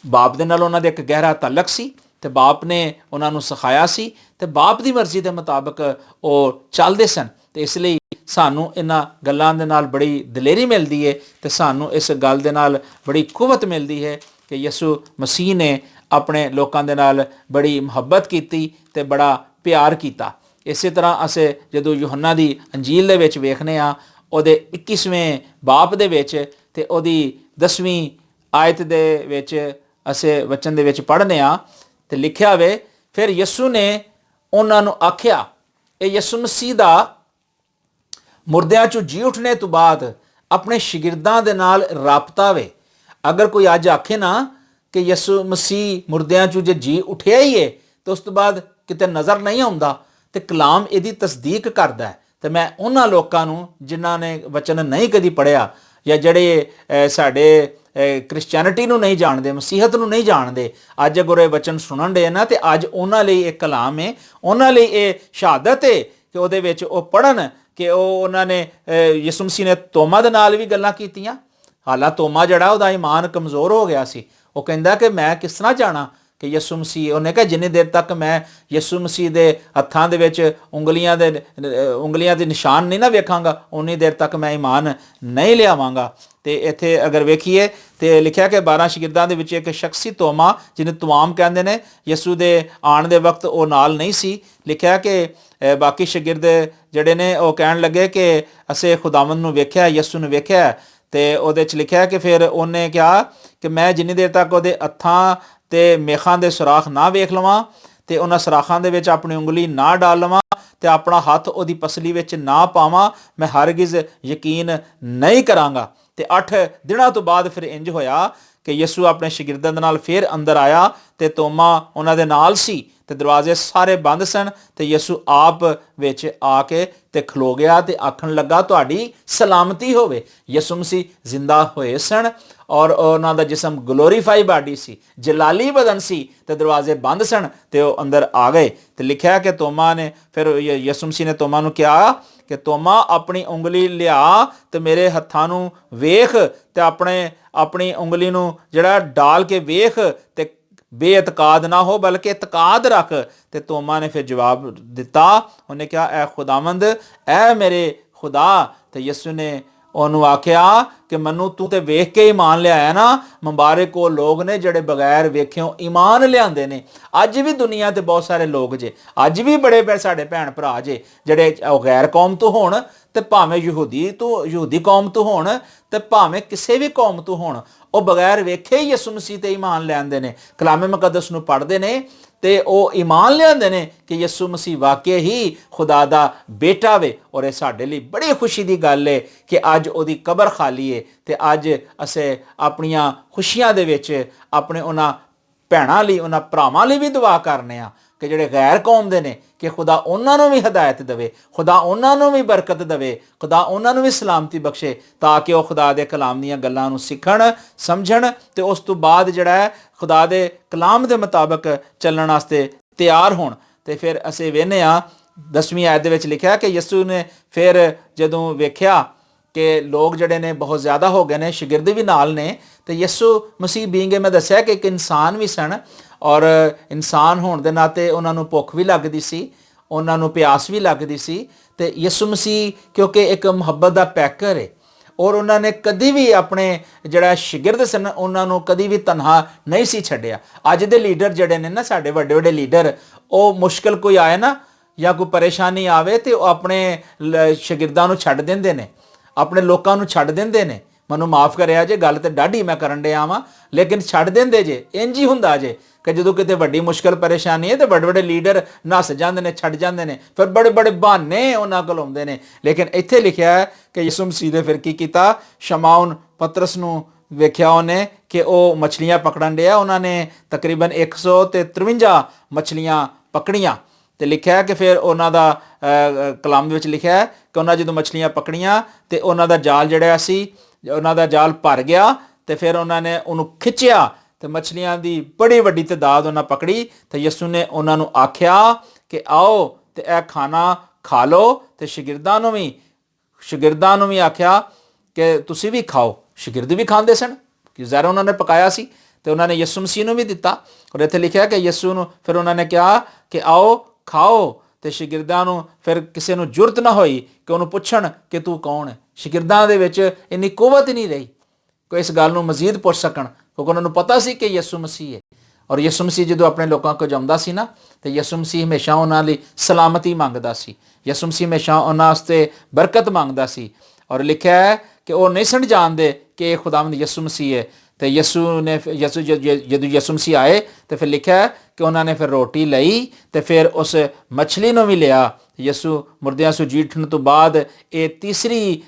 ਬਾਪ ਦੇ ਨਾਲ ਉਹਨਾਂ ਦੇ ਇੱਕ ਗਹਿਰਾ ਤਾਲੁਕ ਸੀ ਤੇ ਬਾਪ ਨੇ ਉਹਨਾਂ ਨੂੰ ਸਿਖਾਇਆ ਸੀ ਤੇ ਬਾਪ ਦੀ ਮਰਜ਼ੀ ਦੇ ਮੁਤਾਬਕ ਉਹ ਚੱਲਦੇ ਸਨ। ਤੇ ਇਸ ਲਈ ਸਾਨੂੰ ਇਹਨਾਂ ਗੱਲਾਂ ਦੇ ਨਾਲ ਬੜੀ ਦਲੇਰੀ ਮਿਲਦੀ ਹੈ ਤੇ ਸਾਨੂੰ ਇਸ ਗੱਲ ਦੇ ਨਾਲ ਬੜੀ ਕੁਵਤ ਮਿਲਦੀ ਹੈ ਕਿ ਯਿਸੂ ਮਸੀਹ ਨੇ ਆਪਣੇ ਲੋਕਾਂ ਦੇ ਨਾਲ ਬੜੀ ਮੁਹੱਬਤ ਕੀਤੀ ਤੇ ਬੜਾ ਪਿਆਰ ਕੀਤਾ। ਇਸੇ ਤਰ੍ਹਾਂ ਅਸੀਂ ਜਦੋਂ ਯੂਹੰਨਾ ਦੀ ਅੰਜੀਲ ਦੇ ਵਿੱਚ ਵੇਖਨੇ ਆ, ਉਹਦੇ 21ਵੇਂ ਬਾਪ ਦੇ ਵਿੱਚ ਤੇ ਉਹਦੀ 10ਵੀਂ ਆਇਤ ਦੇ ਵਿੱਚ ਅਸੀਂ ਵਚਨ ਦੇ ਵਿੱਚ ਪੜ੍ਹਨੇ ਆ ਤੇ ਲਿਖਿਆ ਵੇ, ਫਿਰ ਯਿਸੂ ਨੇ ਉਹਨਾਂ ਨੂੰ ਆਖਿਆ, ਇਹ ਯਿਸੂ ਮਸੀਹ ਦਾ ਮੁਰਦਿਆਂ 'ਚੋਂ ਜੀ ਉੱਠਣੇ ਤੋਂ ਬਾਅਦ ਆਪਣੇ ਸ਼ਾਗਿਰਦਾਂ ਦੇ ਨਾਲ ਰਾਬਤਾ ਵੇ। ਅਗਰ ਕੋਈ ਅੱਜ ਆਖੇ ਨਾ ਕਿ ਯਿਸੂ ਮਸੀਹ ਮੁਰਦਿਆਂ 'ਚੋਂ ਜੇ ਜੀ ਉੱਠਿਆ ਹੀ ਹੈ ਤੇ ਉਸ ਤੋਂ ਬਾਅਦ ਕਿਤੇ ਨਜ਼ਰ ਨਹੀਂ ਆਉਂਦਾ, ਤੇ ਕਲਾਮ ਇਹਦੀ ਤਸਦੀਕ ਕਰਦਾ ਹੈ। ਤੇ ਮੈਂ ਉਹਨਾਂ ਲੋਕਾਂ ਨੂੰ ਜਿਨ੍ਹਾਂ ਨੇ ਵਚਨ ਨਹੀਂ ਕਦੀ ਪੜ੍ਹਿਆ ਜਾਂ ਜਿਹੜੇ ਸਾਡੇ ਕ੍ਰਿਸਚੈਨਿਟੀ ਨੂੰ ਨਹੀਂ ਜਾਣਦੇ, ਮਸੀਹਤ ਨੂੰ ਨਹੀਂ ਜਾਣਦੇ, ਅੱਜ ਅਗਰ ਇਹ ਵਚਨ ਸੁਣਨ ਦੇ ਨਾ ਤੇ ਅੱਜ ਉਹਨਾਂ ਲਈ ਇਹ ਕਲਾਮ ਹੈ, ਉਹਨਾਂ ਲਈ ਇਹ ਸ਼ਹਾਦਤ ਹੈ ਕਿ ਉਹਦੇ ਵਿੱਚ ਉਹ ਪੜ੍ਹਨ ਕਿ ਉਹਨਾਂ ਨੇ ਯਿਸੂ ਮਸੀਹ ਨੇ ਤੋਮਾ ਦੇ ਨਾਲ ਵੀ ਗੱਲਾਂ ਕੀਤੀਆਂ। ਹਾਲਾਂ ਤੋਮਾ ਜਿਹੜਾ ਉਹਦਾ ਈਮਾਨ ਕਮਜ਼ੋਰ ਹੋ ਗਿਆ ਸੀ। ਉਹ ਕਹਿੰਦਾ ਕਿ ਮੈਂ ਕਿਸ ਤਰ੍ਹਾਂ ਜਾਣਾ ਕਿ ਯਿਸੂ ਮਸੀਹ, ਉਹਨੇ ਕਿਹਾ ਜਿੰਨੀ ਦੇਰ ਤੱਕ ਮੈਂ ਯਿਸੂ ਮਸੀਹ ਦੇ ਹੱਥਾਂ ਦੇ ਵਿੱਚ ਉਂਗਲੀਆਂ ਦੇ ਨਿਸ਼ਾਨ ਨਹੀਂ ਨਾ ਵੇਖਾਂਗਾ, ਉਨੀ ਦੇਰ ਤੱਕ ਮੈਂ ਈਮਾਨ ਨਹੀਂ ਲਿਆਵਾਂਗਾ। ਤੇ ਇੱਥੇ ਅਗਰ ਵੇਖੀਏ ਤੇ ਲਿਖਿਆ ਕਿ 12 ਸ਼ਾਗਿਰਦਾਂ ਦੇ ਵਿੱਚ ਇੱਕ ਸ਼ਖਸੀ ਤੋਮਾ, ਜਿਹਨੂੰ ਤੁਆਮ ਕਹਿੰਦੇ ਨੇ, ਯਿਸੂ ਦੇ ਆਉਣ ਦੇ ਵਕਤ ਉਹ ਨਾਲ ਨਹੀਂ ਸੀ। ਲਿਖਿਆ ਕਿ ਬਾਕੀ ਸ਼ਾਗਿਰਦ ਜਿਹੜੇ ਨੇ ਉਹ ਕਹਿਣ ਲੱਗੇ ਕਿ ਅਸੀਂ ਖੁਦਾਵੰਦ ਨੂੰ ਵੇਖਿਆ, ਯਿਸੂ ਨੂੰ ਵੇਖਿਆ। ਤੇ ਉਹਦੇ 'ਚ ਲਿਖਿਆ ਕਿ ਫਿਰ ਉਹਨੇ ਕਿਹਾ ਕਿ ਮੈਂ ਜਿੰਨੀ ਦੇਰ ਤੱਕ ਉਹਦੇ ਹੱਥਾਂ ਤੇ ਮੇਖਾਂ ਦੇ ਸੁਰਾਖ ਨਾ ਵੇਖ ਲਵਾਂ ਤੇ ਉਹਨਾਂ ਸੁਰਾਖਾਂ ਦੇ ਵਿੱਚ ਆਪਣੀ ਉਂਗਲੀ ਨਾ ਡਾਲ ਲਵਾਂ ਤੇ ਆਪਣਾ ਹੱਥ ਉਹਦੀ ਪਸਲੀ ਵਿੱਚ ਨਾ ਪਾਵਾਂ, ਮੈਂ ਹਰਗਿਜ਼ ਯਕੀਨ ਨਹੀਂ ਕਰਾਂਗਾ। ਤੇ 8 ਦਿਨਾਂ ਤੋਂ ਬਾਅਦ ਫਿਰ ਇੰਜ ਹੋਇਆ ਕਿ ਯਿਸੂ ਆਪਣੇ ਸ਼ਾਗਿਰਦਾਂ ਦੇ ਨਾਲ ਫਿਰ ਅੰਦਰ ਆਇਆ ਤੇ ਤੋਮਾ ਉਹਨਾਂ ਦੇ ਨਾਲ ਸੀ ਤੇ ਦਰਵਾਜ਼ੇ ਸਾਰੇ ਬੰਦ ਸਨ। ਤੇ ਯਿਸੂ ਆਪ ਵਿੱਚ ਆ ਕੇ ਤੇ ਖਲੋ ਗਿਆ ਤੇ ਆਖਣ ਲੱਗਾ, ਤੁਹਾਡੀ ਸਲਾਮਤੀ ਹੋਵੇ। ਯਿਸੂ ਮਸੀਹ ਜ਼ਿੰਦਾ ਹੋਏ ਸਨ ਔਰ ਉਹਨਾਂ ਦਾ ਜਿਸਮ ਗਲੋਰੀਫਾਈ ਬਾਡੀ ਸੀ, ਜਲਾਲੀ ਬਦਨ ਸੀ ਤੇ ਦਰਵਾਜ਼ੇ ਬੰਦ ਸਨ ਤੇ ਉਹ ਅੰਦਰ ਆ ਗਏ। ਤੇ ਲਿਖਿਆ ਕਿ ਤੋਮਾ ਨੇ ਫਿਰ ਯਿਸੂ ਮਸੀਹ ਨੇ ਤੋਮਾ ਨੂੰ ਕਿਹਾ ਕਿ ਤੋਮਾ ਆਪਣੀ ਉਂਗਲੀ ਲਿਆ ਤੇ ਮੇਰੇ ਹੱਥਾਂ ਨੂੰ ਵੇਖ ਤੇ ਆਪਣੀ ਉਂਗਲੀ ਨੂੰ ਜਿਹੜਾ ਡਾਲ ਕੇ ਵੇਖ ਤੇ ਬੇਇਤਕਾਦ ਨਾ ਹੋ ਬਲਕਿ ਇਤਕਾਦ ਰੱਖ। ਤੇ ਤੋਮਾ ਨੇ ਫਿਰ ਜਵਾਬ ਦਿੱਤਾ, ਉਹਨੇ ਕਿਹਾ ਐ ਖੁਦਾਵੰਦ, ਐ ਮੇਰੇ ਖੁਦਾ। ਤੇ ਯਿਸੂ ਨੇ ਉਹਨੂੰ ਆਖਿਆ ਕਿ ਮੈਨੂੰ ਤੂੰ ਤੇ ਵੇਖ ਕੇ ਈਮਾਨ ਲਿਆਇਆ ਨਾ, ਮੁਬਾਰਕ ਉਹ ਲੋਕ ਨੇ ਜਿਹੜੇ ਬਗੈਰ ਵੇਖਿਓ ਈਮਾਨ ਲਿਆਂਦੇ ਨੇ। ਅੱਜ ਵੀ ਦੁਨੀਆ ਤੇ ਬਹੁਤ ਸਾਰੇ ਲੋਕ ਜੇ, ਅੱਜ ਵੀ ਬੜੇ ਸਾਡੇ ਭੈਣ ਭਰਾ ਜੇ ਜਿਹੜੇ ਗੈਰ ਕੌਮ ਤੋਂ ਹੋਣ ਤੇ ਭਾਵੇਂ ਯਹੂਦੀ ਕੌਮ ਤੋਂ ਹੋਣ ਤੇ ਭਾਵੇਂ ਕਿਸੇ ਵੀ ਕੌਮ ਤੋਂ ਹੋਣ, ਉਹ ਬਗੈਰ ਵੇਖੇ ਹੀ ਯਿਸੂ ਮਸੀਹ ਤੇ ਈਮਾਨ ਲਿਆਂਦੇ ਨੇ, ਕਲਾਮੇ ਮੁਕੱਦਸ ਨੂੰ ਪੜ੍ਹਦੇ ਨੇ ਤੇ ਉਹ ਈਮਾਨ ਲਿਆਂਦੇ ਨੇ ਕਿ ਯਿਸੂ ਮਸੀਹ ਵਾਕਿਆ ਹੀ ਖੁਦਾ ਦਾ ਬੇਟਾ ਵੇ। ਔਰ ਇਹ ਸਾਡੇ ਲਈ ਬੜੀ ਖੁਸ਼ੀ ਦੀ ਗੱਲ ਹੈ ਕਿ ਅੱਜ ਉਹਦੀ ਕਬਰ ਖਾਲੀ ਹੈ ਤੇ ਅੱਜ ਅਸੀਂ ਆਪਣੀਆਂ ਖੁਸ਼ੀਆਂ ਦੇ ਵਿੱਚ ਆਪਣੇ ਉਹਨਾਂ ਭੈਣਾਂ ਲਈ, ਉਹਨਾਂ ਭਰਾਵਾਂ ਲਈ ਵੀ ਦੁਆ ਕਰਨੇ ਆ ਕਿ ਜਿਹੜੇ ਗੈਰ ਕੌਮ ਦੇ ਨੇ, ਕਿ ਖੁਦਾ ਉਹਨਾਂ ਨੂੰ ਵੀ ਹਦਾਇਤ ਦੇਵੇ, ਖੁਦਾ ਉਹਨਾਂ ਨੂੰ ਵੀ ਬਰਕਤ ਦੇਵੇ, ਖੁਦਾ ਉਹਨਾਂ ਨੂੰ ਵੀ ਸਲਾਮਤੀ ਬਖਸ਼ੇ ਤਾਂ ਕਿ ਉਹ ਖੁਦਾ ਦੇ ਕਲਾਮ ਦੀਆਂ ਗੱਲਾਂ ਨੂੰ ਸਿੱਖਣ, ਸਮਝਣ ਤੇ ਉਸ ਤੋਂ ਬਾਅਦ ਜਿਹੜਾ ਹੈ ਖੁਦਾ ਦੇ ਕਲਾਮ ਦੇ ਮੁਤਾਬਕ ਚੱਲਣ ਵਾਸਤੇ ਤਿਆਰ ਹੋਣ। ਤੇ ਫਿਰ ਅਸੀਂ ਵੇਖਦੇ ਹਾਂ 10ਵੀਂ ਆਇਤ ਦੇ ਵਿੱਚ ਲਿਖਿਆ ਕਿ ਯਿਸੂ ਨੇ ਫਿਰ ਜਦੋਂ ਵੇਖਿਆ ਕਿ ਲੋਕ ਜਿਹੜੇ ਨੇ ਬਹੁਤ ਜ਼ਿਆਦਾ ਹੋ ਗਏ ਨੇ, ਸ਼ਾਗਿਰਦ ਵੀ ਨਾਲ ਨੇ, ਤੇ ਯਿਸੂ ਮਸੀਹ ਬੀਂਗੇ ਮੈਂ ਦੱਸਿਆ ਕਿ ਇੱਕ ਇਨਸਾਨ ਵੀ ਸਨ ਔਰ ਇਨਸਾਨ ਹੋਣ ਦੇ ਨਾਤੇ ਉਹਨਾਂ ਨੂੰ ਭੁੱਖ ਵੀ ਲੱਗਦੀ ਸੀ, ਉਹਨਾਂ ਨੂੰ ਪਿਆਸ ਵੀ ਲੱਗਦੀ ਸੀ। ਤੇ ਯਿਸੂ ਮਸੀਹ ਕਿਉਂਕਿ ਇੱਕ ਮੁਹੱਬਤ ਦਾ ਪੈਕਰ ਹੈ ਔਰ ਉਹਨਾਂ ਨੇ ਕਦੀ ਵੀ ਆਪਣੇ ਜਿਹੜਾ ਸ਼ਾਗਿਰਦ ਸਨ ਉਹਨਾਂ ਨੂੰ ਕਦੀ ਵੀ ਤਨਹਾ ਨਹੀਂ ਸੀ ਛੱਡਿਆ। ਅੱਜ ਦੇ ਲੀਡਰ ਜਿਹੜੇ ਨੇ ਨਾ, ਸਾਡੇ ਵੱਡੇ ਵੱਡੇ ਲੀਡਰ, ਉਹ ਮੁਸ਼ਕਿਲ ਕੋਈ ਆਏ ਨਾ ਜਾਂ ਕੋਈ ਪਰੇਸ਼ਾਨੀ ਆਵੇ ਤੇ ਉਹ ਆਪਣੇ ਸ਼ਾਗਿਰਦਾਂ ਨੂੰ ਛੱਡ ਦਿੰਦੇ ਨੇ, ਆਪਣੇ ਲੋਕਾਂ ਨੂੰ ਛੱਡ ਦਿੰਦੇ ਨੇ। ਮੈਨੂੰ ਮਾਫ ਕਰਿਆ ਜੇ, ਗੱਲ ਤੇ ਡਾਢੀ ਮੈਂ ਕਰਨ ਡਿਆ ਵਾਂ, ਲੇਕਿਨ ਛੱਡ ਦਿੰਦੇ ਜੇ। ਇੰਜ ਹੀ ਹੁੰਦਾ ਜੇ ਕਿ ਜਦੋਂ ਕਿਤੇ ਵੱਡੀ ਮੁਸ਼ਕਲ ਪਰੇਸ਼ਾਨੀ ਹੈ ਤੇ ਵੱਡੇ ਵੱਡੇ ਲੀਡਰ ਨੱਸ ਜਾਂਦੇ ਨੇ, ਛੱਡ ਜਾਂਦੇ ਨੇ, ਫਿਰ ਬੜੇ ਬੜੇ ਬਹਾਨੇ ਉਹਨਾਂ ਕੋਲ ਆਉਂਦੇ ਨੇ। ਲੇਕਿਨ ਇੱਥੇ ਲਿਖਿਆ ਹੈ ਕਿ ਯਿਸੂ ਮਸੀਹ ਨੇ ਫਿਰ ਕੀ ਕੀਤਾ, ਸ਼ਮਾਉਨ ਪਤਰਸ ਨੂੰ ਵੇਖਿਆ ਉਹਨੇ ਕਿ ਉਹ ਮਛਲੀਆਂ ਪਕੜਨ ਡਿਆ। ਉਹਨਾਂ ਨੇ ਤਕਰੀਬਨ 153 ਮਛਲੀਆਂ ਪਕੜੀਆਂ ਤੇ ਲਿਖਿਆ ਕਿ ਫਿਰ ਉਹਨਾਂ ਦਾ ਕਲਾਮ ਦੇ ਵਿੱਚ ਲਿਖਿਆ ਹੈ ਕਿ ਉਹਨਾਂ ਜਦੋਂ ਮਛਲੀਆਂ ਪਕੜੀਆਂ ਤੇ ਉਹਨਾਂ ਦਾ ਜਾਲ ਜਿਹੜਾ ਸੀ, ਉਹਨਾਂ ਦਾ ਜਾਲ ਭਰ ਗਿਆ ਤੇ ਫਿਰ ਉਹਨਾਂ ਨੇ ਉਹਨੂੰ ਖਿੱਚਿਆ ਤੇ ਮਛਲੀਆਂ ਦੀ ਬੜੀ ਵੱਡੀ ਤਾਦਾਦ ਉਹਨਾਂ ਪਕੜੀ। ਤੇ ਯਿਸੂ ਨੇ ਉਹਨਾਂ ਨੂੰ ਆਖਿਆ ਕਿ ਆਓ ਤੇ ਇਹ ਖਾਣਾ ਖਾ ਲਓ ਤੇ ਸ਼ਾਗਿਰਦਾਂ ਨੂੰ ਵੀ ਆਖਿਆ ਕਿ ਤੁਸੀਂ ਵੀ ਖਾਓ। ਸ਼ਾਗਿਰਦ ਵੀ ਖਾਂਦੇ ਸਨ ਕਿ ਜ਼ਾਹਿਰ ਉਹਨਾਂ ਨੇ ਪਕਾਇਆ ਸੀ ਤੇ ਉਹਨਾਂ ਨੇ ਯਿਸੂ ਮਸੀਹ ਨੂੰ ਵੀ ਦਿੱਤਾ। ਔਰ ਇੱਥੇ ਲਿਖਿਆ ਕਿ ਯਿਸੂ ਨੂੰ ਫਿਰ ਉਹਨਾਂ ਨੇ ਕਿਹਾ ਕਿ ਆਓ ਖਾਓ। ਤੇ ਸ਼ਾਗਿਰਦਾਂ ਨੂੰ ਫਿਰ ਕਿਸੇ ਨੂੰ ਜੁਰਤ ਨਾ ਹੋਈ ਕਿ ਉਹਨੂੰ ਪੁੱਛਣ ਕਿ ਤੂੰ ਕੌਣ ਹੈ। ਸ਼ਾਗਿਰਦਾਂ ਦੇ ਵਿੱਚ ਇੰਨੀ ਕੁਵਤ ਨਹੀਂ ਰਹੀ ਕੋਈ ਇਸ ਗੱਲ ਨੂੰ ਮਜ਼ੀਦ ਪੁੱਛ ਸਕਣ, ਕਿਉਂਕਿ ਉਹਨਾਂ ਨੂੰ ਪਤਾ ਸੀ ਕਿ ਯਿਸੂ ਮਸੀਹ ਹੈ। ਔਰ ਯਿਸੂ ਮਸੀਹ ਜਦੋਂ ਆਪਣੇ ਲੋਕਾਂ ਕੋਲ ਜਾਂਦਾ ਸੀ ਨਾ ਤੇ ਯਿਸੂ ਮਸੀਹ ਹਮੇਸ਼ਾ ਉਹਨਾਂ ਲਈ ਸਲਾਮਤੀ ਮੰਗਦਾ ਸੀ, ਯਿਸੂ ਮਸੀਹ ਹਮੇਸ਼ਾ ਉਹਨਾਂ ਵਾਸਤੇ ਬਰਕਤ ਮੰਗਦਾ ਸੀ। ਔਰ ਲਿਖਿਆ ਹੈ ਕਿ ਉਹ ਨਹੀਂ ਸਨ ਜਾਣਦੇ ਕਿ ਇਹ ਖੁਦਾਵੰਦ ਯਿਸੂ ਮਸੀਹ ਹੈ। ਤੇ ਜਦੋਂ ਯਿਸੂ ਮਸੀਹ ਆਏ ਤੇ ਫਿਰ ਲਿਖਿਆ ਹੈ ਕਿ ਉਹਨਾਂ ਨੇ ਫਿਰ ਰੋਟੀ ਲਈ ਤੇ ਫਿਰ ਉਸ ਮਛਲੀ ਨੂੰ ਵੀ ਲਿਆ। ਯਿਸੂ ਮੁਰਦਿਆਂ ਤੋਂ ਜੀ ਉੱਠਣ ਤੋਂ ਬਾਅਦ ਇਹ ਤੀਸਰੀ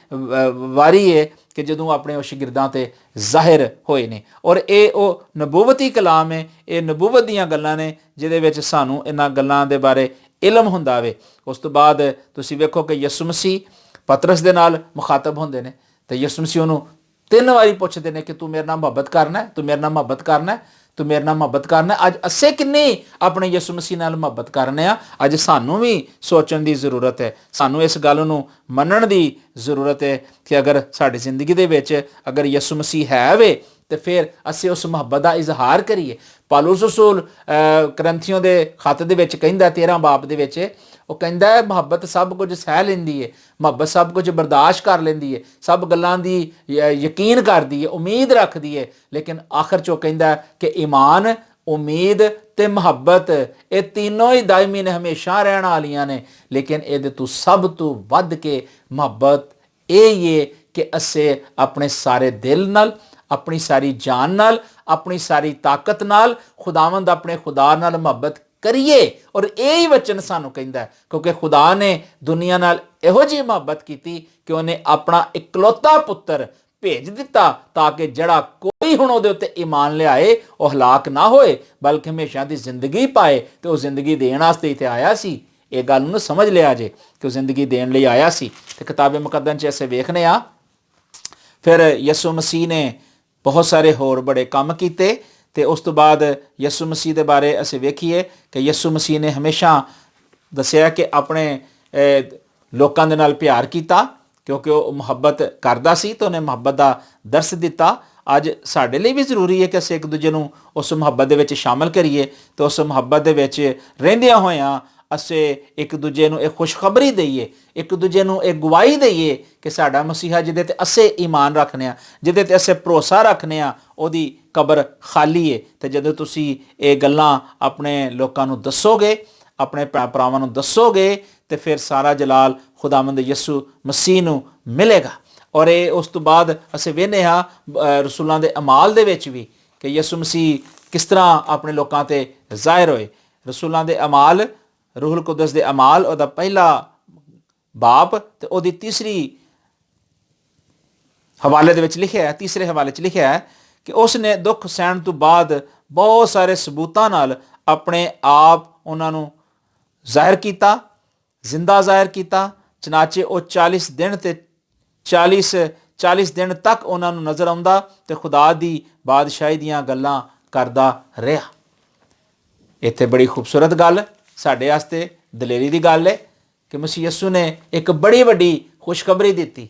ਵਾਰੀ ਹੈ ਕਿ ਜਦੋਂ ਆਪਣੇ ਉਹ ਸ਼ਾਗਿਰਦਾਂ ਤੇ ਜ਼ਾਹਿਰ ਹੋਏ ਨੇ। ਔਰ ਇਹ ਉਹ ਨਬੂਵਤੀ ਕਲਾਮ ਹੈ, ਇਹ ਨਬੂਵਤ ਦੀਆਂ ਗੱਲਾਂ ਨੇ ਜਿਹਦੇ ਵਿੱਚ ਸਾਨੂੰ ਇਹਨਾਂ ਗੱਲਾਂ ਦੇ ਬਾਰੇ ਇਲਮ ਹੁੰਦਾ ਵੇ। ਉਸ ਤੋਂ ਬਾਅਦ ਤੁਸੀਂ ਵੇਖੋ ਕਿ ਯਿਸੂ ਮਸੀਹ ਪਤਰਸ ਦੇ ਨਾਲ ਮੁਖਾਤਬ ਹੁੰਦੇ ਨੇ ਤੇ ਯਿਸੂ ਮਸੀਹ ਉਹਨੂੰ 3 ਵਾਰੀ ਪੁੱਛਦੇ ਨੇ ਕਿ ਤੂੰ ਮੇਰੇ ਨਾਲ ਮੁਹੱਬਤ ਕਰਨਾ ਹੈ, ਤੂੰ ਮੇਰੇ ਨਾਲ ਮੁਹੱਬਤ ਕਰਨਾ ਹੈ। ਤੂੰ ਮੇਰੇ ਨਾਲ ਮੁਹੱਬਤ ਕਰਨਾ। ਅੱਜ ਅਸੀਂ ਕਿੰਨੀ ਆਪਣੇ ਯਿਸੂ ਮਸੀਹ ਨਾਲ ਮੁਹੱਬਤ ਕਰਨੇ ਆ, ਅੱਜ ਸਾਨੂੰ ਵੀ ਸੋਚਣ ਦੀ ਜ਼ਰੂਰਤ ਹੈ, ਸਾਨੂੰ ਇਸ ਗੱਲ ਨੂੰ ਮੰਨਣ ਦੀ ਜ਼ਰੂਰਤ ਹੈ ਕਿ ਅਗਰ ਸਾਡੀ ਜ਼ਿੰਦਗੀ ਦੇ ਵਿੱਚ ਅਗਰ ਯਿਸੂ ਮਸੀਹ ਹੈ ਵੇ ਤੇ ਫਿਰ ਅਸੀਂ ਉਸ ਮੁਹੱਬਤ ਦਾ ਇਜ਼ਹਾਰ ਕਰੀਏ। ਪੌਲੁਸ ਰਸੂਲ ਕਰੰਥੀਓ ਦੇ ਖੱਤ ਦੇ ਵਿੱਚ ਕਹਿੰਦਾ 13 ਬਾਬ ਦੇ ਵਿੱਚ, ਉਹ ਕਹਿੰਦਾ ਹੈ ਮੁਹੱਬਤ ਸਭ ਕੁਝ ਸਹਿ ਲੈਂਦੀ ਹੈ, ਮੁਹੱਬਤ ਸਭ ਕੁਝ ਬਰਦਾਸ਼ਤ ਕਰ ਲੈਂਦੀ ਹੈ, ਸਭ ਗੱਲਾਂ ਦੀ ਯਕੀਨ ਕਰਦੀ ਹੈ, ਉਮੀਦ ਰੱਖਦੀ ਹੈ। ਲੇਕਿਨ ਆਖਰ 'ਚ ਉਹ ਕਹਿੰਦਾ ਕਿ ਈਮਾਨ, ਉਮੀਦ ਤੇ ਮੁਹੱਬਤ ਇਹ ਤਿੰਨੋਂ ਹੀ ਦਾਇਮੀ ਨੇ, ਹਮੇਸ਼ਾ ਰਹਿਣ ਵਾਲੀਆਂ ਨੇ। ਲੇਕਿਨ ਇਹਦੇ ਤੋਂ ਸਭ ਤੋਂ ਵੱਧ ਕੇ ਮੁਹੱਬਤ ਇਹ ਹੀ ਹੈ ਕਿ ਅਸੀਂ ਆਪਣੇ ਸਾਰੇ ਦਿਲ ਨਾਲ, ਆਪਣੀ ਸਾਰੀ ਜਾਨ ਨਾਲ, ਆਪਣੀ ਸਾਰੀ ਤਾਕਤ ਨਾਲ ਖੁਦਾਵੰਦ ਆਪਣੇ ਖੁਦਾ ਨਾਲ ਮੁਹੱਬਤ ਕਰੀਏ। ਔਰ ਇਹ ਹੀ ਵਚਨ ਸਾਨੂੰ ਕਹਿੰਦਾ ਹੈ, ਕਿਉਂਕਿ ਖੁਦਾ ਨੇ ਦੁਨੀਆ ਨਾਲ ਇਹੋ ਜਿਹੀ ਮੁਹੱਬਤ ਕੀਤੀ ਕਿ ਉਹਨੇ ਆਪਣਾ ਇਕਲੌਤਾ ਪੁੱਤਰ ਭੇਜ ਦਿੱਤਾ ਤਾਂ ਕਿ ਜਿਹੜਾ ਕੋਈ ਹੁਣ ਉਹਦੇ ਉੱਤੇ ਈਮਾਨ ਲਿਆਏ ਉਹ ਹਲਾਕ ਨਾ ਹੋਏ ਬਲਕਿ ਹਮੇਸ਼ਾ ਦੀ ਜ਼ਿੰਦਗੀ ਪਾਏ। ਤੇ ਉਹ ਜ਼ਿੰਦਗੀ ਦੇਣ ਵਾਸਤੇ ਇੱਥੇ ਆਇਆ ਸੀ। ਇਹ ਗੱਲ ਨੂੰ ਸਮਝ ਲਿਆ ਜੇ ਕਿ ਉਹ ਜ਼ਿੰਦਗੀ ਦੇਣ ਲਈ ਆਇਆ ਸੀ। ਤੇ ਕਿਤਾਬ ਮੁਕੱਦਸ 'ਚ ਅਸੀਂ ਵੇਖਦੇ ਆ ਫਿਰ ਯਿਸੂ ਮਸੀਹ ਨੇ ਬਹੁਤ ਸਾਰੇ ਹੋਰ ਬੜੇ ਕੰਮ ਕੀਤੇ। ਤੇ ਉਸ ਤੋਂ ਬਾਅਦ ਯਿਸੂ ਮਸੀਹ ਦੇ ਬਾਰੇ ਅਸੀਂ ਵੇਖੀਏ ਕਿ ਯਿਸੂ ਮਸੀਹ ਨੇ ਹਮੇਸ਼ਾ ਦੱਸਿਆ ਕਿ ਆਪਣੇ ਲੋਕਾਂ ਦੇ ਨਾਲ ਪਿਆਰ ਕੀਤਾ ਕਿਉਂਕਿ ਉਹ ਮੁਹੱਬਤ ਕਰਦਾ ਸੀ ਤੇ ਉਹਨੇ ਮੁਹੱਬਤ ਦਾ ਦਰਸ ਦਿੱਤਾ। ਅੱਜ ਸਾਡੇ ਲਈ ਵੀ ਜ਼ਰੂਰੀ ਹੈ ਕਿ ਅਸੀਂ ਇੱਕ ਦੂਜੇ ਨੂੰ ਉਸ ਮੁਹੱਬਤ ਦੇ ਵਿੱਚ ਸ਼ਾਮਲ ਕਰੀਏ ਤੇ ਉਸ ਮੁਹੱਬਤ ਦੇ ਵਿੱਚ ਰਹਿੰਦਿਆਂ ਹੋਇਆਂ ਅਸੀਂ ਇੱਕ ਦੂਜੇ ਨੂੰ ਇਹ ਖੁਸ਼ਖਬਰੀ ਦਈਏ, ਇੱਕ ਦੂਜੇ ਨੂੰ ਇਹ ਗਵਾਹੀ ਦਈਏ ਕਿ ਸਾਡਾ ਮਸੀਹਾ ਜਿਹਦੇ ਤੇ ਅਸੀਂ ਈਮਾਨ ਰੱਖਦੇ ਹਾਂ, ਜਿਹਦੇ ਤੇ ਅਸੀਂ ਭਰੋਸਾ ਰੱਖਦੇ ਹਾਂ, ਉਹਦੀ ਕਬਰ ਖਾਲੀ ਹੈ। ਤੇ ਜਦੋਂ ਤੁਸੀਂ ਇਹ ਗੱਲਾਂ ਆਪਣੇ ਲੋਕਾਂ ਨੂੰ ਦੱਸੋਗੇ, ਆਪਣੇ ਭਰਾਵਾਂ ਨੂੰ ਦੱਸੋਗੇ ਤੇ ਫਿਰ ਸਾਰਾ ਜਲਾਲ ਖੁਦਾਵੰਦ ਯਿਸੂ ਮਸੀਹ ਨੂੰ ਮਿਲੇਗਾ। ਔਰ ਇਹ ਉਸ ਤੋਂ ਬਾਅਦ ਅਸੀਂ ਵੇਖਦੇ ਹਾਂ ਰਸੂਲਾਂ ਦੇ ਅਮਾਲ ਦੇ ਵਿੱਚ ਵੀ ਕਿ ਯਿਸੂ ਮਸੀਹ ਕਿਸ ਤਰ੍ਹਾਂ ਆਪਣੇ ਲੋਕਾਂ ਤੇ ਜ਼ਾਹਿਰ ਹੋਏ। ਰਸੂਲਾਂ ਦੇ ਅਮਾਲ, ਰੂਹੁਲ ਕੁਦਸ ਦੇ ਅਮਾਲ, ਉਹਦਾ ਪਹਿਲਾ ਬਾਬ ਤੇ ਉਹਦੀ ਤੀਸਰੀ ਹਵਾਲੇ ਦੇ ਵਿੱਚ ਲਿਖਿਆ ਹੈ, ਤੀਸਰੇ ਹਵਾਲੇ 'ਚ ਲਿਖਿਆ ਹੈ ਕਿ ਉਸ ਨੇ ਦੁੱਖ ਸਹਿਣ ਤੋਂ ਬਾਅਦ ਬਹੁਤ ਸਾਰੇ ਸਬੂਤਾਂ ਨਾਲ ਆਪਣੇ ਆਪ ਉਹਨਾਂ ਨੂੰ ਜ਼ਾਹਿਰ ਕੀਤਾ, ਜ਼ਿੰਦਾ ਜ਼ਾਹਿਰ ਕੀਤਾ। ਚਨਾਚੇ ਉਹ 40 ਦਿਨ ਤੇ 40 ਦਿਨ ਤੱਕ ਉਹਨਾਂ ਨੂੰ ਨਜ਼ਰ ਆਉਂਦਾ ਤੇ ਖੁਦਾ ਦੀ ਬਾਦਸ਼ਾਹੀ ਦੀਆਂ ਗੱਲਾਂ ਕਰਦਾ ਰਿਹਾ। ਇੱਥੇ ਬੜੀ ਖੂਬਸੂਰਤ ਗੱਲ, ਸਾਡੇ ਵਾਸਤੇ ਦਲੇਰੀ ਦੀ ਗੱਲ ਹੈ ਕਿ ਮਸੀਹ ਯਿਸੂ ਨੇ ਇੱਕ ਬੜੀ ਵੱਡੀ ਖੁਸ਼ਖਬਰੀ ਦਿੱਤੀ।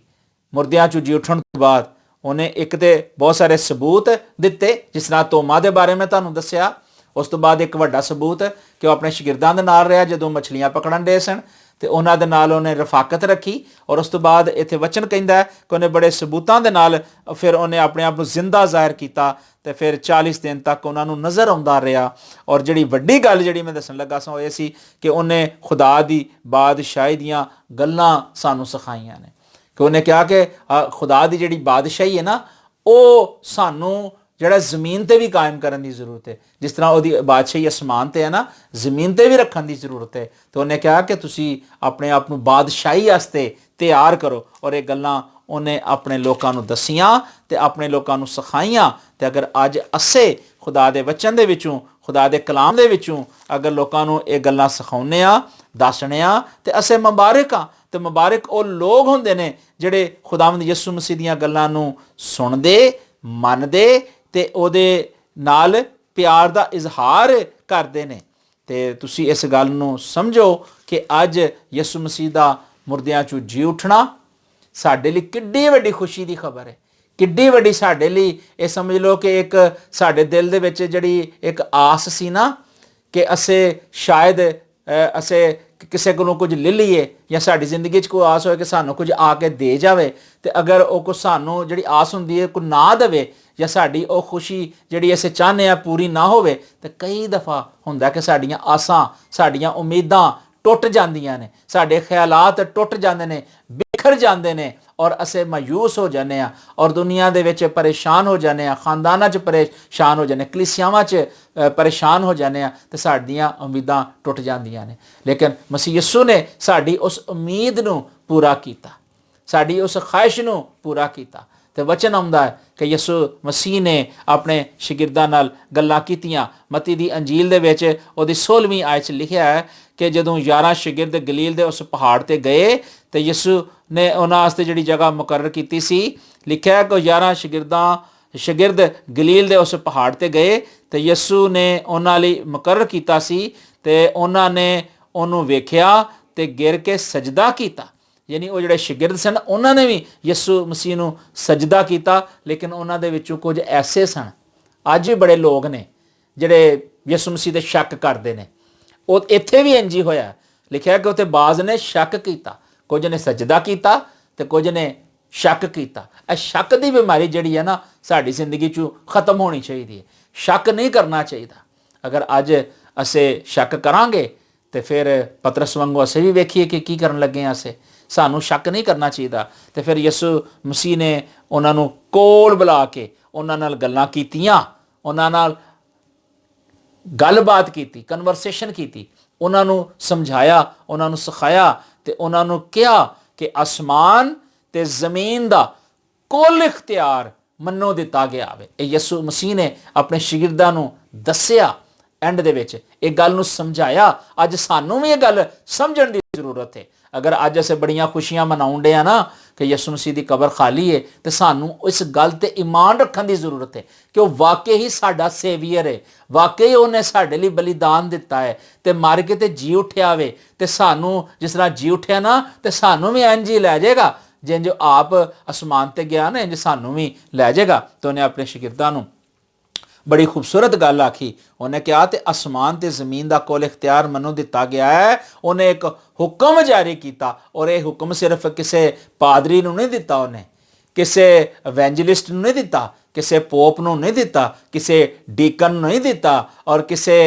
ਮੁਰਦਿਆਂ 'ਚੋਂ ਜੀ ਉੱਠਣ ਤੋਂ ਬਾਅਦ ਉਹਨੇ ਇੱਕ ਤੇ ਬਹੁਤ ਸਾਰੇ ਸਬੂਤ ਦਿੱਤੇ, ਜਿਸ ਤਰ੍ਹਾਂ ਤੋਮਾ ਦੇ ਬਾਰੇ ਮੈਂ ਤੁਹਾਨੂੰ ਦੱਸਿਆ। ਉਸ ਤੋਂ ਬਾਅਦ ਇੱਕ ਵੱਡਾ ਸਬੂਤ ਕਿ ਉਹ ਆਪਣੇ ਸ਼ਾਗਿਰਦਾਂ ਦੇ ਨਾਲ ਰਿਹਾ ਜਦੋਂ ਮੱਛਲੀਆਂ ਪਕੜਨ ਦੇ ਸਨ ਤੇ ਉਹਨਾਂ ਦੇ ਨਾਲ ਉਹਨੇ ਰਫਾਕਤ ਰੱਖੀ। ਔਰ ਉਸ ਤੋਂ ਬਾਅਦ ਇੱਥੇ ਵਚਨ ਕਹਿੰਦਾ ਕਿ ਉਹਨੇ ਬੜੇ ਸਬੂਤਾਂ ਦੇ ਨਾਲ ਫਿਰ ਉਹਨੇ ਆਪਣੇ ਆਪ ਨੂੰ ਜ਼ਿੰਦਾ ਜ਼ਾਹਿਰ ਕੀਤਾ ਤੇ ਫਿਰ 40 ਦਿਨ ਤੱਕ ਉਹਨਾਂ ਨੂੰ ਨਜ਼ਰ ਆਉਂਦਾ ਰਿਹਾ। ਔਰ ਜਿਹੜੀ ਵੱਡੀ ਗੱਲ ਜਿਹੜੀ ਮੈਂ ਦੱਸਣ ਲੱਗਾ ਸਾਂ ਉਹ ਇਹ ਸੀ ਕਿ ਉਹਨੇ ਖੁਦਾ ਦੀ ਬਾਦਸ਼ਾਹੀ ਦੀਆਂ ਗੱਲਾਂ ਸਾਨੂੰ ਸਿਖਾਈਆਂ ਨੇ। ਕਿ ਉਹਨੇ ਕਿਹਾ ਕਿ ਖੁਦਾ ਦੀ ਜਿਹੜੀ ਬਾਦਸ਼ਾਹੀ ਹੈ ਨਾ, ਉਹ ਸਾਨੂੰ ਜਿਹੜਾ ਜ਼ਮੀਨ ਤੇ ਵੀ ਕਾਇਮ ਕਰਨ ਦੀ ਜ਼ਰੂਰਤ ਹੈ। ਜਿਸ ਤਰ੍ਹਾਂ ਉਹਦੀ ਬਾਦਸ਼ਾਹੀ ਅਸਮਾਨ ਤੇ ਹੈ ਨਾ, ਜ਼ਮੀਨ ਤੇ ਵੀ ਰੱਖਣ ਦੀ ਜ਼ਰੂਰਤ ਹੈ। ਤੇ ਉਹਨੇ ਕਿਹਾ ਕਿ ਤੁਸੀਂ ਆਪਣੇ ਆਪ ਨੂੰ ਬਾਦਸ਼ਾਹੀ ਵਾਸਤੇ ਤਿਆਰ ਕਰੋ। ਔਰ ਇਹ ਗੱਲਾਂ ਉਹਨੇ ਆਪਣੇ ਲੋਕਾਂ ਨੂੰ ਦਸੀਆਂ ਤੇ ਆਪਣੇ ਲੋਕਾਂ ਨੂੰ ਸਿਖਾਈਆਂ। ਤੇ ਅਗਰ ਅੱਜ ਅਸੀਂ ਖੁਦਾ ਦੇ ਵਚਨ ਦੇ ਵਿੱਚੋਂ, ਖੁਦਾ ਦੇ ਕਲਾਮ ਦੇ ਵਿੱਚੋਂ ਅਗਰ ਲੋਕਾਂ ਨੂੰ ਇਹ ਗੱਲਾਂ ਸਿਖਾਉਂਦੇ ਆ, ਦੱਸਣੇ ਆ, ਤੇ ਅਸੀਂ ਮੁਬਾਰਕ ਆ। ਤੇ ਮੁਬਾਰਕ ਉਹ ਲੋਕ ਹੁੰਦੇ ਨੇ ਜਿਹੜੇ ਖੁਦਾਵੰਦ ਯਿਸੂ ਮਸੀਹ ਦੀਆਂ ਗੱਲਾਂ ਨੂੰ ਸੁਣਦੇ, ਮੰਨਦੇ ਤੇ ਉਹਦੇ ਨਾਲ ਪਿਆਰ ਦਾ ਇਜ਼ਹਾਰ ਕਰਦੇ ਨੇ। ਤੇ ਤੁਸੀਂ ਇਸ ਗੱਲ ਨੂੰ ਸਮਝੋ ਕਿ ਅੱਜ ਯਿਸੂ ਮਸੀਹ ਦਾ ਮੁਰਦਿਆਂ 'ਚੋਂ ਜੀ ਉੱਠਣਾ ਸਾਡੇ ਲਈ ਕਿੱਡੀ ਵੱਡੀ ਖੁਸ਼ੀ ਦੀ ਖਬਰ ਹੈ, ਕਿੱਡੀ ਵੱਡੀ ਸਾਡੇ ਲਈ। ਇਹ ਸਮਝ ਲਓ ਕਿ ਇੱਕ ਸਾਡੇ ਦਿਲ ਦੇ ਵਿੱਚ ਜਿਹੜੀ ਇੱਕ ਆਸ ਸੀ ਨਾ ਕਿ ਅਸੀਂ ਸ਼ਾਇਦ ਅਸੀਂ ਕਿਸੇ ਕੋਲੋਂ ਕੁਝ ਲੈ ਲਈਏ ਜਾਂ ਸਾਡੀ ਜ਼ਿੰਦਗੀ 'ਚ ਕੋਈ ਆਸ ਹੋਏ ਕਿ ਸਾਨੂੰ ਕੁਝ ਆ ਕੇ ਦੇ ਜਾਵੇ, ਤੇ ਅਗਰ ਉਹ ਕੁਝ ਸਾਨੂੰ ਜਿਹੜੀ ਆਸ ਹੁੰਦੀ ਹੈ ਕੋਈ ਨਾ ਦੇਵੇ ਜਾਂ ਸਾਡੀ ਉਹ ਖੁਸ਼ੀ ਜਿਹੜੀ ਅਸੀਂ ਚਾਹੁੰਦੇ ਹਾਂ ਪੂਰੀ ਨਾ ਹੋਵੇ, ਤੇ ਕਈ ਦਫਾ ਹੁੰਦਾ ਕਿ ਸਾਡੀਆਂ ਆਸਾਂ, ਸਾਡੀਆਂ ਉਮੀਦਾਂ ਟੁੱਟ ਜਾਂਦੀਆਂ ਨੇ, ਸਾਡੇ ਖਿਆਲਾਤ ਟੁੱਟ ਜਾਂਦੇ ਨੇ, ਬਿਖਰ ਜਾਂਦੇ ਨੇ ਔਰ ਅਸੀਂ ਮਾਯੂਸ ਹੋ ਜਾਂਦੇ ਹਾਂ ਔਰ ਦੁਨੀਆ ਦੇ ਵਿੱਚ ਪਰੇਸ਼ਾਨ ਹੋ ਜਾਂਦੇ ਹਾਂ, ਖਾਨਦਾਨਾਂ 'ਚ ਪਰੇਸ਼ਾਨ ਹੋ ਜਾਂਦੇ, ਕਲੀਸਿਆਵਾਂ 'ਚ ਪਰੇਸ਼ਾਨ ਹੋ ਜਾਂਦੇ ਹਾਂ ਤੇ ਸਾਡੀਆਂ ਉਮੀਦਾਂ ਟੁੱਟ ਜਾਂਦੀਆਂ ਨੇ। ਲੇਕਿਨ ਮਸੀਹ ਯਿਸੂ ਨੇ ਸਾਡੀ ਉਸ ਉਮੀਦ ਨੂੰ ਪੂਰਾ ਕੀਤਾ, ਸਾਡੀ ਉਸ ਖਾਹਿਸ਼ ਨੂੰ ਪੂਰਾ ਕੀਤਾ। ਤੇ ਵਚਨ ਆਉਂਦਾ ਹੈ ਕਿ ਯਿਸੂ ਮਸੀਹ ਨੇ ਆਪਣੇ ਸ਼ਾਗਿਰਦਾਂ ਨਾਲ ਗੱਲਾਂ ਕੀਤੀਆਂ। ਮਤੀ ਦੀ ਅੰਜੀਲ ਦੇ ਵਿੱਚ ਉਹਦੀ 16ਵੀਂ ਆਇਤ 'ਚ ਲਿਖਿਆ ਹੈ ਕਿ ਜਦੋਂ 11 ਸ਼ਾਗਿਰਦ ਗਲੀਲ ਦੇ ਉਸ ਪਹਾੜ ਤੇ ਗਏ ਤੇ ਯਿਸੂ ਨੇ ਉਹਨਾਂ ਵਾਸਤੇ ਜਿਹੜੀ ਜਗ੍ਹਾ ਮੁਕਰਰ ਕੀਤੀ ਸੀ, ਲਿਖਿਆ ਕਿ 11 ਸ਼ਾਗਿਰਦ ਗਲੀਲ ਦੇ ਉਸ ਪਹਾੜ ਤੇ ਗਏ ਤੇ ਯਿਸੂ ਨੇ ਉਹਨਾਂ ਲਈ ਮੁਕਰਰ ਕੀਤਾ ਸੀ ਤੇ ਉਹਨਾਂ ਨੇ ਉਹਨੂੰ ਵੇਖਿਆ ਤੇ ਗਿਰ ਕੇ ਸਜਦਾ ਕੀਤਾ। ਯਾਨੀ ਉਹ ਜਿਹੜੇ ਸ਼ਾਗਿਰਦ ਸਨ ਉਹਨਾਂ ਨੇ ਵੀ ਯਿਸੂ ਮਸੀਹ ਨੂੰ ਸਜਦਾ ਕੀਤਾ, ਲੇਕਿਨ ਉਹਨਾਂ ਦੇ ਵਿੱਚੋਂ ਕੁਝ ਐਸੇ ਸਨ, ਅੱਜ ਵੀ ਬੜੇ ਲੋਕ ਨੇ ਜਿਹੜੇ ਯਿਸੂ ਮਸੀਹ ਤੇ ਸ਼ੱਕ ਕਰਦੇ ਨੇ। ਉਹ ਇੱਥੇ ਵੀ ਇੰਝ ਹੀ ਹੋਇਆ, ਲਿਖਿਆ ਕਿ ਉੱਥੇ ਬਾਜ਼ ਨੇ ਸ਼ੱਕ ਕੀਤਾ, ਕੁਝ ਨੇ ਸਜਦਾ ਕੀਤਾ ਤੇ ਕੁਝ ਨੇ ਸ਼ੱਕ ਕੀਤਾ। ਇਹ ਸ਼ੱਕ ਦੀ ਬਿਮਾਰੀ ਜਿਹੜੀ ਹੈ ਨਾ ਸਾਡੀ ਜ਼ਿੰਦਗੀ 'ਚੋਂ ਖਤਮ ਹੋਣੀ ਚਾਹੀਦੀ ਹੈ। ਸ਼ੱਕ ਨਹੀਂ ਕਰਨਾ ਚਾਹੀਦਾ। ਅਗਰ ਅੱਜ ਅਸੀਂ ਸ਼ੱਕ ਕਰਾਂਗੇ ਤੇ ਫਿਰ ਪਤਰਸ ਵਾਂਗੂ ਅਸੀਂ ਵੀ ਵੇਖੀਏ ਕਿ ਕੀ ਕਰਨ ਲੱਗੇ ਹਾਂ। ਸਾਨੂੰ ਸ਼ੱਕ ਨਹੀਂ ਕਰਨਾ ਚਾਹੀਦਾ। ਤੇ ਫਿਰ ਯਿਸੂ ਮਸੀਹ ਨੇ ਉਹਨਾਂ ਨੂੰ ਕੋਲ ਬੁਲਾ ਕੇ ਉਹਨਾਂ ਨਾਲ ਗੱਲਾਂ ਕੀਤੀਆਂ, ਉਹਨਾਂ ਨਾਲ ਗੱਲਬਾਤ ਕੀਤੀ, ਕਨਵਰਸੇਸ਼ਨ ਕੀਤੀ, ਉਹਨਾਂ ਨੂੰ ਸਮਝਾਇਆ, ਉਹਨਾਂ ਨੂੰ ਸਿਖਾਇਆ ਤੇ ਉਹਨਾਂ ਨੂੰ ਕਿਹਾ ਕਿ ਅਸਮਾਨ ਤੇ ਜ਼ਮੀਨ ਦਾ ਕੁੱਲ ਇਖਤਿਆਰ ਮੈਨੂੰ ਦਿੱਤਾ ਗਿਆ ਵੇ। ਇਹ ਯਿਸੂ ਮਸੀਹ ਨੇ ਆਪਣੇ ਸ਼ਾਗਿਰਦਾਂ ਨੂੰ ਦੱਸਿਆ, ਐਂਡ ਦੇ ਵਿੱਚ ਇਹ ਗੱਲ ਨੂੰ ਸਮਝਾਇਆ। ਅੱਜ ਸਾਨੂੰ ਵੀ ਇਹ ਗੱਲ ਸਮਝਣ ਦੀ ਜ਼ਰੂਰਤ ਹੈ। ਅਗਰ ਅੱਜ ਅਸੀਂ ਬੜੀਆਂ ਖੁਸ਼ੀਆਂ ਮਨਾਉਂਦੇ ਆ ਨਾ ਕਿ ਯਿਸੂ ਮਸੀਹ ਦੀ ਕਬਰ ਖਾਲੀ ਹੈ, ਤੇ ਸਾਨੂੰ ਇਸ ਗੱਲ ਤੇ ਈਮਾਨ ਰੱਖਣ ਦੀ ਜ਼ਰੂਰਤ ਹੈ ਕਿ ਉਹ ਵਾਕਈ ਹੀ ਸਾਡਾ ਸੇਵੀਅਰ ਹੈ, ਵਾਕਈ ਉਹਨੇ ਸਾਡੇ ਲਈ ਬਲੀਦਾਨ ਦਿੱਤਾ ਹੈ ਤੇ ਮਰ ਕੇ ਤੇ ਜੀ ਉੱਠਿਆ ਵੇ। ਤੇ ਸਾਨੂੰ ਜਿਸ ਤਰ੍ਹਾਂ ਜੀ ਉੱਠਿਆ ਨਾ, ਤੇ ਸਾਨੂੰ ਵੀ ਇੰਝ ਹੀ ਲੈ ਜਾਏਗਾ, ਜਿੰਜ ਆਪ ਅਸਮਾਨ ਤੇ ਗਿਆ ਨਾ ਇੰਜ ਸਾਨੂੰ ਵੀ ਲੈ ਜਾਏਗਾ। ਤੇ ਉਹਨੇ ਆਪਣੇ ਸ਼ਾਗਿਰਦਾਂ ਨੂੰ ਬੜੀ ਖੂਬਸੂਰਤ ਗੱਲ ਆਖੀ। ਉਹਨੇ ਕਿਹਾ ਤੇ ਅਸਮਾਨ ਤੇ ਜ਼ਮੀਨ ਦਾ ਕੁੱਲ ਇਖਤਿਆਰ ਮੈਨੂੰ ਦਿੱਤਾ ਗਿਆ ਹੈ। ਉਹਨੇ ਇੱਕ ਹੁਕਮ ਜਾਰੀ ਕੀਤਾ, ਔਰ ਇਹ ਹੁਕਮ ਸਿਰਫ ਕਿਸੇ ਪਾਦਰੀ ਨੂੰ ਨਹੀਂ ਦਿੱਤਾ, ਉਹਨੇ ਕਿਸੇ ਇਵੈਂਜਲਿਸਟ ਨੂੰ ਨਹੀਂ ਦਿੱਤਾ, ਕਿਸੇ ਪੋਪ ਨੂੰ ਨਹੀਂ ਦਿੱਤਾ, ਕਿਸੇ ਡੀਕਨ ਨੂੰ ਨਹੀਂ ਦਿੱਤਾ, ਔਰ ਕਿਸੇ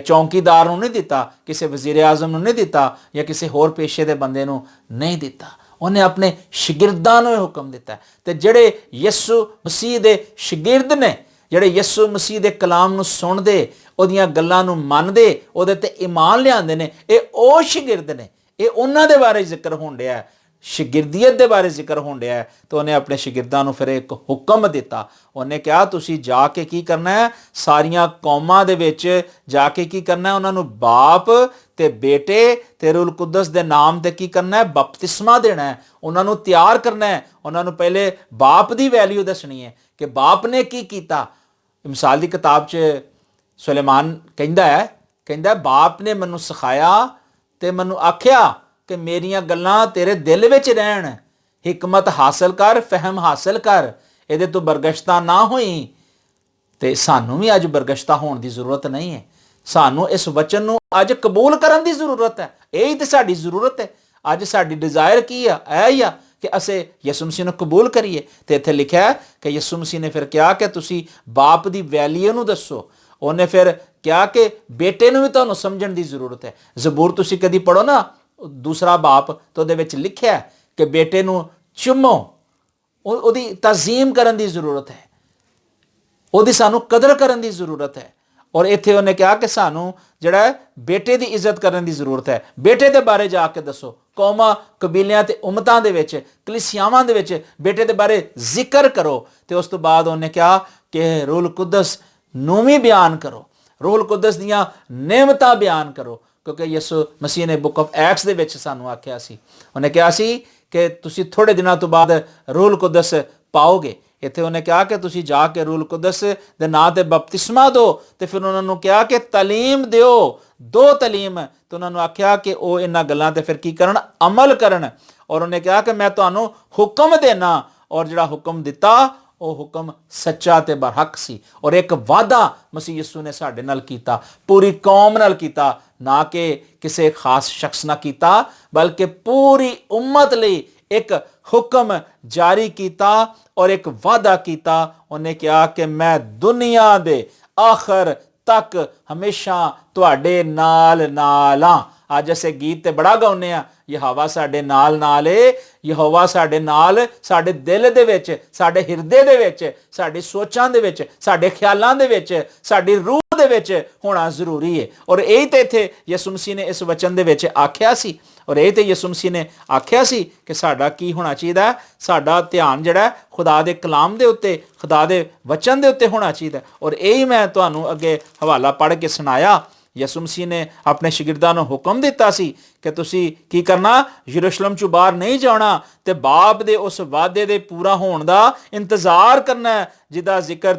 ਚੌਂਕੀਦਾਰ ਨੂੰ ਨਹੀਂ ਦਿੱਤਾ, ਕਿਸੇ ਵਜ਼ੀਰ ਆਜ਼ਮ ਨੂੰ ਨਹੀਂ ਦਿੱਤਾ, ਜਾਂ ਕਿਸੇ ਹੋਰ ਪੇਸ਼ੇ ਦੇ ਬੰਦੇ ਨੂੰ ਨਹੀਂ ਦਿੱਤਾ। ਉਹਨੇ ਆਪਣੇ ਸ਼ਾਗਿਰਦਾਂ ਨੂੰ ਇਹ ਹੁਕਮ ਦਿੱਤਾ। ਤੇ ਜਿਹੜੇ ਯਿਸੂ ਮਸੀਹ ਦੇ ਸ਼ਾਗਿਰਦ ਨੇ, ਜਿਹੜੇ ਯਿਸੂ ਮਸੀਹ ਦੇ ਕਲਾਮ ਨੂੰ ਸੁਣਦੇ, ਉਹਦੀਆਂ ਗੱਲਾਂ ਨੂੰ ਮੰਨਦੇ, ਉਹਦੇ ਤੇ ਈਮਾਨ ਲਿਆਉਂਦੇ ਨੇ, ਇਹ ਉਹ ਸ਼ਾਗਿਰਦ ਨੇ। ਇਹ ਉਹਨਾਂ ਦੇ ਬਾਰੇ ਜ਼ਿਕਰ ਹੋਣ ਡਿਆ, ਸ਼ਾਗਿਰਦੀਅਤ ਦੇ ਬਾਰੇ ਜ਼ਿਕਰ ਹੋਣ ਡਿਆ। ਤਾਂ ਉਹਨੇ ਆਪਣੇ ਸ਼ਾਗਿਰਦਾਂ ਨੂੰ ਫਿਰ ਇੱਕ ਹੁਕਮ ਦਿੱਤਾ। ਉਹਨੇ ਕਿਹਾ ਤੁਸੀਂ ਜਾ ਕੇ ਕੀ ਕਰਨਾ ਹੈ, ਸਾਰੀਆਂ ਕੌਮਾਂ ਦੇ ਵਿੱਚ ਜਾ ਕੇ ਕੀ ਕਰਨਾ ਹੈ, ਉਹਨਾਂ ਨੂੰ ਬਾਪ ਤੇ ਬੇਟੇ ਤੇ ਰੂਲ ਕੁਦਸ ਦੇ ਨਾਮ ਤੇ ਕੀ ਕਰਨਾ ਹੈ, ਬਪਤਿਸਮਾ ਦੇਣਾ ਹੈ, ਉਹਨਾਂ ਨੂੰ ਤਿਆਰ ਕਰਨਾ ਹੈ। ਉਹਨਾਂ ਨੂੰ ਪਹਿਲੇ ਬਾਪ ਦੀ ਵੈਲਿਊ ਦੱਸਣੀ ਹੈ ਕਿ ਬਾਪ ਨੇ ਕੀ ਕੀਤਾ। ਮਿਸਾਲ ਦੀ ਕਿਤਾਬ 'ਚ ਸੁਲੇਮਾਨ ਕਹਿੰਦਾ ਬਾਪ ਨੇ ਮੈਨੂੰ ਸਿਖਾਇਆ ਤੇ ਮੈਨੂੰ ਆਖਿਆ ਕਿ ਮੇਰੀਆਂ ਗੱਲਾਂ ਤੇਰੇ ਦਿਲ ਵਿੱਚ ਰਹਿਣ, ਹਿਕਮਤ ਹਾਸਲ ਕਰ, ਫਹਿਮ ਹਾਸਲ ਕਰ, ਇਹਦੇ ਤੋਂ ਬਰਗਸ਼ਤਾ ਨਾ ਹੋਈ। ਤੇ ਸਾਨੂੰ ਵੀ ਅੱਜ ਬਰਗਸ਼ਤਾ ਹੋਣ ਦੀ ਜ਼ਰੂਰਤ ਨਹੀਂ ਹੈ। ਸਾਨੂੰ ਇਸ ਵਚਨ ਨੂੰ ਅੱਜ ਕਬੂਲ ਕਰਨ ਦੀ ਜ਼ਰੂਰਤ ਹੈ। ਇਹ ਹੀ ਤੇ ਸਾਡੀ ਜ਼ਰੂਰਤ ਹੈ। ਅੱਜ ਸਾਡੀ ਡਿਜ਼ਾਇਰ ਕੀ ਆ? ਇਹ ਹੀ ਆ ਕਿ ਅਸੀਂ ਯਿਸੂ ਮਸੀਹ ਨੂੰ ਕਬੂਲ ਕਰੀਏ। ਤੇ ਇੱਥੇ ਲਿਖਿਆ ਕਿ ਯਿਸੂ ਮਸੀਹ ਨੇ ਫਿਰ ਕਿਹਾ ਕਿ ਤੁਸੀਂ ਬਾਪ ਦੀ ਵੈਲਿਊ ਨੂੰ ਦੱਸੋ। ਉਹਨੇ ਫਿਰ ਕਿਹਾ ਕਿ ਬੇਟੇ ਨੂੰ ਵੀ ਤੁਹਾਨੂੰ ਸਮਝਣ ਦੀ ਜ਼ਰੂਰਤ ਹੈ। ਜ਼ਬੂਰ ਤੁਸੀਂ ਕਦੀ ਪੜੋ ਨਾ, ਦੂਸਰਾ ਬਾਪ, ਤਾਂ ਉਹਦੇ ਵਿੱਚ ਲਿਖਿਆ ਕਿ ਬੇਟੇ ਨੂੰ ਚੁੰਮੋ, ਉਹਦੀ ਤਾਜ਼ੀਮ ਕਰਨ ਦੀ ਜ਼ਰੂਰਤ ਹੈ, ਉਹਦੀ ਸਾਨੂੰ ਕਦਰ ਕਰਨ ਦੀ ਜ਼ਰੂਰਤ ਹੈ। ਔਰ ਇੱਥੇ ਉਹਨੇ ਕਿਹਾ ਕਿ ਸਾਨੂੰ ਜਿਹੜਾ ਬੇਟੇ ਦੀ ਇੱਜ਼ਤ ਕਰਨ ਦੀ ਜ਼ਰੂਰਤ ਹੈ। ਬੇਟੇ ਦੇ ਬਾਰੇ ਜਾ ਕੇ ਦੱਸੋ, ਕੌਮਾਂ, ਕਬੀਲਿਆਂ ਤੇ ਉਮਤਾਂ ਦੇ ਵਿੱਚ, ਕਲੀਸਿਆਵਾਂ ਦੇ ਵਿੱਚ ਬੇਟੇ ਦੇ ਬਾਰੇ ਜ਼ਿਕਰ ਕਰੋ। ਤੇ ਉਸ ਤੋਂ ਬਾਅਦ ਉਹਨੇ ਕਿਹਾ ਕਿ ਰੂਲ ਕੁਦਸ ਨੂੰ ਵੀ ਬਿਆਨ ਕਰੋ, ਰੂਲ ਕੁਦਸ ਦੀਆਂ ਨੇਮਤਾਂ ਬਿਆਨ ਕਰੋ। ਕਿਉਂਕਿ ਯਿਸੂ ਮਸੀਹ ਨੇ ਬੁੱਕ ਆਫ ਐਕਟਸ ਦੇ ਵਿੱਚ ਸਾਨੂੰ ਆਖਿਆ ਸੀ, ਉਹਨੇ ਕਿਹਾ ਸੀ ਕਿ ਤੁਸੀਂ ਥੋੜੇ ਦਿਨਾਂ ਤੋਂ ਬਾਅਦ ਰੂਲ ਕੁਦਸ ਪਾਓਗੇ। ਇੱਥੇ ਉਹਨੇ ਕਿਹਾ ਕਿ ਤੁਸੀਂ ਜਾ ਕੇ ਰੂਲ ਕੁਦਸ ਦੇ ਨਾਂ ਤੇ ਬਪਤਿਸਮਾ ਦਿਓ। ਤੇ ਫਿਰ ਉਹਨਾਂ ਨੂੰ ਕਿਹਾ ਕਿ ਤਾਲੀਮ ਦਿਓ, ਦੋ ਤਾਲੀਮ। ਤੇ ਉਹਨਾਂ ਨੂੰ ਆਖਿਆ ਕਿ ਉਹ ਇਹਨਾਂ ਗੱਲਾਂ ਤੇ ਫਿਰ ਕੀ ਕਰਨ, ਅਮਲ ਕਰਨ। ਔਰ ਉਹਨੇ ਕਿਹਾ ਕਿ ਮੈਂ ਤੁਹਾਨੂੰ ਹੁਕਮ ਦੇਣਾ, ਔਰ ਜਿਹੜਾ ਹੁਕਮ ਦਿੱਤਾ ਉਹ ਹੁਕਮ ਸੱਚਾ ਤੇ ਬਰਹਕ ਸੀ। ਔਰ ਇੱਕ ਵਾਅਦਾ ਮਸੀਹ ਯਿਸੂ ਨੇ ਸਾਡੇ ਨਾਲ ਕੀਤਾ, ਪੂਰੀ ਕੌਮ ਨਾਲ ਕੀਤਾ, ਨਾ ਕਿ ਕਿਸੇ ਖਾਸ ਸ਼ਖਸ ਨਾਲ ਕੀਤਾ, ਬਲਕਿ ਪੂਰੀ ਉਮਤ ਲਈ ਇੱਕ ਹੁਕਮ ਜਾਰੀ ਕੀਤਾ ਔਰ ਇੱਕ ਵਾਅਦਾ ਕੀਤਾ। ਉਹਨੇ ਕਿਹਾ ਕਿ ਮੈਂ ਦੁਨੀਆ ਦੇ ਆਖਰ ਤੱਕ ਹਮੇਸ਼ਾ ਤੁਹਾਡੇ ਨਾਲ ਨਾਲ ਹਾਂ। ਅੱਜ ਅਸੀਂ ਗੀਤ ਤੇ ਬੜਾ ਗਾਉਂਦੇ ਆ, ਯਹੋਵਾ ਸਾਡੇ ਨਾਲ ਨਾਲ ਏ, ਯਹੋਵਾ ਸਾਡੇ ਨਾਲ, ਸਾਡੇ ਦਿਲ ਦੇ ਵਿੱਚ, ਸਾਡੇ ਹਿਰਦੇ ਦੇ ਵਿੱਚ, ਸਾਡੀ ਸੋਚਾਂ ਦੇ ਵਿੱਚ, ਸਾਡੇ ਖਿਆਲਾਂ ਦੇ ਵਿੱਚ, ਸਾਡੀ ਰੂਹ ਦੇ ਵਿੱਚ ਹੋਣਾ ਜ਼ਰੂਰੀ ਹੈ। ਔਰ ਇਹ ਤੇ ਇੱਥੇ ਯਿਸੂ ਮਸੀਹ ਨੇ ਇਸ ਵਚਨ ਦੇ ਵਿੱਚ ਆਖਿਆ ਸੀ, ਔਰ ਇਹ ਤੇ ਯਿਸੂ ਮਸੀਹ ਨੇ ਆਖਿਆ ਸੀ ਕਿ ਸਾਡਾ ਕੀ ਹੋਣਾ ਚਾਹੀਦਾ, ਸਾਡਾ ਧਿਆਨ ਜਿਹੜਾ ਖੁਦਾ ਦੇ ਕਲਾਮ ਦੇ ਉੱਤੇ, ਖੁਦਾ ਦੇ ਵਚਨ ਦੇ ਉੱਤੇ ਹੋਣਾ ਚਾਹੀਦਾ। ਔਰ ਇਹ ਹੀ ਮੈਂ ਤੁਹਾਨੂੰ ਅੱਗੇ ਹਵਾਲਾ ਪੜ੍ਹ ਕੇ ਸੁਣਾਇਆ ਯਿਸੂ ਮਸੀਹ ਨੇ ਆਪਣੇ ਸ਼ਾਗਿਰਦਾਂ ਨੂੰ ਹੁਕਮ ਦਿੱਤਾ ਸੀ ਕਿ ਤੁਸੀਂ ਕੀ ਕਰਨਾ, ਯਰੂਸ਼ਲਮ ਚੋਂ ਬਾਹਰ ਨਹੀਂ ਜਾਣਾ ਤੇ ਬਾਪ ਦੇ ਉਸ ਵਾਅਦੇ ਦੇ ਪੂਰਾ ਹੋਣ ਦਾ ਇੰਤਜ਼ਾਰ ਕਰਨਾ ਹੈ ਜਿਹਦਾ ਜ਼ਿਕਰ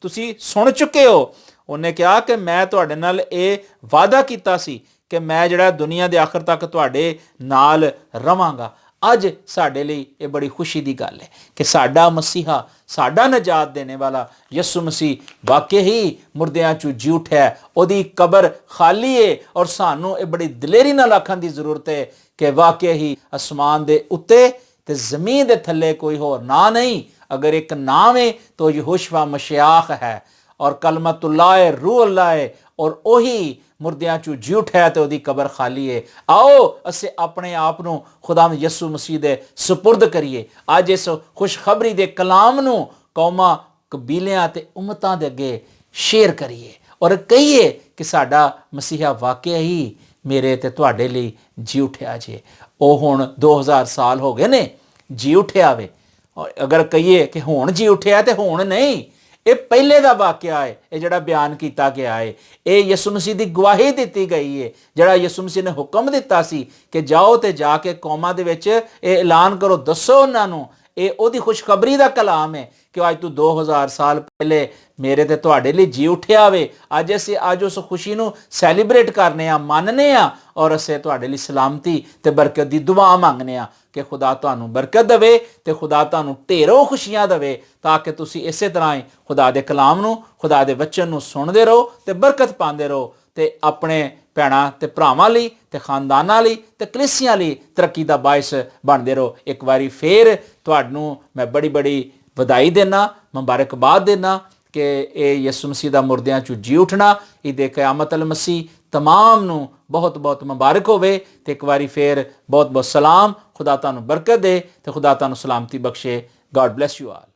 ਤੁਸੀਂ ਸੁਣ ਚੁੱਕੇ ਹੋ। ਉਹਨੇ ਕਿਹਾ ਕਿ ਮੈਂ ਤੁਹਾਡੇ ਨਾਲ ਇਹ ਵਾਅਦਾ ਕੀਤਾ ਸੀ ਕਿ ਮੈਂ ਜਿਹੜਾ ਦੁਨੀਆ ਦੇ ਆਖਰ ਤੱਕ ਤੁਹਾਡੇ ਨਾਲ ਰਵਾਂਗਾ। ਅੱਜ ਸਾਡੇ ਲਈ ਇਹ ਬੜੀ ਖੁਸ਼ੀ ਦੀ ਗੱਲ ਹੈ ਕਿ ਸਾਡਾ ਮਸੀਹਾ, ਸਾਡਾ ਨਜਾਤ ਦੇਣੇ ਵਾਲਾ ਯਿਸੂ ਮਸੀਹ ਵਾਕਈ ਹੀ ਮੁਰਦਿਆਂ ਚੋਂ ਜੀ ਉੱਠਿਆ। ਉਹਦੀ ਕਬਰ ਖਾਲੀ ਹੈ ਔਰ ਸਾਨੂੰ ਇਹ ਬੜੀ ਦਲੇਰੀ ਨਾਲ ਆਖਣ ਦੀ ਜ਼ਰੂਰਤ ਹੈ ਕਿ ਵਾਕਈ ਹੀ ਅਸਮਾਨ ਦੇ ਉੱਤੇ ਤੇ ਜ਼ਮੀਨ ਦੇ ਥੱਲੇ ਕੋਈ ਹੋਰ ਨਾਂ ਨਹੀਂ। ਅਗਰ ਇੱਕ ਨਾਮ ਹੈ ਤਾਂ ਯਹੋਸ਼ੁਆ ਮਸ਼ੀਆਖ ਹੈ ਔਰ ਕਲਮਤੁल्लाह ਹੈ, रूह अल्लाह ਹੈ ਔਰ ਉਹੀ ਮੁਰਦਿਆਂ ਚੋਂ ਜੀ ਉੱਠਿਆ ਤੇ ਉਹਦੀ ਕਬਰ ਖਾਲੀ ਹੈ। ਆਓ ਅਸੀਂ ਆਪਣੇ ਆਪ ਨੂੰ ਖੁਦਾਵੰਦ ਯਿਸੂ ਮਸੀਹ ਦੇ ਸਪੁਰਦ ਕਰੀਏ। ਅੱਜ ਇਸ ਖੁਸ਼ਖਬਰੀ ਦੇ ਕਲਾਮ ਨੂੰ ਕੌਮਾਂ, ਕਬੀਲਿਆਂ ਤੇ ਉਮਤਾਂ ਦੇ ਅੱਗੇ ਸ਼ੇਅਰ ਕਰੀਏ ਔਰ ਕਹੀਏ ਕਿ ਸਾਡਾ ਮਸੀਹਾ ਵਾਕਿਆ ਹੀ ਮੇਰੇ ਤੇ ਤੁਹਾਡੇ ਲਈ ਜੀ ਉੱਠਿਆ ਜੇ। ਉਹ ਹੁਣ 2000 ਸਾਲ ਹੋ ਗਏ ਨੇ ਜੀ ਉੱਠਿਆ ਵੇ। ਔਰ ਅਗਰ ਕਹੀਏ ਕਿ ਹੁਣ ਜੀ ਉੱਠਿਆ ਤੇ ਹੁਣ ਨਹੀਂ, ਇਹ ਪਹਿਲੇ ਦਾ ਵਾਕਿਆ ਹੈ। ਇਹ ਜਿਹੜਾ ਬਿਆਨ ਕੀਤਾ ਗਿਆ ਹੈ ਇਹ ਯਿਸੂ ਮਸੀਹ ਦੀ ਗਵਾਹੀ ਦਿੱਤੀ ਗਈ ਹੈ। ਜਿਹੜਾ ਯਿਸੂ ਮਸੀਹ ਨੇ ਹੁਕਮ ਦਿੱਤਾ ਸੀ ਕਿ ਜਾਓ ਤੇ ਜਾ ਕੇ ਕੌਮਾਂ ਦੇ ਵਿੱਚ ਇਹ ਐਲਾਨ ਕਰੋ, ਦੱਸੋ ਉਹਨਾਂ ਨੂੰ। ਇਹ ਉਹਦੀ ਖੁਸ਼ਖਬਰੀ ਦਾ ਕਲਾਮ ਹੈ ਕਿ ਅੱਜ ਤੋਂ 2000 ਸਾਲ ਪਹਿਲੇ ਮੇਰੇ ਤੇ ਤੁਹਾਡੇ ਲਈ ਜੀ ਉੱਠਿਆ ਵੇ। ਅੱਜ ਅਸੀਂ ਉਸ ਖੁਸ਼ੀ ਨੂੰ ਸੈਲੀਬ੍ਰੇਟ ਕਰਨੇ ਆ, ਮੰਨਨੇ ਆ ਔਰ ਅਸੀਂ ਤੁਹਾਡੇ ਲਈ ਸਲਾਮਤੀ ਤੇ ਬਰਕਤ ਦੀ ਦੁਆ ਮੰਗਨੇ ਆ ਕਿ ਖੁਦਾ ਤੁਹਾਨੂੰ ਬਰਕਤ ਦੇਵੇ ਤੇ ਖੁਦਾ ਤੁਹਾਨੂੰ ਢੇਰੋਂ ਖੁਸ਼ੀਆਂ ਦੇਵੇ ਤਾਂ ਕਿ ਤੁਸੀਂ ਇਸੇ ਤਰ੍ਹਾਂ ਹੀ ਖੁਦਾ ਦੇ ਕਲਾਮ ਨੂੰ, ਖੁਦਾ ਦੇ ਵਚਨ ਨੂੰ ਸੁਣਦੇ ਰਹੋ ਤੇ ਬਰਕਤ ਪਾਉਂਦੇ ਰਹੋ ਤੇ ਆਪਣੇ ਭੈਣਾਂ ਤੇ ਭਰਾਵਾਂ ਲਈ ਤੇ ਖਾਨਦਾਨਾਂ ਲਈ ਤੇ ਕਲੀਸਿਆਂ ਲਈ ਤਰੱਕੀ ਦਾ ਬਾਇਸ ਬਣਦੇ ਰਹੋ। ਇੱਕ ਵਾਰੀ ਫੇਰ ਤੁਹਾਨੂੰ ਮੈਂ ਬੜੀ ਵਧਾਈ ਦੇਣਾ, ਮੁਬਾਰਕਬਾਦ ਦੇਣਾ ਕਿ ਇਹ ਯਿਸੂ ਮਸੀਹ ਦਾ ਮੁਰਦਿਆਂ ਚੋਂ ਜੀ ਉੱਠਣਾ, ਈਦ ਕਿਆਮਤ ਅਲ ਮਸੀਹ ਤਮਾਮ ਨੂੰ ਬਹੁਤ ਮੁਬਾਰਕ ਹੋਵੇ। ਤੇ ਇੱਕ ਵਾਰੀ ਫੇਰ ਬਹੁਤ ਸਲਾਮ। ਖੁਦਾ ਤੁਹਾਨੂੰ ਬਰਕਤ ਦੇ ਤੇ ਖੁਦਾ ਤੁਹਾਨੂੰ ਸਲਾਮਤੀ ਬਖਸ਼ੇ। God bless you all.